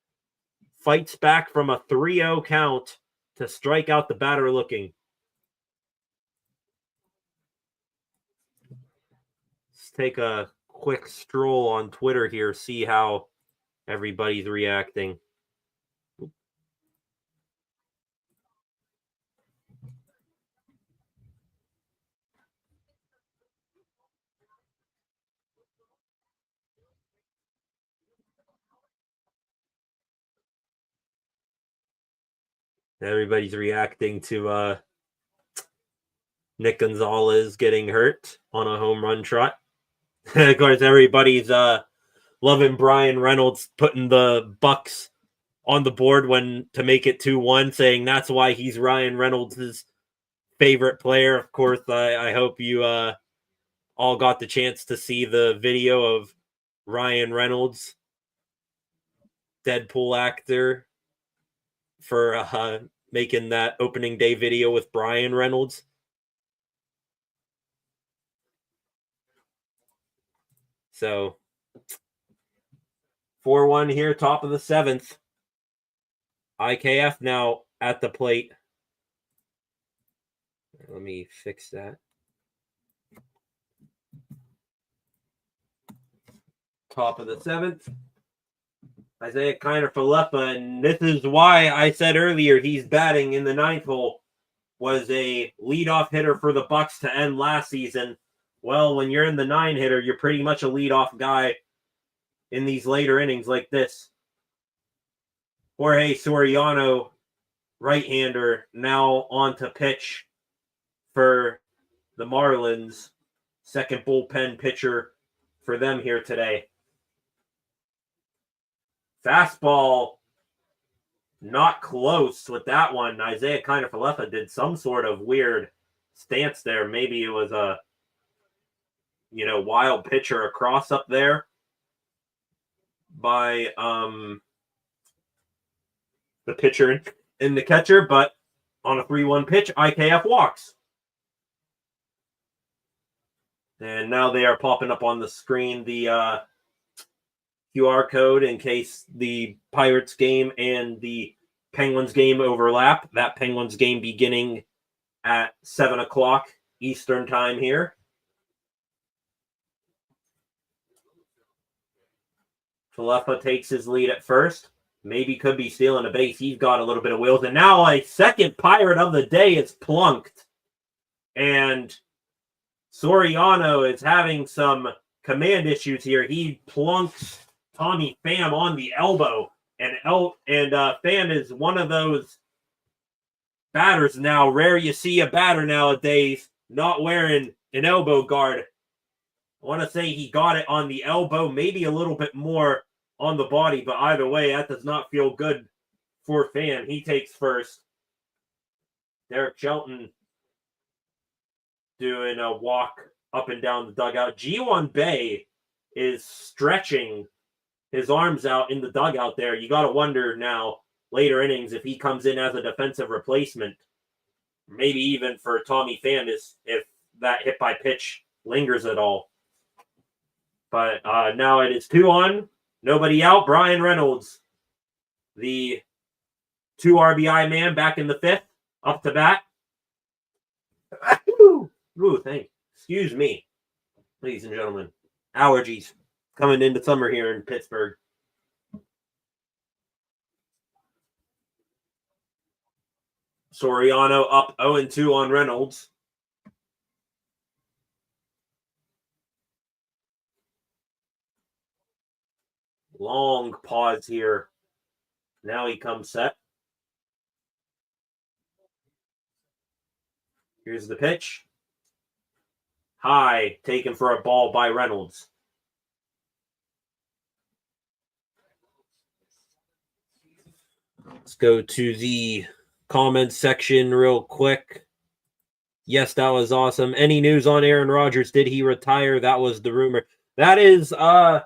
fights back from a 3-0 count to strike out the batter looking. Let's take a quick stroll on Twitter here, see how everybody's reacting. Everybody's reacting to Nick Gonzalez getting hurt on a home run trot. Of course, everybody's loving Brian Reynolds putting the Bucks on the board to make it 2-1, saying that's why he's Ryan Reynolds' favorite player. Of course, I hope you all got the chance to see the video of Ryan Reynolds, Deadpool actor, for making that opening day video with Brian Reynolds. So 4-1 here, top of the 7th. IKF now at the plate. Let me fix that. Top of the 7th. Isaiah Kiner-Falefa, and this is why I said earlier he's batting in the 9th hole, was a leadoff hitter for the Bucks to end last season. Well, when you're in the 9 hitter, you're pretty much a leadoff guy in these later innings like this. Jorge Soriano, right-hander, now on to pitch for the Marlins. Second bullpen pitcher for them here today. Fastball, not close with that one. Isaiah Kiner-Falefa did some sort of weird stance there. Maybe it was a, wild pitcher across up there by the pitcher and the catcher, but on a 3-1 pitch, IKF walks. And now they are popping up on the screen the QR code in case the Pirates game and the Penguins game overlap. That Penguins game beginning at 7 o'clock Eastern time here. Falefa takes his lead at first. Maybe could be stealing a base. He's got a little bit of wheels. And now a second Pirate of the day is plunked. And Soriano is having some command issues here. He plunks Tommy Pham on the elbow. And Pham is one of those batters now. Rare you see a batter nowadays not wearing an elbow guard. I want to say he got it on the elbow, maybe a little bit more on the body, but either way, that does not feel good for Pham. He takes first. Derek Shelton doing a walk up and down the dugout. Ji-Won Bae is stretching his arms out in the dugout there. You got to wonder now, later innings, if he comes in as a defensive replacement. Maybe even for Tommy Pham, if that hit by pitch lingers at all. But now it is 2 on, nobody out. Brian Reynolds, the 2 RBI man back in the 5th, up to bat. Excuse me, ladies and gentlemen. Allergies coming into summer here in Pittsburgh. Soriano up 0-2 on Reynolds. Long pause here. Now he comes set. Here's the pitch. High, taken for a ball by Reynolds. Let's go to the comments section real quick. Yes, that was awesome. Any news on Aaron Rodgers? Did he retire? That was the rumor. That is, I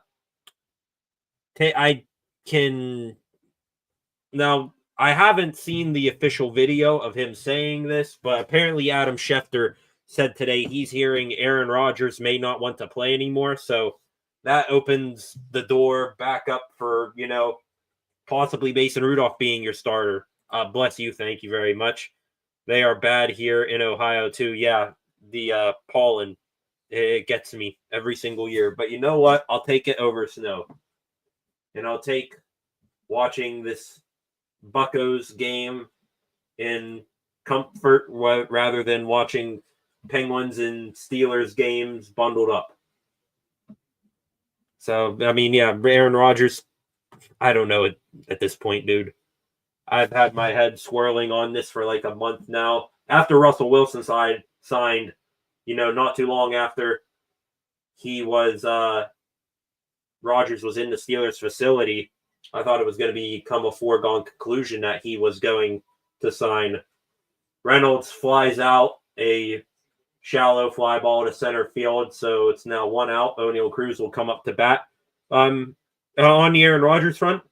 haven't seen the official video of him saying this, but apparently Adam Schefter said today he's hearing Aaron Rodgers may not want to play anymore. So that opens the door back up for, possibly Mason Rudolph being your starter. Bless you. Thank you very much. They are bad here in Ohio too. Yeah, the pollen, it gets me every single year. But you know what? I'll take it over snow. And I'll take watching this Buccos game in comfort rather than watching Penguins and Steelers games bundled up. So, Aaron Rodgers, I don't know at this point, dude. I've had my head swirling on this for like a month now. After Russell Wilson signed, not too long after he was Rodgers was in the Steelers facility, I thought it was going to become a foregone conclusion that he was going to sign. Reynolds flies out a shallow fly ball to center field, so it's now 1 out. O'Neal Cruz will come up to bat. On the Aaron Rodgers front,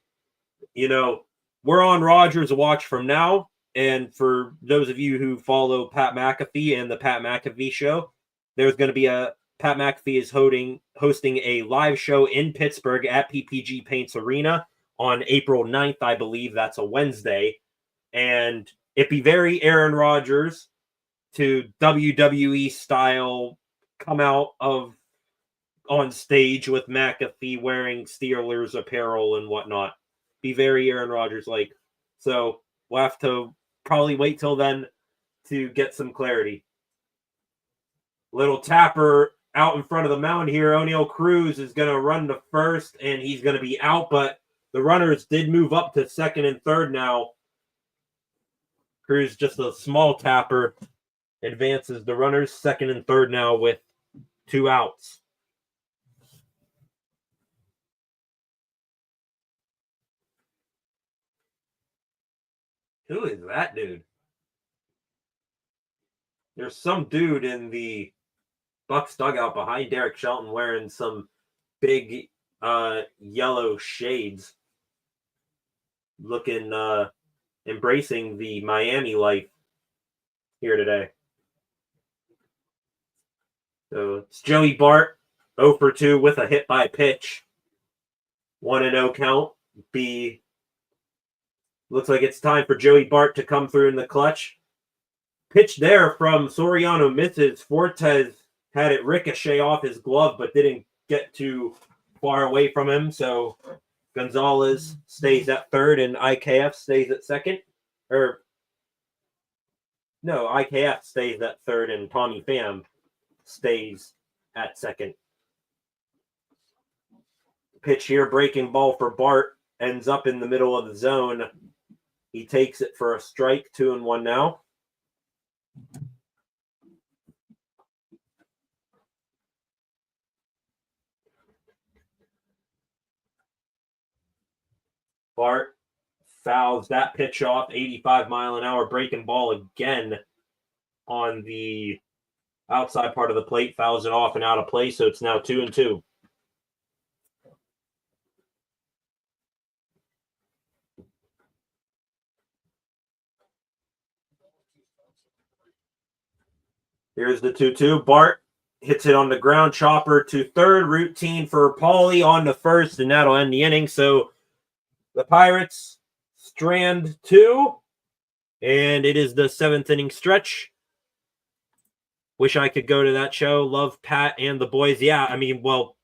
we're on Rodgers watch from now. And for those of you who follow Pat McAfee and the Pat McAfee show, there's going to be Pat McAfee is hosting a live show in Pittsburgh at PPG Paints Arena on April 9th, I believe. That's a Wednesday. And it'd be very Aaron Rodgers to WWE style come out on stage with McAfee wearing Steelers apparel and whatnot. Be very Aaron Rodgers like. So we'll have to probably wait till then to get some clarity. Little tapper out in front of the mound here. O'Neal Cruz is going to run to first, and he's going to be out, but the runners did move up to second and third now. Cruz, just a small tapper, advances the runners second and third now with 2 outs. Who is that dude? There's some dude in the Bucks dugout behind Derek Shelton wearing some big yellow shades, looking embracing the Miami life here today. So it's Joey Bart, 0 for 2 with a hit by pitch. 1-0 count. Looks like it's time for Joey Bart to come through in the clutch. Pitch there from Soriano misses. Fortes had it ricochet off his glove, but didn't get too far away from him. So Gonzalez stays at third and IKF stays at second. IKF stays at third and Tommy Pham stays at second. Pitch here, breaking ball for Bart, ends up in the middle of the zone. He takes it for a strike, 2-1 now. Bart fouls that pitch off, 85-mile-an-hour breaking ball again on the outside part of the plate, fouls it off and out of play, so it's now 2-2. Here's the 2-2. Bart hits it on the ground, chopper to third, routine for Paulie on the first, and that'll end the inning. So the Pirates strand 2, and it is the 7th inning stretch. Wish I could go to that show. Love Pat and the boys. Yeah, I mean, well,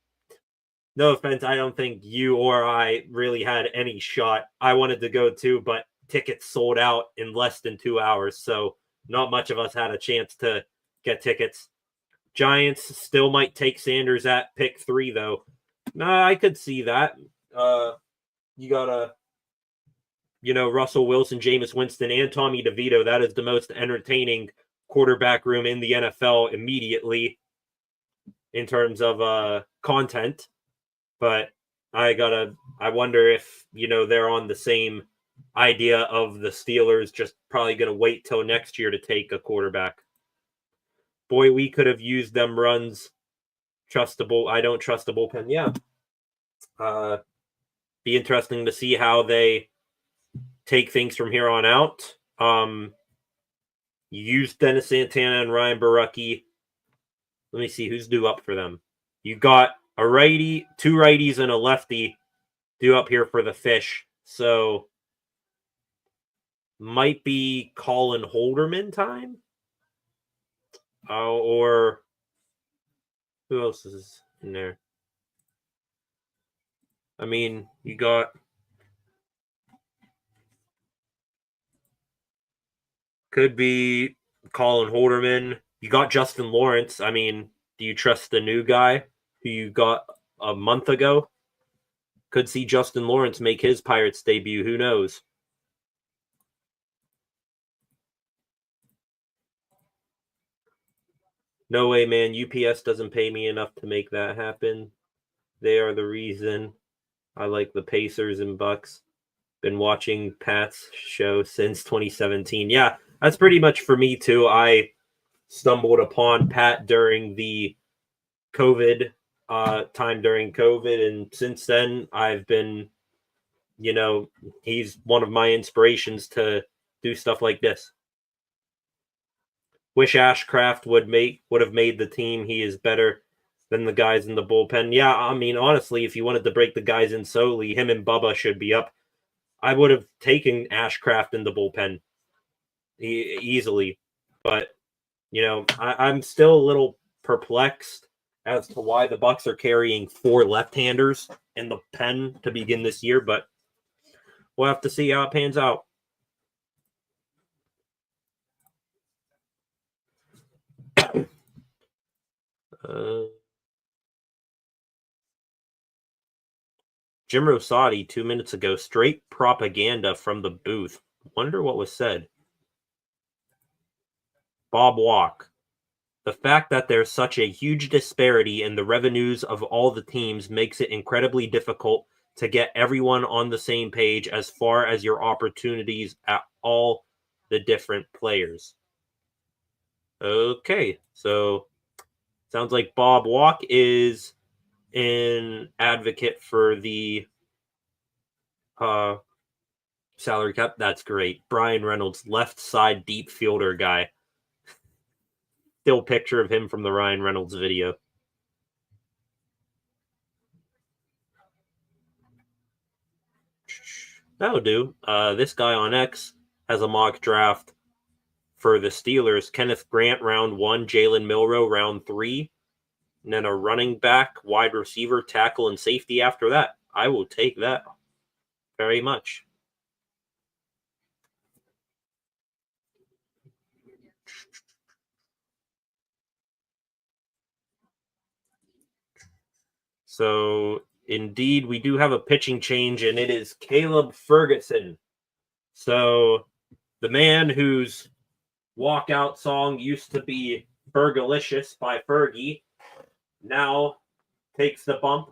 no offense, I don't think you or I really had any shot. I wanted to go too, but tickets sold out in less than 2 hours, so not much of us had a chance to get tickets. Giants still might take Sanders at pick 3, though. I could see that. You got Russell Wilson, Jameis Winston, and Tommy DeVito. That is the most entertaining quarterback room in the NFL immediately in terms of content. But I wonder if, they're on the same idea of the Steelers just probably going to wait till next year to take a quarterback. Boy, we could have used them runs. I don't trust the bullpen. Yeah. Be interesting to see how they take things from here on out. You used Dennis Santana and Ryan Barucki. Let me see who's due up for them. You got a righty, 2 righties, and a lefty due up here for the Fish. So might be Colin Holderman time. Or who else is in there? I mean, you got could be Colin Holderman. You got Justin Lawrence. I mean, do you trust the new guy who you got a month ago? Could see Justin Lawrence make his Pirates debut. Who knows? No way, man. UPS doesn't pay me enough to make that happen. They are the reason I like the Pacers and Bucks. Been watching Pat's show since 2017. Yeah, that's pretty much for me, too. I stumbled upon Pat during the COVID time during COVID, and since then I've been, he's one of my inspirations to do stuff like this. Wish Ashcraft would have made the team. He is better than the guys in the bullpen. Yeah, I mean, honestly, if you wanted to break the guys in solely, him and Bubba should be up. I would have taken Ashcraft in the bullpen easily, but I'm still a little perplexed as to why the Bucks are carrying 4 left-handers in the pen to begin this year, but we'll have to see how it pans out. Jim Rosati 2 minutes ago, straight propaganda from the booth. Wonder what was said. Bob Walk. The fact that there's such a huge disparity in the revenues of all the teams makes it incredibly difficult to get everyone on the same page as far as your opportunities at all the different players. Okay, so sounds like Bob Walk is an advocate for the salary cap. That's great. Brian Reynolds, left side deep fielder guy. Still picture of him from the Ryan Reynolds video. That'll do. This guy on X has a mock draft for the Steelers. Kenneth Grant, round 1. Jalen Milroe, round 3. And then a running back, wide receiver, tackle, and safety after that. I will take that very much. So, indeed, we do have a pitching change, and it is Caleb Ferguson. So, the man whose walkout song used to be Fergalicious by Fergie now takes the bump.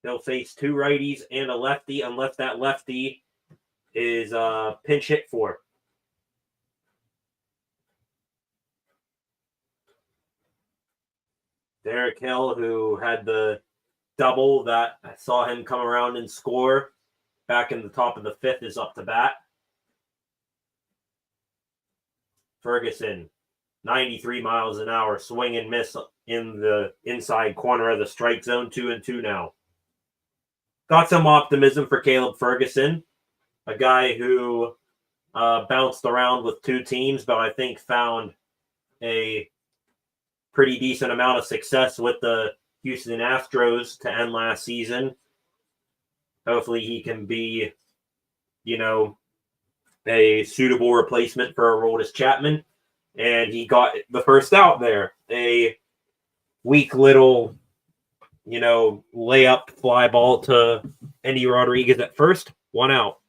They'll face 2 righties and a lefty, unless that lefty is pinch hit for. Derek Hill, who had the double that I saw him come around and score back in the top of the 5th, is up to bat. Ferguson, 93 miles an hour, swing and miss in the inside corner of the strike zone, 2-2 now. Got some optimism for Caleb Ferguson, a guy who bounced around with 2 teams, but I think found a pretty decent amount of success with the Houston Astros to end last season. Hopefully he can be, a suitable replacement for Aroldis Chapman. And he got the first out there. A weak little, layup fly ball to Andy Rodriguez at first. 1 out.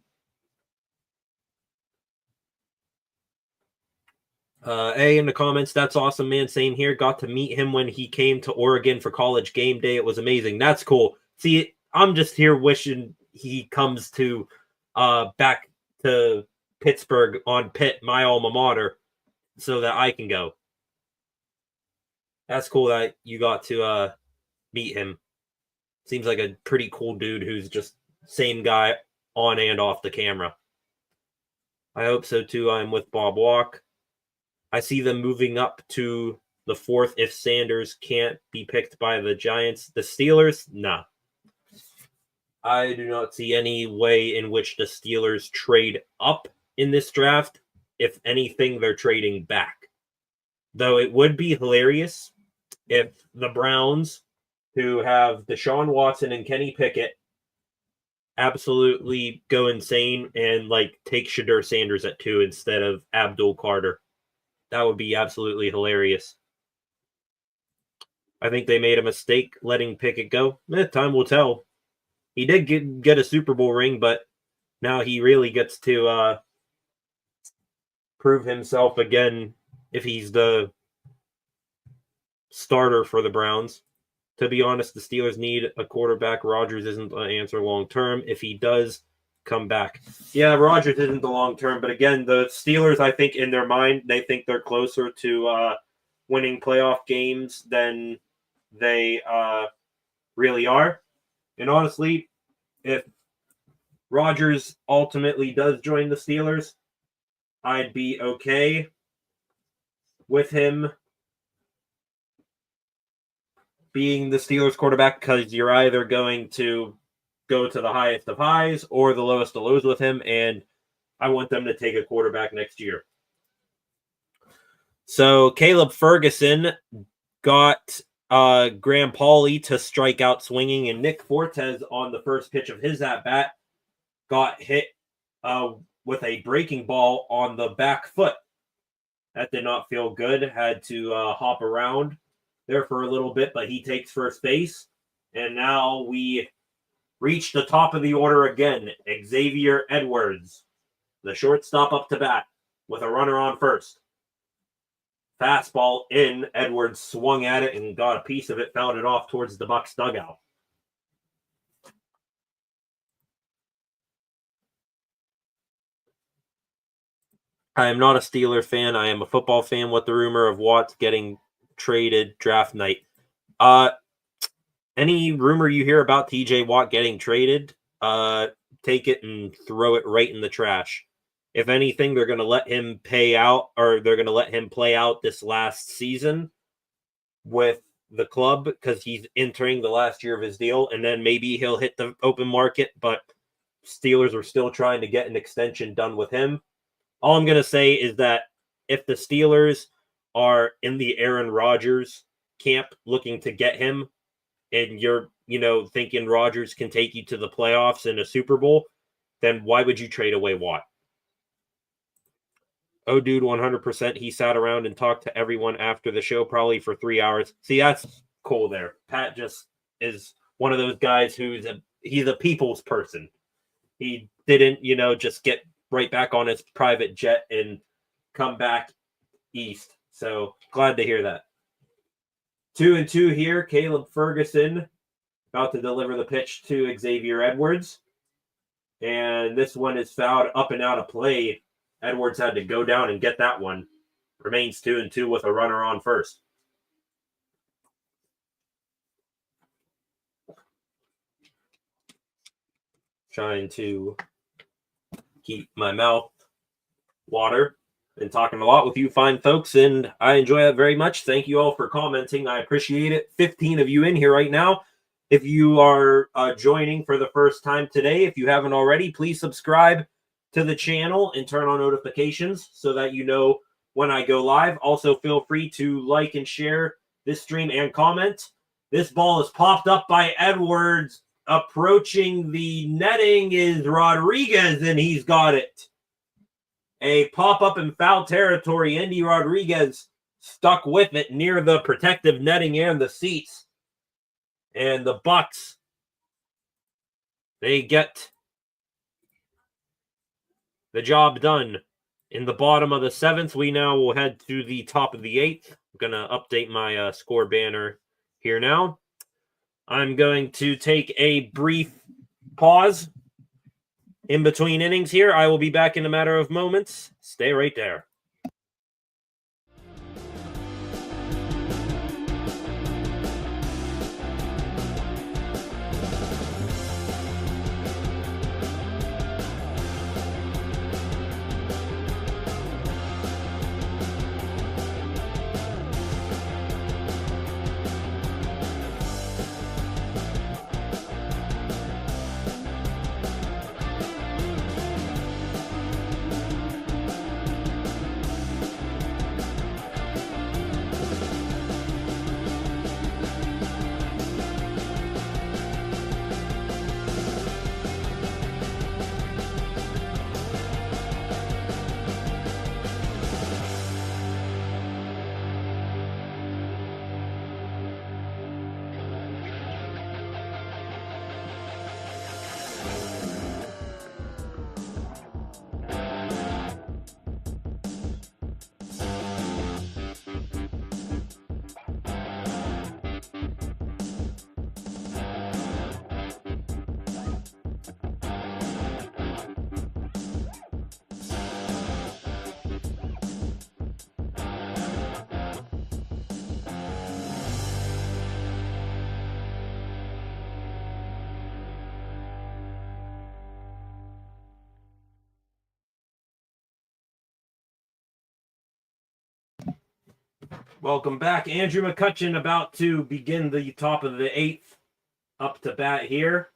A in the comments, that's awesome, man. Same here. Got to meet him when he came to Oregon for college game day. It was amazing. That's cool. See, I'm just here wishing he comes to back to Pittsburgh on Pitt, my alma mater, so that I can go. That's cool that you got to meet him. Seems like a pretty cool dude who's just same guy on and off the camera. I hope so too. I'm with Bob Walk. I see them moving up to the 4th if Sanders can't be picked by the Giants. The Steelers? Nah. I do not see any way in which the Steelers trade up in this draft. If anything, they're trading back. Though it would be hilarious if the Browns, who have Deshaun Watson and Kenny Pickett, absolutely go insane and take Shadur Sanders at 2 instead of Abdul Carter. That would be absolutely hilarious. I think they made a mistake letting Pickett go. Time will tell. He did get a Super Bowl ring, but now he really gets to prove himself again if he's the starter for the Browns. To be honest, the Steelers need a quarterback. Rodgers isn't an answer long term. If he does come back. Yeah, Rodgers isn't the long term, but again, the Steelers, I think in their mind, they think they're closer to winning playoff games than they really are. And honestly, if Rodgers ultimately does join the Steelers, I'd be okay with him being the Steelers quarterback, because you're either going to go to the highest of highs or the lowest of lows with him, and I want them to take a quarterback next year. So Caleb Ferguson got Graham Pauley to strike out swinging, and Nick Fortes on the first pitch of his at-bat got hit with a breaking ball on the back foot. That did not feel good. Had to hop around there for a little bit, but he takes first base, and now we reached the top of the order again. Xavier Edwards, the shortstop, up to bat with a runner on first. Fastball in. Edwards swung at it and got a piece of it, fouled it off towards the Bucs dugout. I am not a Steeler fan. I am a football fan with the rumor of Watt getting traded draft night. Any rumor you hear about TJ Watt getting traded, take it and throw it right in the trash. If anything, they're going to let him pay out, or they're going to let him play out this last season with the club because he's entering the last year of his deal, and then maybe he'll hit the open market, but Steelers are still trying to get an extension done with him. All I'm going to say is that if the Steelers are in the Aaron Rodgers camp looking to get him, and you're, thinking Rodgers can take you to the playoffs and a Super Bowl, then why would you trade away Watt? Oh, dude, 100%. He sat around and talked to everyone after the show, probably for 3 hours. See, that's cool there. Pat just is one of those guys he's a people's person. He didn't, just get right back on his private jet and come back east. So glad to hear that. 2-2 here. Caleb Ferguson about to deliver the pitch to Xavier Edwards. And this one is fouled up and out of play. Edwards had to go down and get that one. Remains 2-2 with a runner on first. Trying to keep my mouth water. Been talking a lot with you fine folks, and I enjoy it very much. Thank you all for commenting. I appreciate it. 15 of you in here right now. If you are joining for the first time today, if you haven't already, please subscribe to the channel and turn on notifications so that you know when I go live. Also, feel free to like and share this stream and comment. This ball is popped up by Edwards. Approaching the netting is Rodriguez, and he's got it. A pop-up in foul territory. Andy Rodriguez stuck with it near the protective netting and the seats. And the Bucs, they get the job done. In the bottom of the 7th, we now will head to the top of the 8th. I'm going to update my score banner here now. I'm going to take a brief pause in between innings here. I will be back in a matter of moments. Stay right there. Welcome back. Andrew McCutcheon about to begin the top of the 8th. Up to bat here.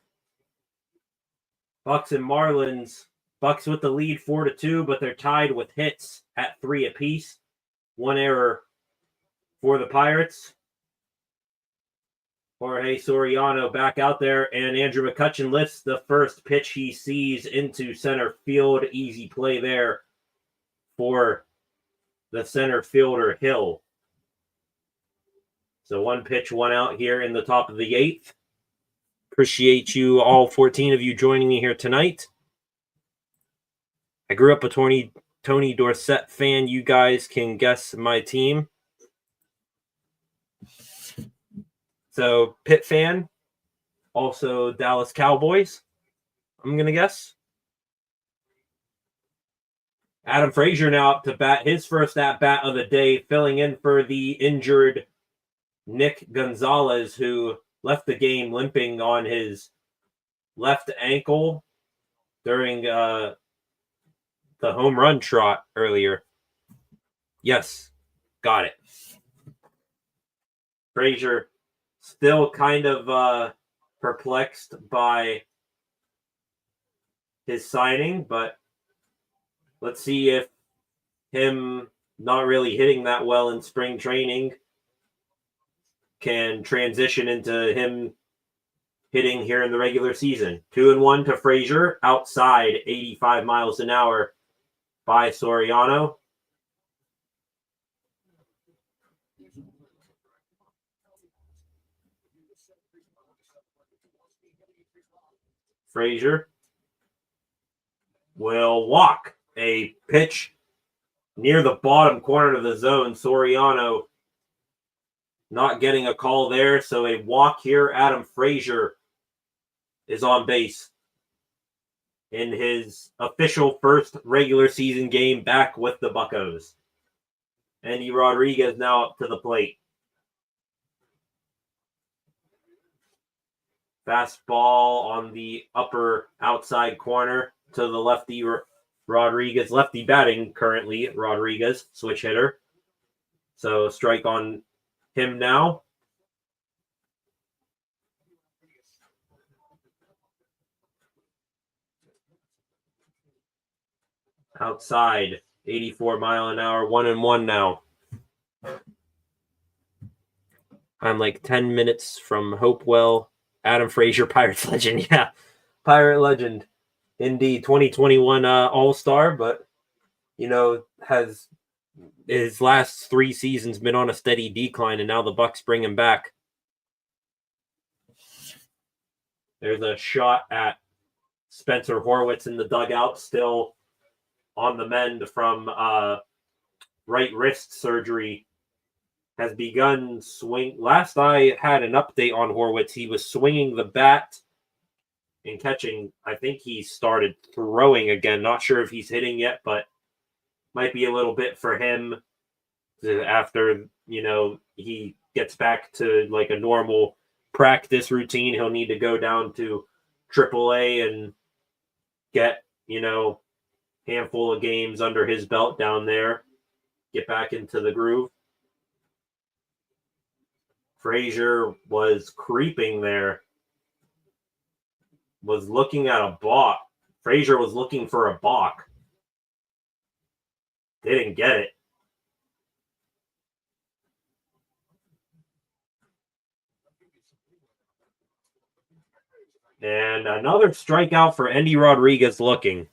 Bucs and Marlins. Bucs with the lead 4-2, but they're tied with hits at 3 apiece. One error for the Pirates. Jorge Soriano back out there, and Andrew McCutcheon lifts the first pitch he sees into center field. Easy play there for the center fielder, Hill. So 1 pitch, 1 out here in the top of the 8th. Appreciate you, all 14 of you, joining me here tonight. I grew up a Tony Dorsett fan. You guys can guess my team. So, Pitt fan, also Dallas Cowboys, I'm going to guess. Adam Frazier now up to bat his first at-bat of the day, filling in for the injured Nick Gonzalez, who left the game limping on his left ankle during the home run trot earlier. Yes, got it. Frazier still kind of perplexed by his signing, but let's see if him not really hitting that well in spring training can transition into him hitting here in the regular season. 2-1 to Frazier, outside 85 miles an hour by Soriano. Frazier will walk a pitch near the bottom corner of the zone. Soriano not getting a call there, so a walk here. Adam Frazier is on base in his official first regular season game back with the Buccos. Andy Rodriguez now up to the plate. Fastball on the upper outside corner to the lefty Rodriguez. Lefty batting currently, Rodriguez, switch hitter. So strike on him now. Outside, 84 mile an hour, 1-1 now. I'm like 10 minutes from Hopewell. Adam Frazier, Pirates legend. Yeah, Pirate legend. Indeed, 2021 All-Star, but, has his last 3 seasons been on a steady decline, and now the Bucks bring him back. There's a shot at Spencer Horwitz in the dugout, still on the mend from right wrist surgery. Has begun swing. Last I had an update on Horwitz, he was swinging the bat and catching. I think he started throwing again. Not sure if he's hitting yet, but might be a little bit for him after, he gets back to like a normal practice routine. He'll need to go down to AAA and get, handful of games under his belt down there, get back into the groove. Frazier was creeping there, was looking at a balk. Frazier was looking for a balk. Didn't get it. And another strikeout for Andy Rodriguez looking.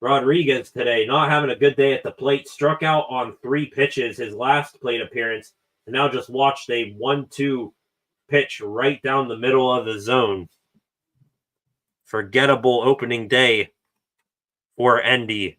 Rodriguez today not having a good day at the plate. Struck out on 3 pitches his last plate appearance. And now just watched a 1-2 pitch right down the middle of the zone. Forgettable opening day for Endy.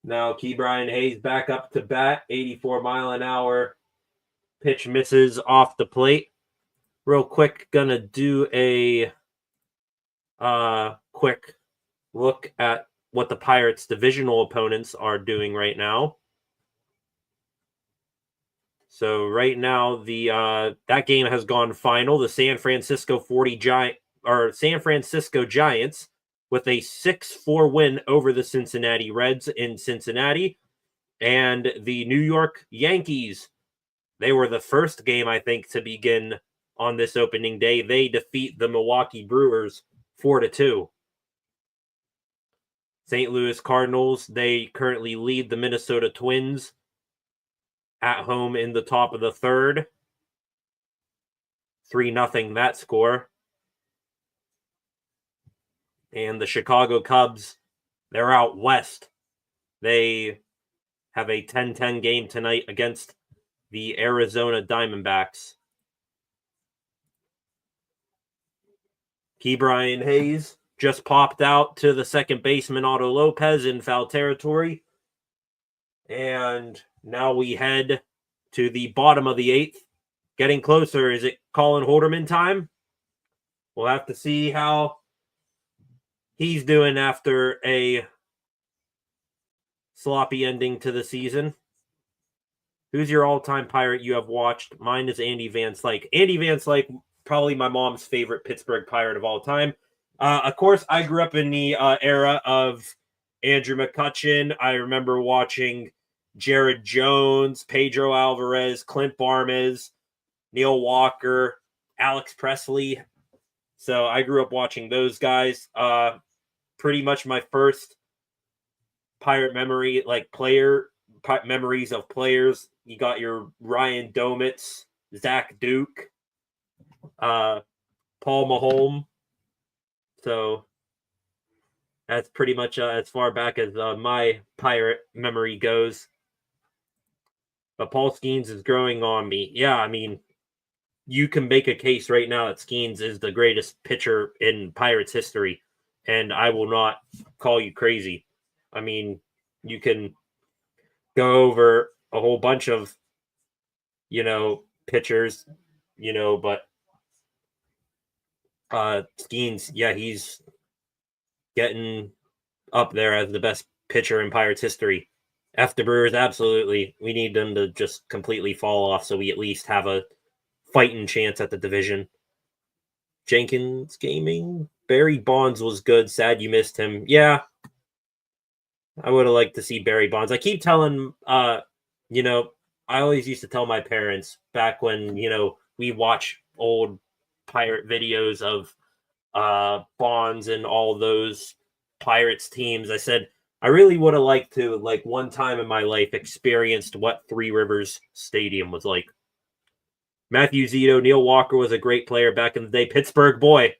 Now Ke'Bryan Hayes back up to bat, 84 mile an hour. Pitch misses off the plate. Real quick, gonna do a quick look at what the Pirates' divisional opponents are doing right now. So right now, the that game has gone final. The San Francisco Giants with a 6-4 win over the Cincinnati Reds in Cincinnati. And the New York Yankees, they were the first game, I think, to begin on this opening day. They defeat the Milwaukee Brewers 4-2. St. Louis Cardinals, they currently lead the Minnesota Twins at home in the top of the third. 3-0 that score. And the Chicago Cubs, they're out west. They have a 10-10 game tonight against the Arizona Diamondbacks. Ke'Bryan Hayes just popped out to the second baseman Otto Lopez in foul territory. And now we head to the bottom of the eighth. Getting closer. Is it Colin Holderman time? We'll have to see how he's doing after a sloppy ending to the season. Who's your all-time Pirate you have watched? Mine is Andy Van Slyke. Andy Van Slyke, probably my mom's favorite Pittsburgh Pirate of all time. Of course, I grew up in the era of Andrew McCutchen. I remember watching Jared Jones, Pedro Alvarez, Clint Barmes, Neil Walker, Alex Presley. So I grew up watching those guys. Pretty much my first Pirate memory, like memories of players. You got your Ryan Domitz, Zach Duke, Paul Maholm. So that's pretty much as far back as my Pirate memory goes. But Paul Skenes is growing on me. Yeah, I mean, you can make a case right now that Skenes is the greatest pitcher in Pirates history, and I will not call you crazy. I mean, you can go over a whole bunch of, pitchers, but Skenes, yeah, he's getting up there as the best pitcher in Pirates history. F the Brewers, absolutely. We need them to just completely fall off so we at least have a fighting chance at the division. Jenkins Gaming. Barry Bonds was good. Sad you missed him. Yeah. I would have liked to see Barry Bonds. I keep telling, I always used to tell my parents back when, we watch old Pirate videos of Bonds and all those Pirates teams. I said, I really would have liked to, one time in my life, experienced what Three Rivers Stadium was like. Matthew Zito, Neil Walker was a great player back in the day. Pittsburgh boy.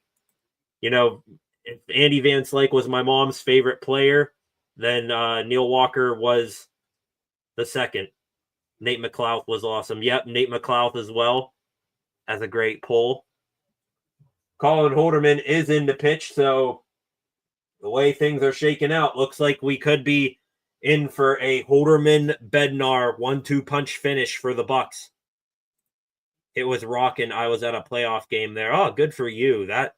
If Andy Van Slyke was my mom's favorite player, then Neil Walker was the second. Nate McLouth was awesome. Yep, Nate McLouth as well as a great pull. Colin Holderman is in the pitch, so the way things are shaking out, looks like we could be in for a Holderman-Bednar 1-2 punch finish for the Bucks. It was rocking. I was at a playoff game there. Oh, good for you. That,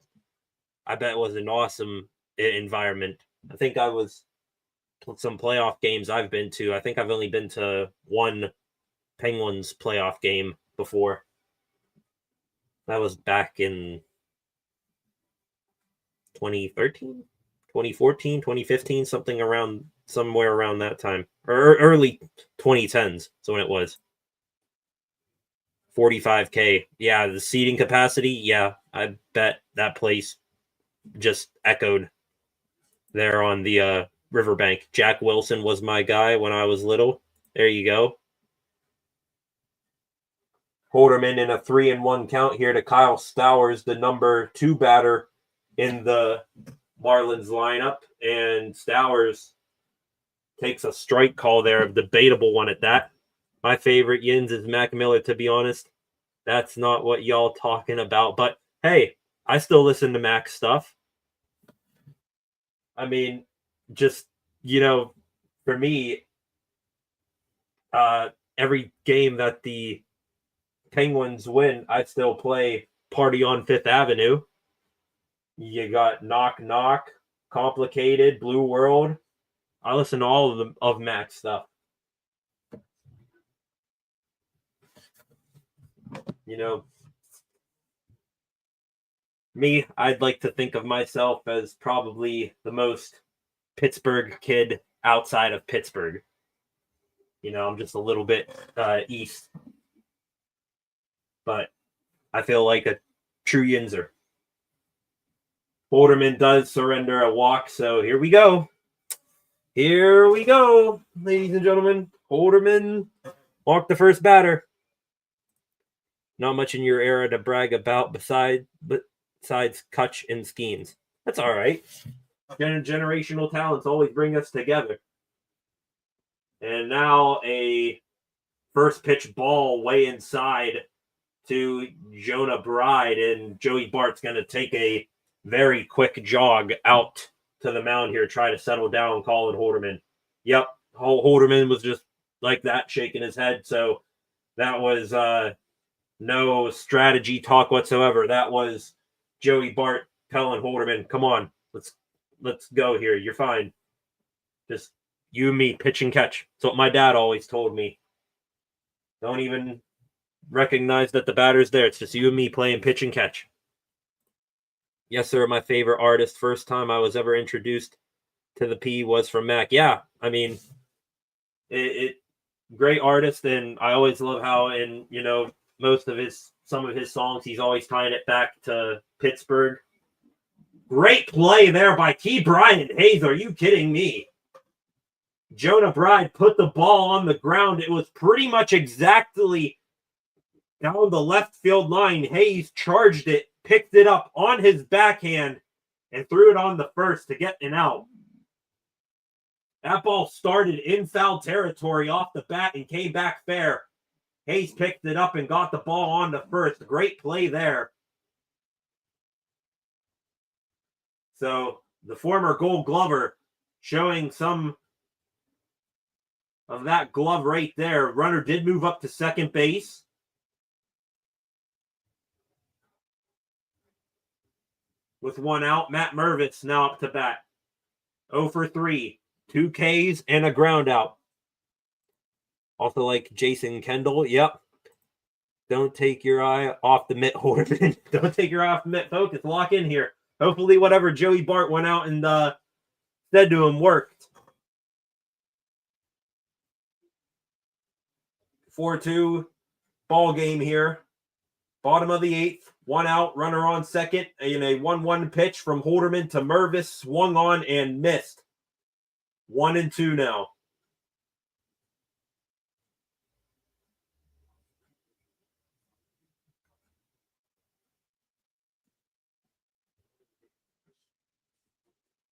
I bet, was an awesome environment. I think I was some playoff games I've been to. I think I've only been to one Penguins playoff game before. That was back in 2013, 2014, 2015, somewhere around that time. Or early 2010s. So when it was 45K. Yeah, the seating capacity. Yeah, I bet that place just echoed there on the riverbank. Jack Wilson was my guy when I was little. There you go. Holderman in a 3-1 count here to Kyle Stowers, the number 2 batter in the Marlins lineup. And Stowers takes a strike call there, a debatable one at that. My favorite Yins is Mac Miller, to be honest. That's not what y'all talking about. But, hey, I still listen to Mac's stuff. I mean, just, for me, every game that the Penguins win, I still play Party on Fifth Avenue. You got Knock Knock, Complicated, Blue World. I listen to all of Mac's stuff. Me, I'd like to think of myself as probably the most Pittsburgh kid outside of Pittsburgh. I'm just a little bit east. But I feel like a true Yinzer. Holderman does surrender a walk, so here we go. Here we go, ladies and gentlemen. Holderman Walk the first batter. Not much in your era to brag about besides Kutch and Skenes. That's all right. Generational talents always bring us together. And now a first pitch ball way inside to Jonah Bride, and Joey Bart's going to take a very quick jog out to the mound here, try to settle down Colin Holderman. Yep, Holderman was just like that, shaking his head. So that was no strategy talk whatsoever. That was Joey Bart telling Holderman, "Come on, let's go here. You're fine. Just you and me, pitch and catch." That's what my dad always told me. Don't even recognize that the batter's there. It's just you and me playing pitch and catch. Yes, sir. My favorite artist. First time I was ever introduced to the P was from Mac. Yeah, I mean, it great artist, and I always love how in some of his songs he's always tying it back to Pittsburgh. Great play there by T. Brian Hayes. Are you kidding me? Jonah Bride put the ball on the ground. It was pretty much exactly down the left field line. Hayes charged it, picked it up on his backhand, and threw it on the first to get an out. That ball started in foul territory off the bat and came back fair. Hayes picked it up and got the ball on the first. Great play there. So the former Gold Glover showing some of that glove right there. Runner did move up to second base. With one out, Matt Mervis now up to bat. 0 for 3. 2 Ks and a ground out. Also like Jason Kendall. Yep. Don't take your eye off the mitt, Holderman. Don't take your eye off the mitt, folks. Lock in here. Hopefully whatever Joey Bart went out and said to him worked. 4-2 ball game here. Bottom of the 8th. 1 out, runner on second. In a 1-1 pitch from Holderman to Mervis. Swung on and missed. 1-2 now.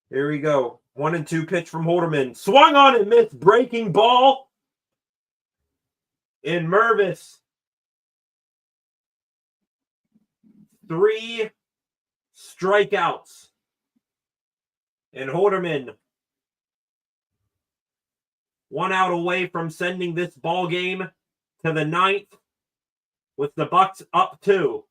Here we go. 1-2 pitch from Holderman. Swung on and missed. Breaking ball. In Mervis. 3 strikeouts. And Holderman 1 out away from sending this ball game to the 9th with the Bucks up 2.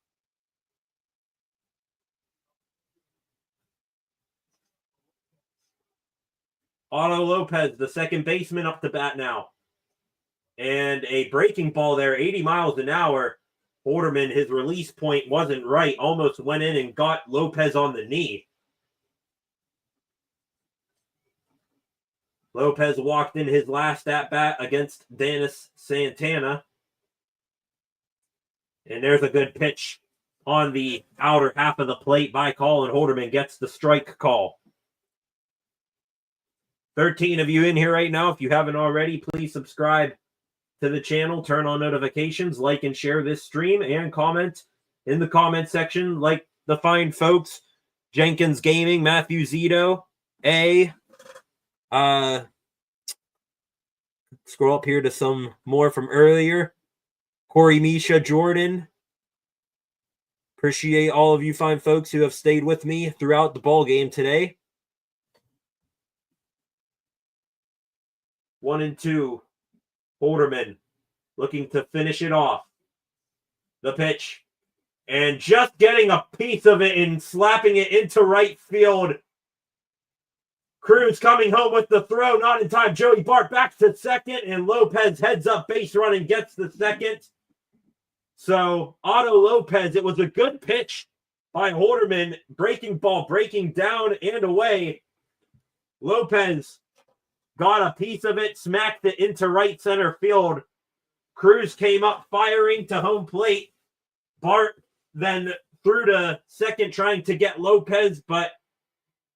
Otto Lopez, the second baseman, up to bat now. And a breaking ball there, 80 miles an hour. Holderman, his release point wasn't right. Almost went in and got Lopez on the knee. Lopez walked in his last at-bat against Dennis Santana. And there's a good pitch on the outer half of the plate by Colin Holderman. Gets the strike call. 13 of you in here right now. If you haven't already, please subscribe to the channel, turn on notifications, like and share this stream, and comment in the comment section like the fine folks. Jenkins Gaming, Matthew Zito, scroll up here to some more from earlier. Corey Misha, Jordan. Appreciate all of you fine folks who have stayed with me throughout the ball game today. 1-2. Holderman looking to finish it off. The pitch. And just getting a piece of it and slapping it into right field. Cruz coming home with the throw. Not in time. Joey Bart back to second. And Lopez heads up base run and gets the second. So Otto Lopez, it was a good pitch by Holderman. Breaking ball, breaking down and away. Lopez got a piece of it, smacked it into right center field. Cruz came up firing to home plate. Bart then threw to second trying to get Lopez, but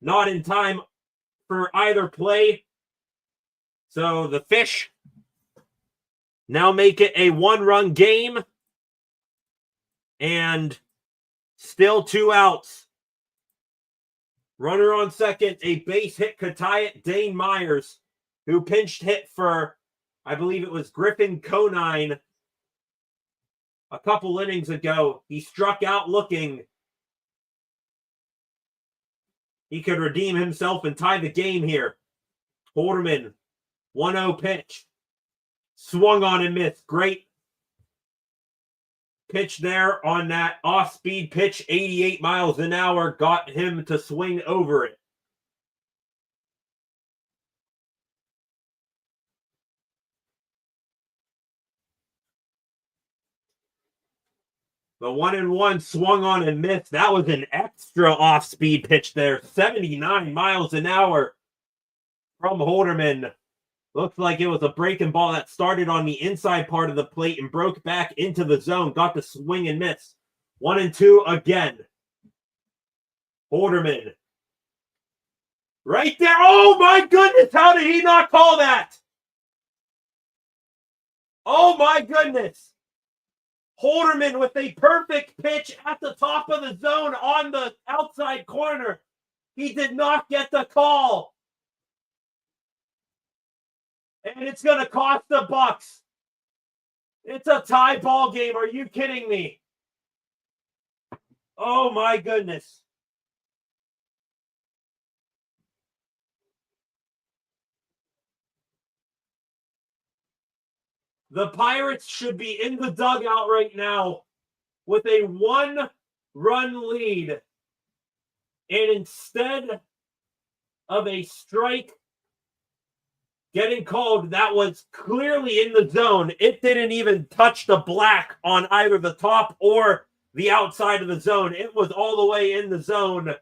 not in time for either play. So the fish Now make it a 1-run game. And still 2 outs. Runner on second, a base hit could tie it. Dane Myers, who pinched hit for, I believe it was Griffin Conine a couple innings ago. He struck out looking. He could redeem himself and tie the game here. Halderman, 1-0 pitch. Swung on and missed. Great pitch there on that off-speed pitch. 88 miles an hour got him to swing over it. The 1-1 swung on and missed. That was an extra off-speed pitch there. 79 miles an hour from Halderman. Looks like it was a breaking ball that started on the inside part of the plate and broke back into the zone. Got the swing and miss. 1-2 again. Halderman. Right there. Oh my goodness. How did he not call that? Oh my goodness. Halderman with a perfect pitch at the top of the zone on the outside corner. He did not get the call. And it's going to cost the Bucks. It's a tie ball game. Are you kidding me? Oh my goodness. The Pirates should be in the dugout right now with a 1-run lead. And instead of a strike getting called that was clearly in the zone, it didn't even touch the black on either the top or the outside of the zone. It was all the way in the zone.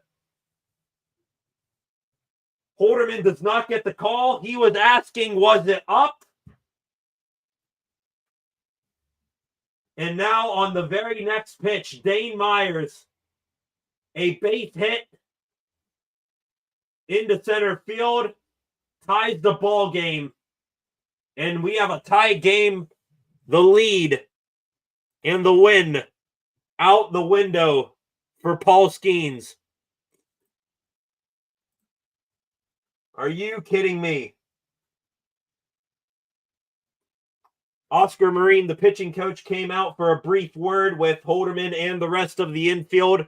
Halderman does not get the call. He was asking, was it up? And now on the very next pitch, Dane Myers, a base hit into center field, ties the ball game. And we have a tie game. The lead and the win out the window for Paul Skenes. Are you kidding me? Oscar Marine, the pitching coach, came out for a brief word with Halderman and the rest of the infield.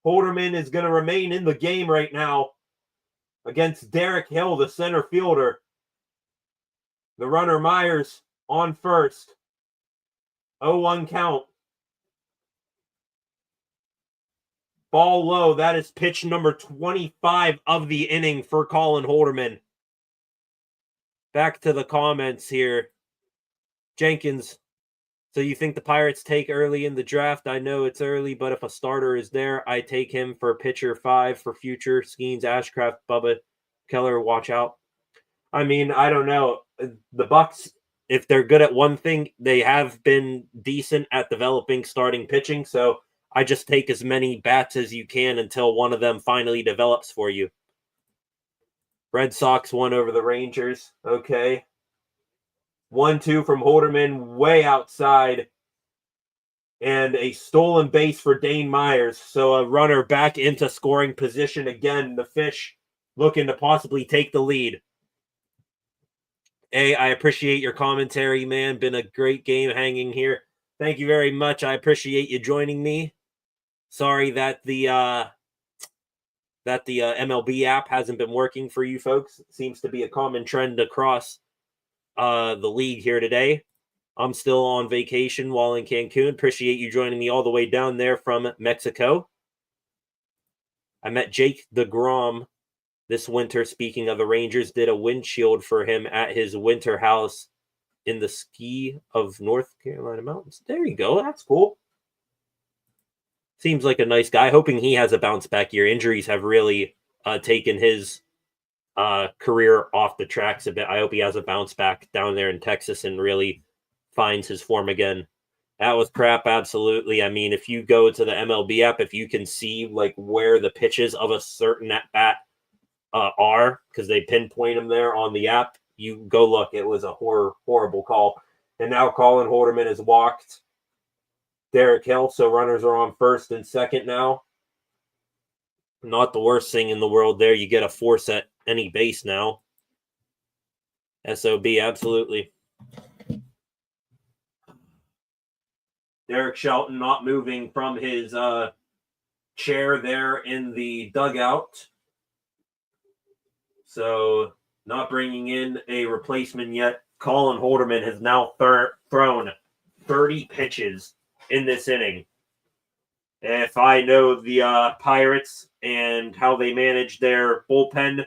Halderman is going to remain in the game right now against Derek Hill, the center fielder. The runner Myers on first. 0-1 count. Ball low. That is pitch number 25 of the inning for Colin Halderman. Back to the comments here. Jenkins, so you think the Pirates take early in the draft? I know it's early, but if a starter is there, I take him for pitcher 5 for future. Skenes, Ashcraft, Bubba, Keller, watch out. I mean, I don't know. The Bucks, if they're good at one thing, they have been decent at developing starting pitching, so I just take as many bats as you can until one of them finally develops for you. Red Sox won over the Rangers. Okay. 1-2 from Halderman, way outside. And a stolen base for Dane Myers. So a runner back into scoring position again. The Fish looking to possibly take the lead. Hey, I appreciate your commentary, man. Been a great game hanging here. Thank you very much. I appreciate you joining me. Sorry that the MLB app hasn't been working for you folks. It seems to be a common trend across the league here today. I'm still on vacation while in Cancun. Appreciate you joining me all the way down there from Mexico. I met Jake DeGrom this winter. Speaking of the Rangers, did a windshield for him at his winter house in the ski of North Carolina mountains. There you go. That's cool. Seems like a nice guy. Hoping he has a bounce back year. Injuries have really taken his career off the tracks a bit. I hope he has a bounce back down there in Texas and really finds his form again. That was crap, absolutely. I mean, if you go to the MLB app, if you can see like where the pitches of a certain at bat are, because they pinpoint them there on the app, you go look. It was a horrible call. And now Colin Halderman has walked Derek Hill, so runners are on first and second now. Not the worst thing in the world there. You get a force at any base now. SOB, absolutely. Derek Shelton not moving from his chair there in the dugout. So not bringing in a replacement yet. Colin Halderman has now thrown 30 pitches in this inning. If I know the Pirates and how they manage their bullpen,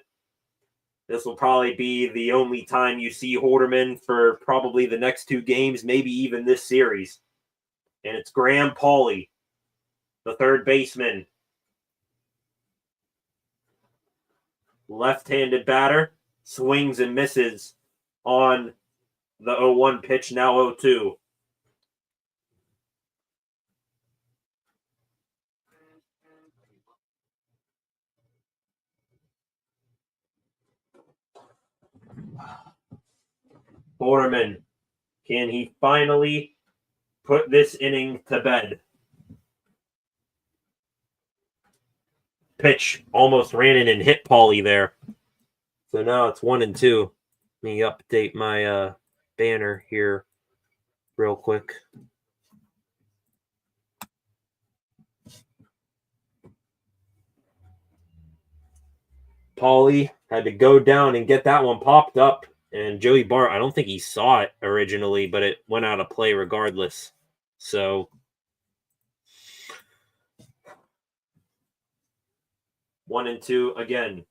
this will probably be the only time you see Halderman for probably the next 2 games, maybe even this series. And it's Graham Pauley, the third baseman. Left-handed batter, swings and misses on the 0-1 pitch, now 0-2. Halderman, can he finally put this inning to bed? Pitch almost ran in and hit Paulie there. So now it's 1-2. Let me update my banner here real quick. Paulie had to go down and get that one popped up. And Joey Bart, I don't think he saw it originally, but it went out of play regardless. So 1-2 again.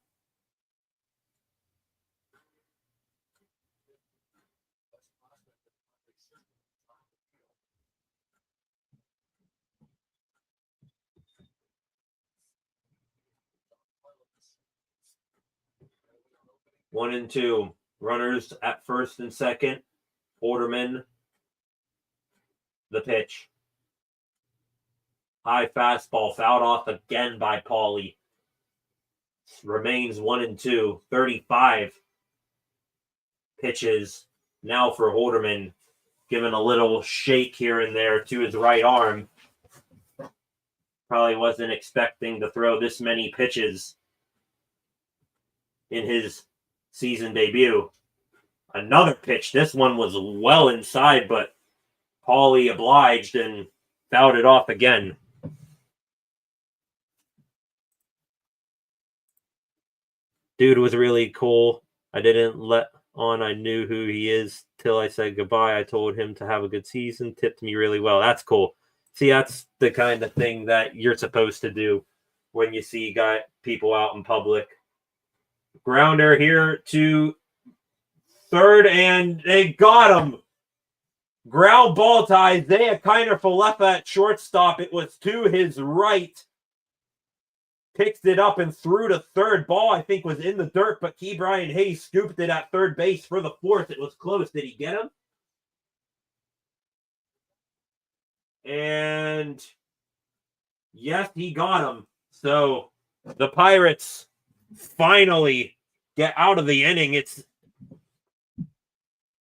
One and two. Runners at first and second. Halderman, the pitch. High fastball, fouled off again by Paulie. Remains 1-2. 35 pitches now for Halderman. Giving a little shake here and there to his right arm. Probably wasn't expecting to throw this many pitches in his season debut. Another pitch. This one was well inside, but Paulie obliged and fouled it off again. Dude was really cool. I didn't let on I knew who he is till I said goodbye. I told him to have a good season. Tipped me really well. That's cool. See, that's the kind of thing that you're supposed to do when you see people out in public. Grounder here to third, and they got him. Ground ball to Isaiah Kiner-Falefa at shortstop. It was to his right. Picked it up and threw to third. Ball, I think, was in the dirt, but Key Brian Hayes scooped it at third base for the fourth. It was close. Did he get him? And yes, he got him. So the Pirates finally get out of the inning. It's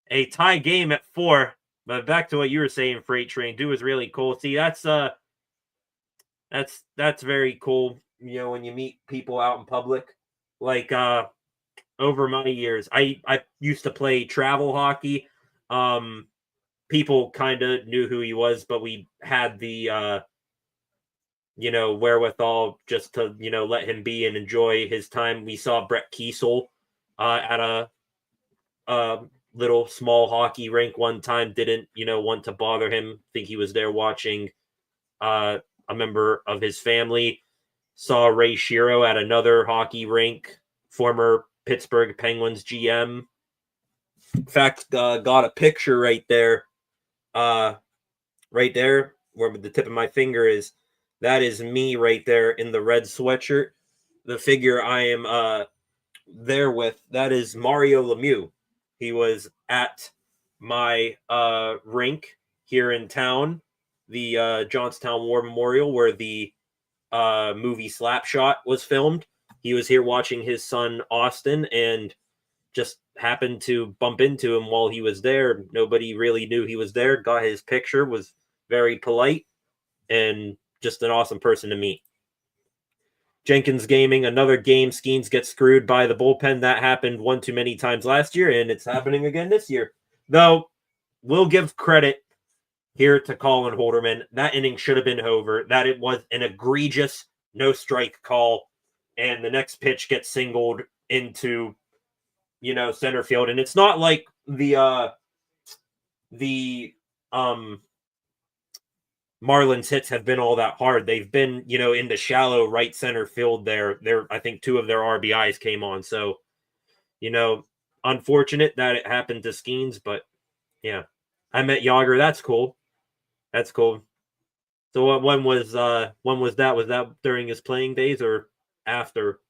a tie game at 4. But back to what you were saying, Freight Train. Dude was really cool. See, that's very cool. You know, when you meet people out in public, like over my years, I used to play travel hockey. People kind of knew who he was, but we had the wherewithal just to let him be and enjoy his time. We saw Brett Kiesel at a little small hockey rink one time. Didn't want to bother him. Think he was there watching a member of his family. Saw Ray Shiro at another hockey rink, former Pittsburgh Penguins GM. In fact, got a picture right there where the tip of my finger is. That is me right there in the red sweatshirt. The figure I am there with, that is Mario Lemieux. He was at my rink here in town, the Johnstown War Memorial, where the movie Slapshot was filmed. He was here watching his son Austin and just happened to bump into him while he was there. Nobody really knew he was there. Got his picture, was very polite, and just an awesome person to meet. Jenkins Gaming, another game. Skenes gets screwed by the bullpen. That happened one too many times last year, and it's happening again this year. Though, we'll give credit here to Colin Holderman. That inning should have been over. That it was an egregious no-strike call, and the next pitch gets singled into, center field. And it's not like the Marlins hits have been all that hard. They've been, in the shallow right center field there. I think 2 of their RBIs came on. So, unfortunate that it happened to Skenes, but yeah. I met Yager. That's cool. That's cool. So when was that? Was that during his playing days or after?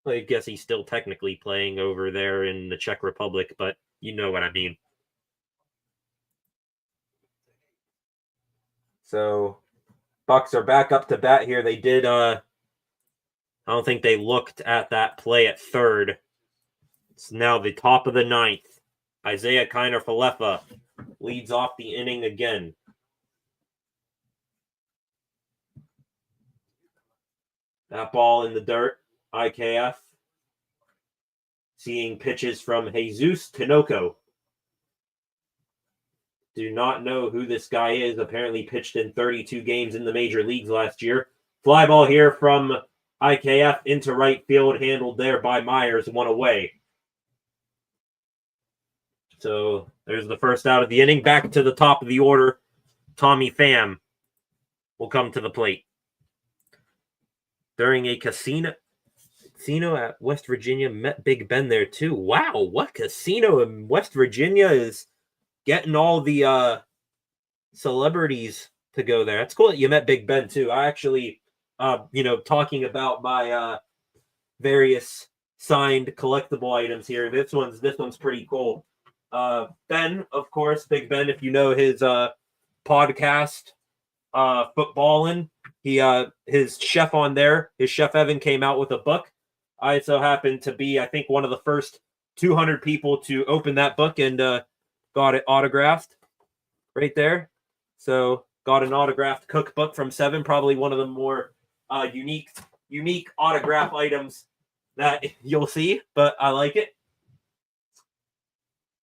I guess he's still technically playing over there in the Czech Republic, but you know what I mean. So Bucks are back up to bat here. They did I don't think they looked at that play at third. It's now the top of the 9th. Isaiah Kiner-Falefa leads off the inning again. That ball in the dirt. IKF. Seeing pitches from Jesus Tinoco. Do not know who this guy is. Apparently pitched in 32 games in the major leagues last year. Fly ball here from IKF into right field. Handled there by Myers. 1 away. So there's the first out of the inning. Back to the top of the order. Tommy Pham will come to the plate. During a casino at West Virginia, met Big Ben there too. Wow, what casino in West Virginia is getting all the celebrities to go there? That's cool that you met Big Ben too. I actually, talking about my various signed collectible items here. This one's pretty cool. Ben, of course, Big Ben, if you know his podcast, Footballin', his chef on there, his chef Evan came out with a book. I so happened to be, I think, one of the first 200 people to open that book and got it autographed right there. So got an autographed cookbook from Seven, probably one of the more unique autograph items that you'll see, but I like it.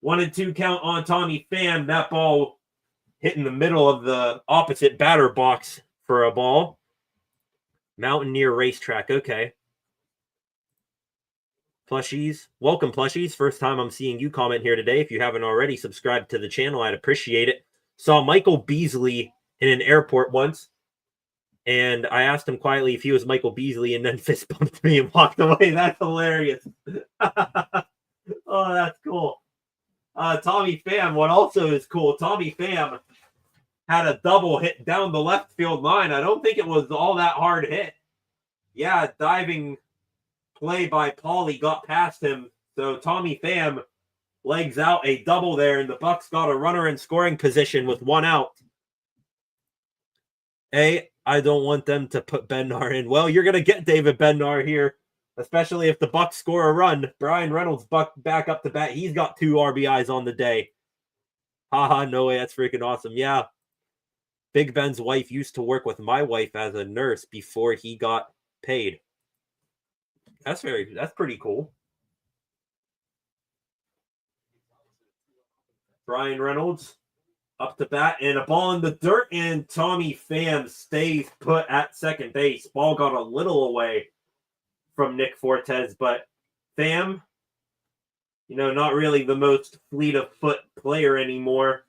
1-2 count on Tommy Pham. That ball hit in the middle of the opposite batter box for a ball. Mountaineer Racetrack. Okay. Plushies. Welcome, Plushies. First time I'm seeing you comment here today. If you haven't already subscribed to the channel, I'd appreciate it. Saw Michael Beasley in an airport once, and I asked him quietly if he was Michael Beasley, and then fist bumped me and walked away. That's hilarious. Oh, that's cool. Tommy Pham, what also is cool, Tommy Pham had a double hit down the left field line. I don't think it was all that hard hit. Yeah, diving play by Paulie got past him. So Tommy Pham legs out a double there, and the Bucks got a runner in scoring position with 1 out. I don't want them to put Bednar in. Well, you're going to get David Bednar here, especially if the Bucks score a run. Brian Reynolds back up to bat. He's got 2 RBIs on the day. Haha, no way. That's freaking awesome. Yeah. Big Ben's wife used to work with my wife as a nurse before he got paid. That's pretty cool. Brian Reynolds up to bat and a ball in the dirt, and Tommy Pham stays put at second base. Ball got a little away from Nick Fortes, but Pham, not really the most fleet of foot player anymore,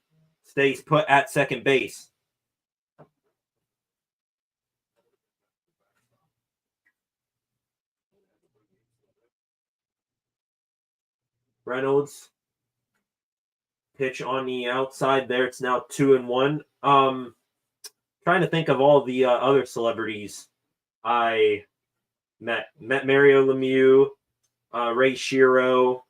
stays put at second base. Reynolds pitch on the outside there. It's now 2-1. Trying to think of all the other celebrities I met Mario Lemieux, Ray Shiro.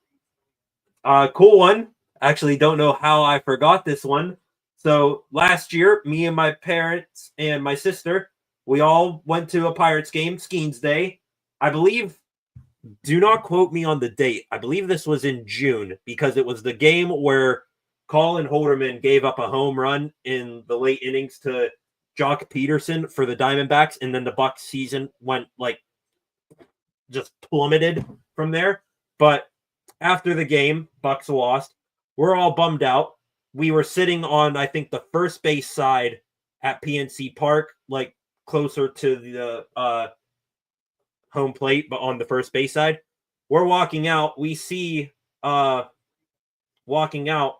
Cool one. Actually, don't know how I forgot this one. So last year, me and my parents and my sister, we all went to a Pirates game, Skenes Day. I believe do not quote me on the date. I believe this was in June because it was the game where Colin Holderman gave up a home run in the late innings to Jock Peterson for the Diamondbacks, and then the Bucs season went like just plummeted from there. But after the game, Bucs lost. We're all bummed out. We were sitting on, I think, the first base side at PNC Park, like closer to the home plate, but on the first base side. We're walking out. We see walking out,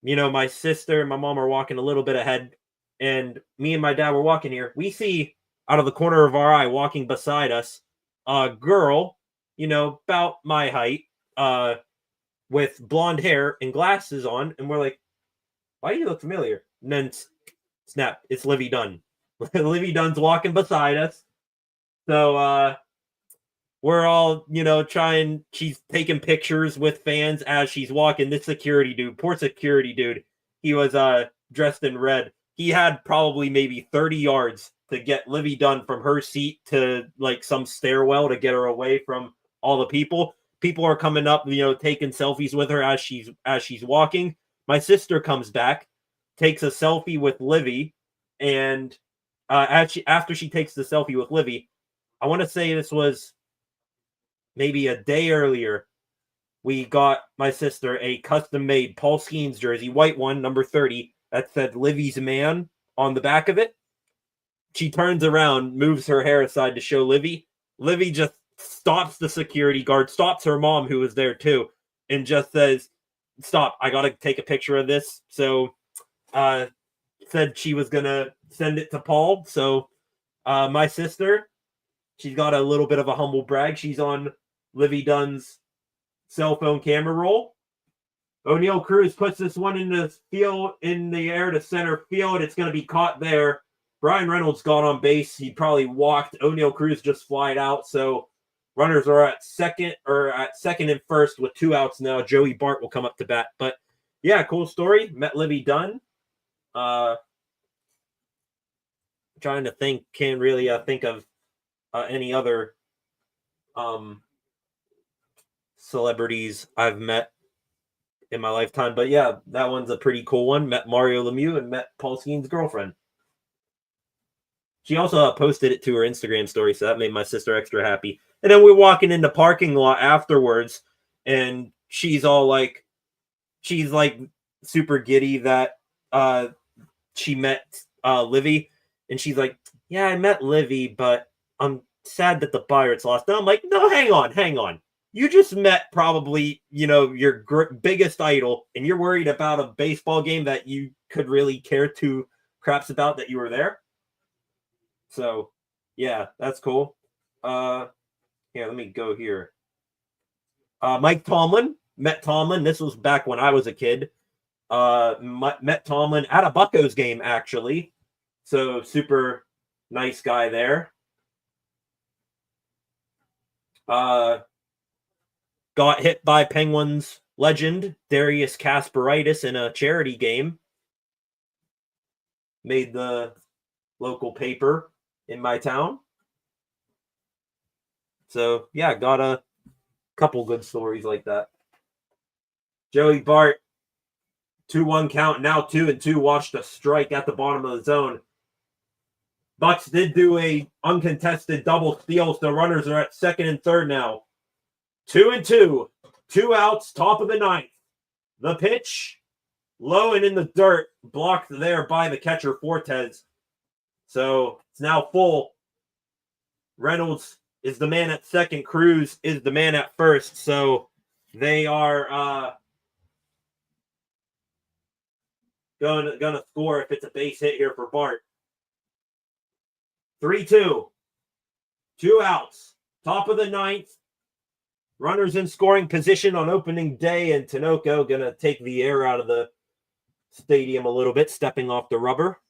my sister and my mom are walking a little bit ahead, and me and my dad were walking here. We see out of the corner of our eye, walking beside us, a girl, about my height, with blonde hair and glasses on, and we're like, why do you look familiar? And then snap, it's Livy Dunn. Livy Dunn's walking beside us. So we're all, she's taking pictures with fans as she's walking. This security dude, poor security dude, he was dressed in red. He had probably maybe 30 yards to get Livy Dunn from her seat to like some stairwell to get her away from all the people. People are coming up, taking selfies with her as she's walking. My sister comes back, takes a selfie with Livy, and after she takes the selfie with Livy, I want to say this was maybe a day earlier, we got my sister a custom-made Paul Skenes jersey, white one, number 30, that said Livy's man on the back of it. She turns around, moves her hair aside to show Livy. Livy just stops the security guard, stops her mom, who was there too, and just says, stop, I gotta take a picture of this. So said she was gonna send it to Paul. So my sister, she's got a little bit of a humble brag. She's on Livy Dunn's cell phone camera roll. O'Neal Cruz puts this one in the air to center field. It's going to be caught there. Brian Reynolds got on base. He probably walked. O'Neal Cruz just flied out. So runners are at second and first with 2 outs now. Joey Bart will come up to bat. But yeah, cool story. Met Livy Dunn. Trying to think, can't really think of any other celebrities I've met in my lifetime. But yeah, that one's a pretty cool one. Met Mario Lemieux and met Paul Skenes' girlfriend. She also posted it to her Instagram story, so that made my sister extra happy. And then we're walking in the parking lot afterwards, and she's like super giddy that she met Livy, and she's like, yeah, I met Livy, but I'm sad that the Pirates lost. And I'm like, no, hang on. You just met probably, your biggest idol, and you're worried about a baseball game that you could really care two craps about that you were there. So, yeah, that's cool. Let me go here. Mike Tomlin. Met Tomlin. This was back when I was a kid. Met Tomlin at a Buccos game, actually. So, super nice guy there. Got hit by Penguins legend Darius Kasparaitis in a charity game. Made the local paper in my town. So, yeah, got a couple good stories like that. Joey Bart, 2-1 count, now 2-2, watched a strike at the bottom of the zone. Bucks did do a uncontested double steal, so runners are at second and third now. 2-2, 2 outs, top of the ninth. The pitch, low and in the dirt, blocked there by the catcher Fortes. So it's now full. Reynolds is the man at second. Cruz is the man at first. So they are gonna score if it's a base hit here for Bart. 3-2. 2 outs. Top of the ninth. Runners in scoring position on opening day, and Tinoco going to take the air out of the stadium a little bit, stepping off the rubber.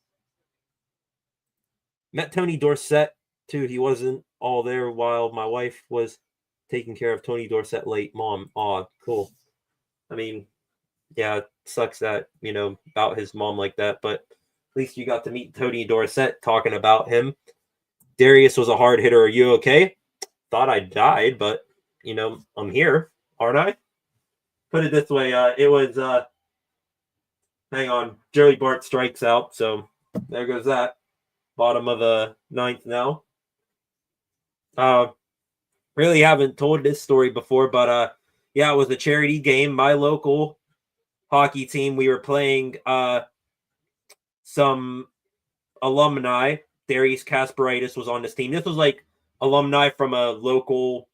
Met Tony Dorsett, too. He wasn't all there while my wife was taking care of Tony Dorsett late. Mom, cool. I mean, yeah, it sucks that, about his mom like that, but at least you got to meet Tony Dorsett talking about him. Darius was a hard hitter. Are you okay? Thought I died, but I'm here, aren't I? Put it this way, it was hang on, Joey Bart strikes out, so there goes that. Bottom of the ninth now. Really haven't told this story before, but yeah, it was a charity game. My local hockey team, we were playing some alumni. Darius Kasparaitis was on this team. This was like alumni from a local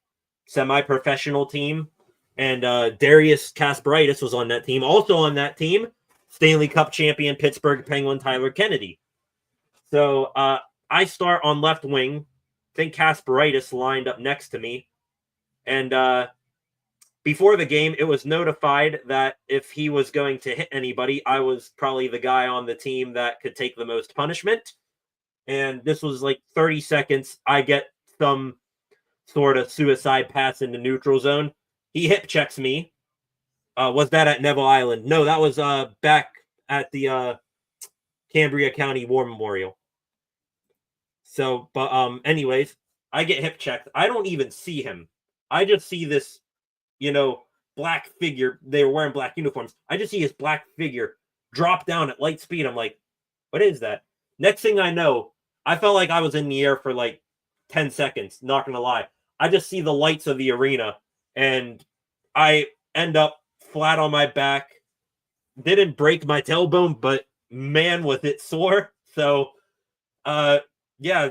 semi-professional team, and Darius Kasparaitis was on that team. Also on that team, Stanley Cup champion Pittsburgh Penguin Tyler Kennedy. So I start on left wing. I think Kasparaitis lined up next to me, and before the game, it was notified that if he was going to hit anybody, I was probably the guy on the team that could take the most punishment. And this was like 30 seconds. I get some sort of suicide pass in the neutral zone. He hip checks me. Was that at Neville Island? No, that was back at the Cambria County War Memorial. So, but anyways, I get hip checked. I don't even see him. I just see this, black figure. They were wearing black uniforms. I just see his black figure drop down at light speed. I'm like, what is that? Next thing I know, I felt like I was in the air for like 10 seconds. Not gonna lie. I just see the lights of the arena, and I end up flat on my back. Didn't break my tailbone, but man, was it sore. So, yeah,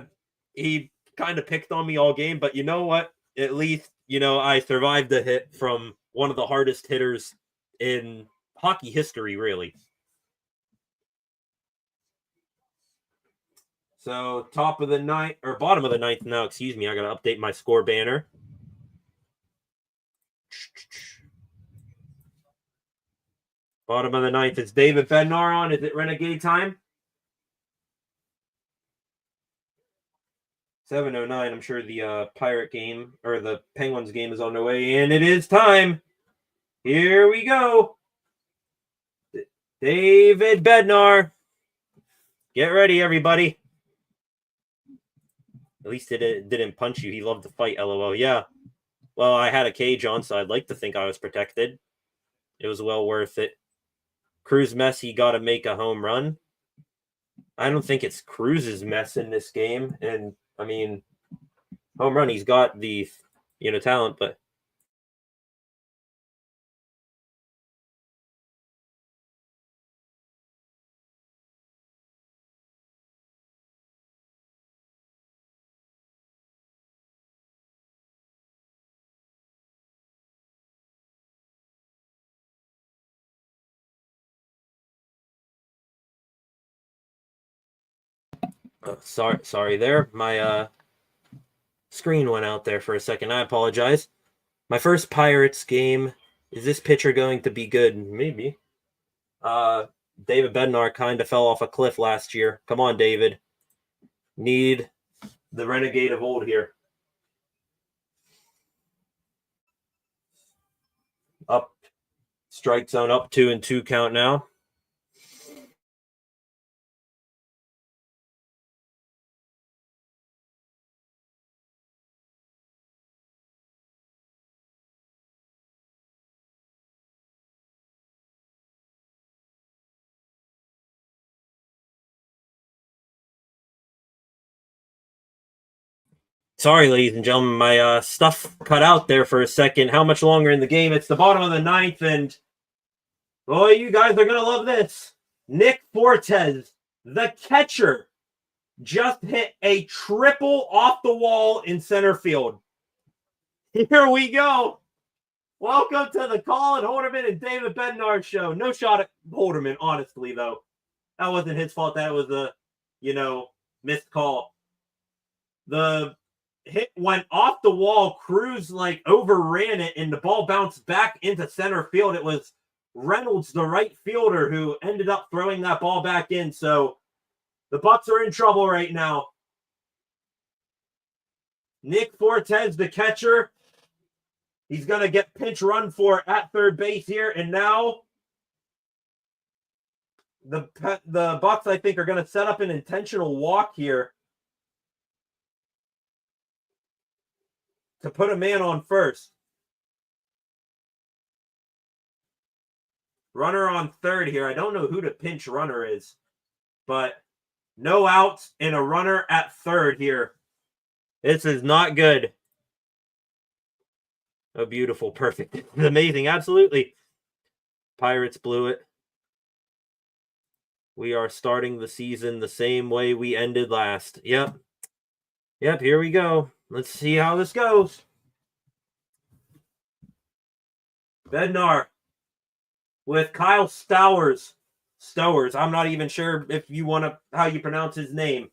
he kind of picked on me all game, but you know what? At least, I survived a hit from one of the hardest hitters in hockey history, really. So, top of the ninth, or bottom of the ninth now, excuse me, I got to update my score banner. Bottom of the ninth, it's David Bednar on. Is it Renegade time? 7:09. I'm sure the Pirate game or the Penguins game is on the way, and it is time. Here we go. David Bednar. Get ready, everybody. At least it didn't punch you. He loved to fight, LOL. Yeah. Well, I had a cage on, so I'd like to think I was protected. It was well worth it. Cruz Messi got to make a home run. I don't think it's Cruz's mess in this game, and I mean, home run, he's got the, talent, but. Sorry there. My screen went out there for a second. I apologize. My first Pirates game. Is this pitcher going to be good? Maybe. David Bednar kind of fell off a cliff last year. Come on, David. Need the renegade of old here. Up. Strike zone up 2-2 count now. Sorry, ladies and gentlemen, my stuff cut out there for a second. How much longer in the game? It's the bottom of the ninth, and boy, you guys are gonna love this. Nick Fortes, the catcher, just hit a triple off the wall in center field. Here we go. Welcome to the Colin Holderman and David Bednar show. No shot at Holderman, honestly, though. That wasn't his fault. That was a, missed call. The hit went off the wall. Cruz overran it, and the ball bounced back into center field. It was Reynolds, the right fielder, who ended up throwing that ball back in. So the Bucks are in trouble right now. Nick Fortes, the catcher, he's going to get pinch run for at third base here. And now the Bucks, I think, are going to set up an intentional walk here to put a man on first. Runner on third here. I don't know who the pinch runner is, but no outs and a runner at third here. This is not good. Oh, beautiful. Perfect. Amazing. Absolutely. Pirates blew it. We are starting the season the same way we ended last. Yep. Yep, here we go. Let's see how this goes. Bednar with Kyle Stowers. I'm not even sure if you want to how you pronounce his name.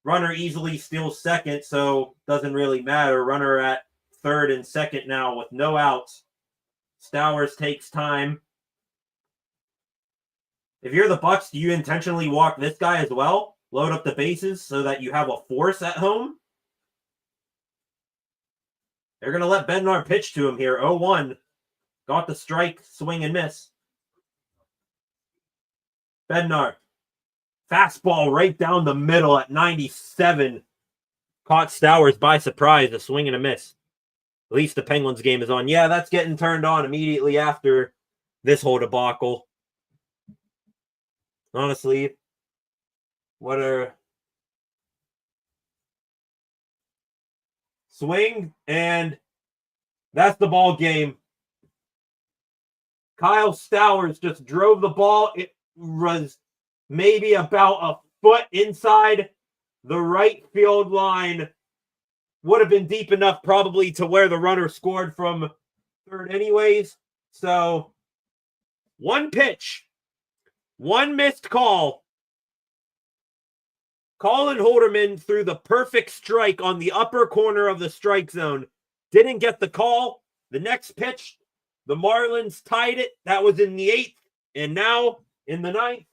Runner easily steals second, so doesn't really matter. Runner at third and second now with no outs. Stowers takes time. If you're the Bucks, do you intentionally walk this guy as well? Load up the bases so that you have a force at home? They're going to let Bednar pitch to him here. 0-1. Got the strike, swing and miss. Bednar. Fastball right down the middle at 97. Caught Stowers by surprise, a swing and a miss. At least the Penguins game is on. Yeah, that's getting turned on immediately after this whole debacle. Honestly, what are... Swing, and that's the ball game. Kyle Stowers just drove the ball. It was maybe about a foot inside the right field line. Would have been deep enough probably to where the runner scored from third anyways. So, one pitch, one missed call. Colin Holderman threw the perfect strike on the upper corner of the strike zone. Didn't get the call. The next pitch, the Marlins tied it. That was in the 8th. And now, in the 9th,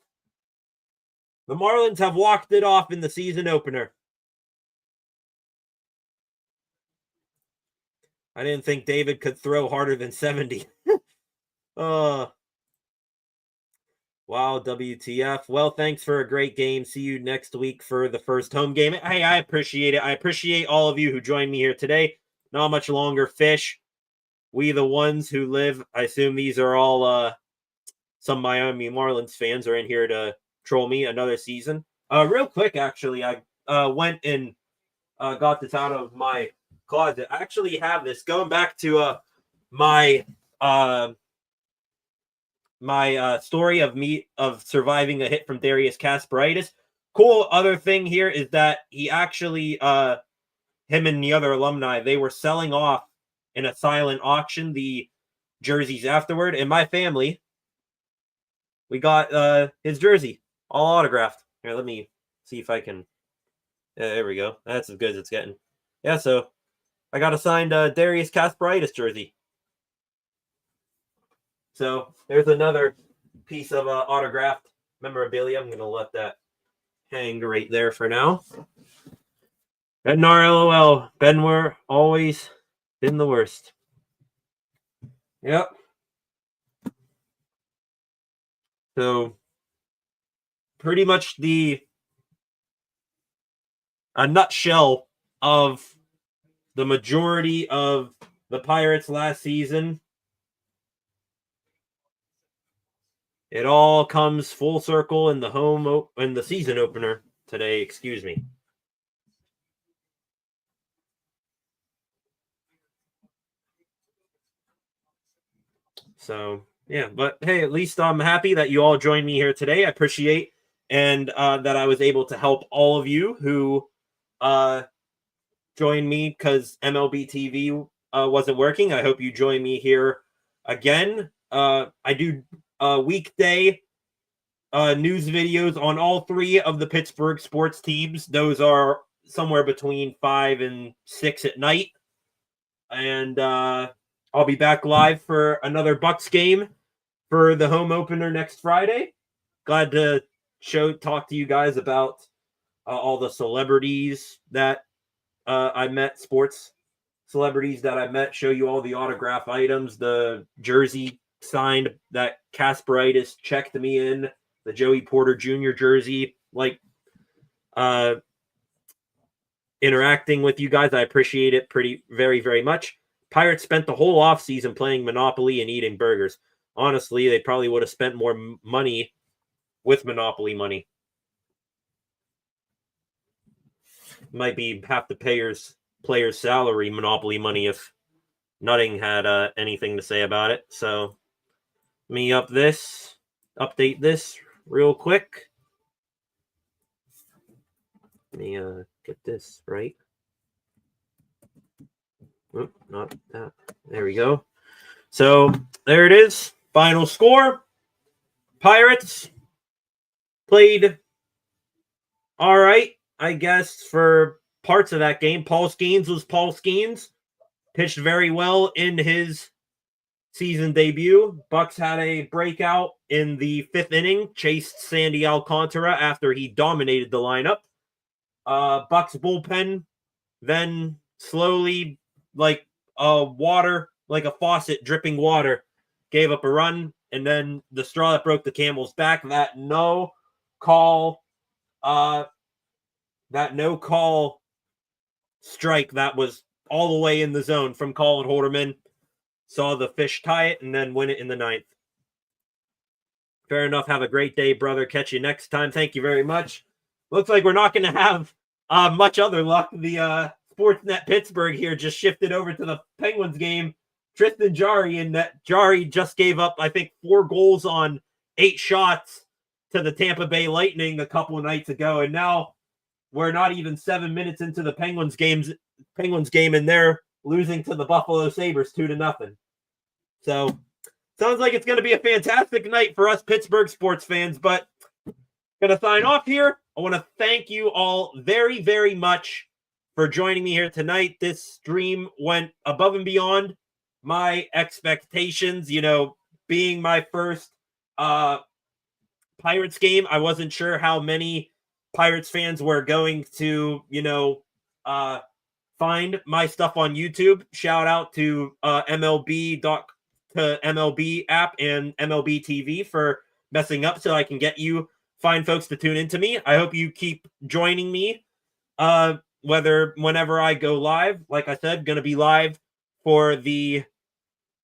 the Marlins have walked it off in the season opener. I didn't think David could throw harder than 70. Wow, WTF. Well, thanks for a great game. See you next week for the first home game. Hey, I appreciate it. I appreciate all of you who joined me here today. Not much longer, Fish. We the ones who live. I assume these are all some Miami Marlins fans are in here to troll me another season. Real quick, actually, I went and got this out of my closet. I actually have this going back to my story of surviving a hit from Darius Kasparaitis. Cool other thing here is that he actually him and the other alumni, they were selling off in a silent auction the jerseys afterward, and my family, we got his jersey all autographed. Here, let me see if I can. There we go. That's as good as it's getting. Yeah, so I got a signed Darius Kasparaitis jersey. So there's another piece of autographed memorabilia. I'm going to let that hang right there for now. Bednar LOL. Benwer always been the worst. Yep. So pretty much a nutshell of the majority of the Pirates last season. It all comes full circle in the season opener today, excuse me. So, yeah, but hey, at least I'm happy that you all joined me here today. I appreciate and that I was able to help all of you who joined me because MLB TV wasn't working. I hope you join me here again. I do weekday news videos on all 3 of the Pittsburgh sports teams. Those are somewhere between 5 and 6 at night. And I'll be back live for another Bucks game for the home opener next Friday. Glad to talk to you guys about all the celebrities that I met, sports celebrities that I met, show you all the autograph items, the jersey signed that Kasparaitis checked me in, the Joey Porter Jr. jersey, interacting with you guys. I appreciate it very, very much. Pirates spent the whole offseason playing Monopoly and eating burgers. honestly, they probably would have spent more money with Monopoly money. Might be half the player's salary Monopoly money if Nutting had anything to say about it. So let me update this real quick. Let me get this right. Oh, not that. There we go. So there it is. Final score. Pirates played all right, I guess, for parts of that game. Paul Skenes was Paul Skenes. Pitched very well in his season debut. Bucks had a breakout in the 5th inning, chased Sandy Alcantara after he dominated the lineup. Bucks bullpen then slowly, like a faucet dripping water, gave up a run, and then the straw that broke the camel's back, that no call strike that was all the way in the zone from Colin Holderman saw the Fish tie it and then win it in the 9th. Fair enough. Have a great day, brother. Catch you next time. Thank you very much. Looks like we're not going to have much other luck. The Sportsnet Pittsburgh here just shifted over to the Penguins game. Tristan Jarry, and that Jarry just gave up, I think, 4 goals on 8 shots to the Tampa Bay Lightning a couple of nights ago, and now we're not even 7 minutes into the Penguins game, and they're losing to the Buffalo Sabres 2-0. So sounds like it's going to be a fantastic night for us Pittsburgh sports fans, but going to sign off here. I want to thank you all very, very much for joining me here tonight. This stream went above and beyond my expectations. You know, being my first Pirates game, I wasn't sure how many Pirates fans were going to, find my stuff on YouTube. Shout out to MLB app and MLB TV for messing up so I can get you fine folks to tune into me. I hope you keep joining me whenever I go live. Like I said, going to be live for the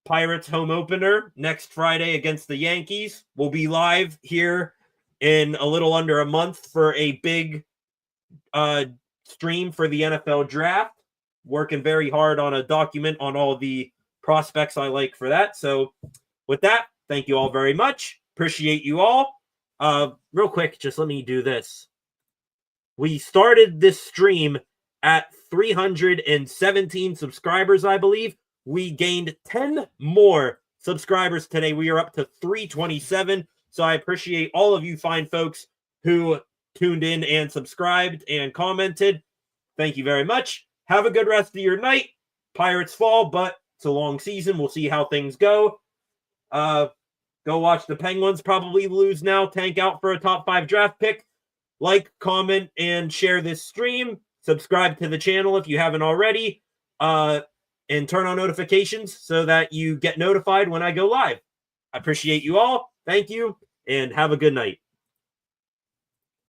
Pirates home opener next Friday against the Yankees. We'll be live here in a little under a month for a big stream for the NFL draft. Working very hard on a document on all the prospects I like for that. So with that, thank you all very much. Appreciate you all. Real quick, just let me do this. We started this stream at 317 subscribers, I believe. We gained 10 more subscribers today. We are up to 327. So I appreciate all of you fine folks who tuned in and subscribed and commented. Thank you very much. Have a good rest of your night. Pirates fall, but it's a long season. We'll see how things go. Go watch the Penguins probably lose now. Tank out for a top 5 draft pick. Like, comment, and share this stream. Subscribe to the channel if you haven't already. And turn on notifications so that you get notified when I go live. I appreciate you all. Thank you, and have a good night.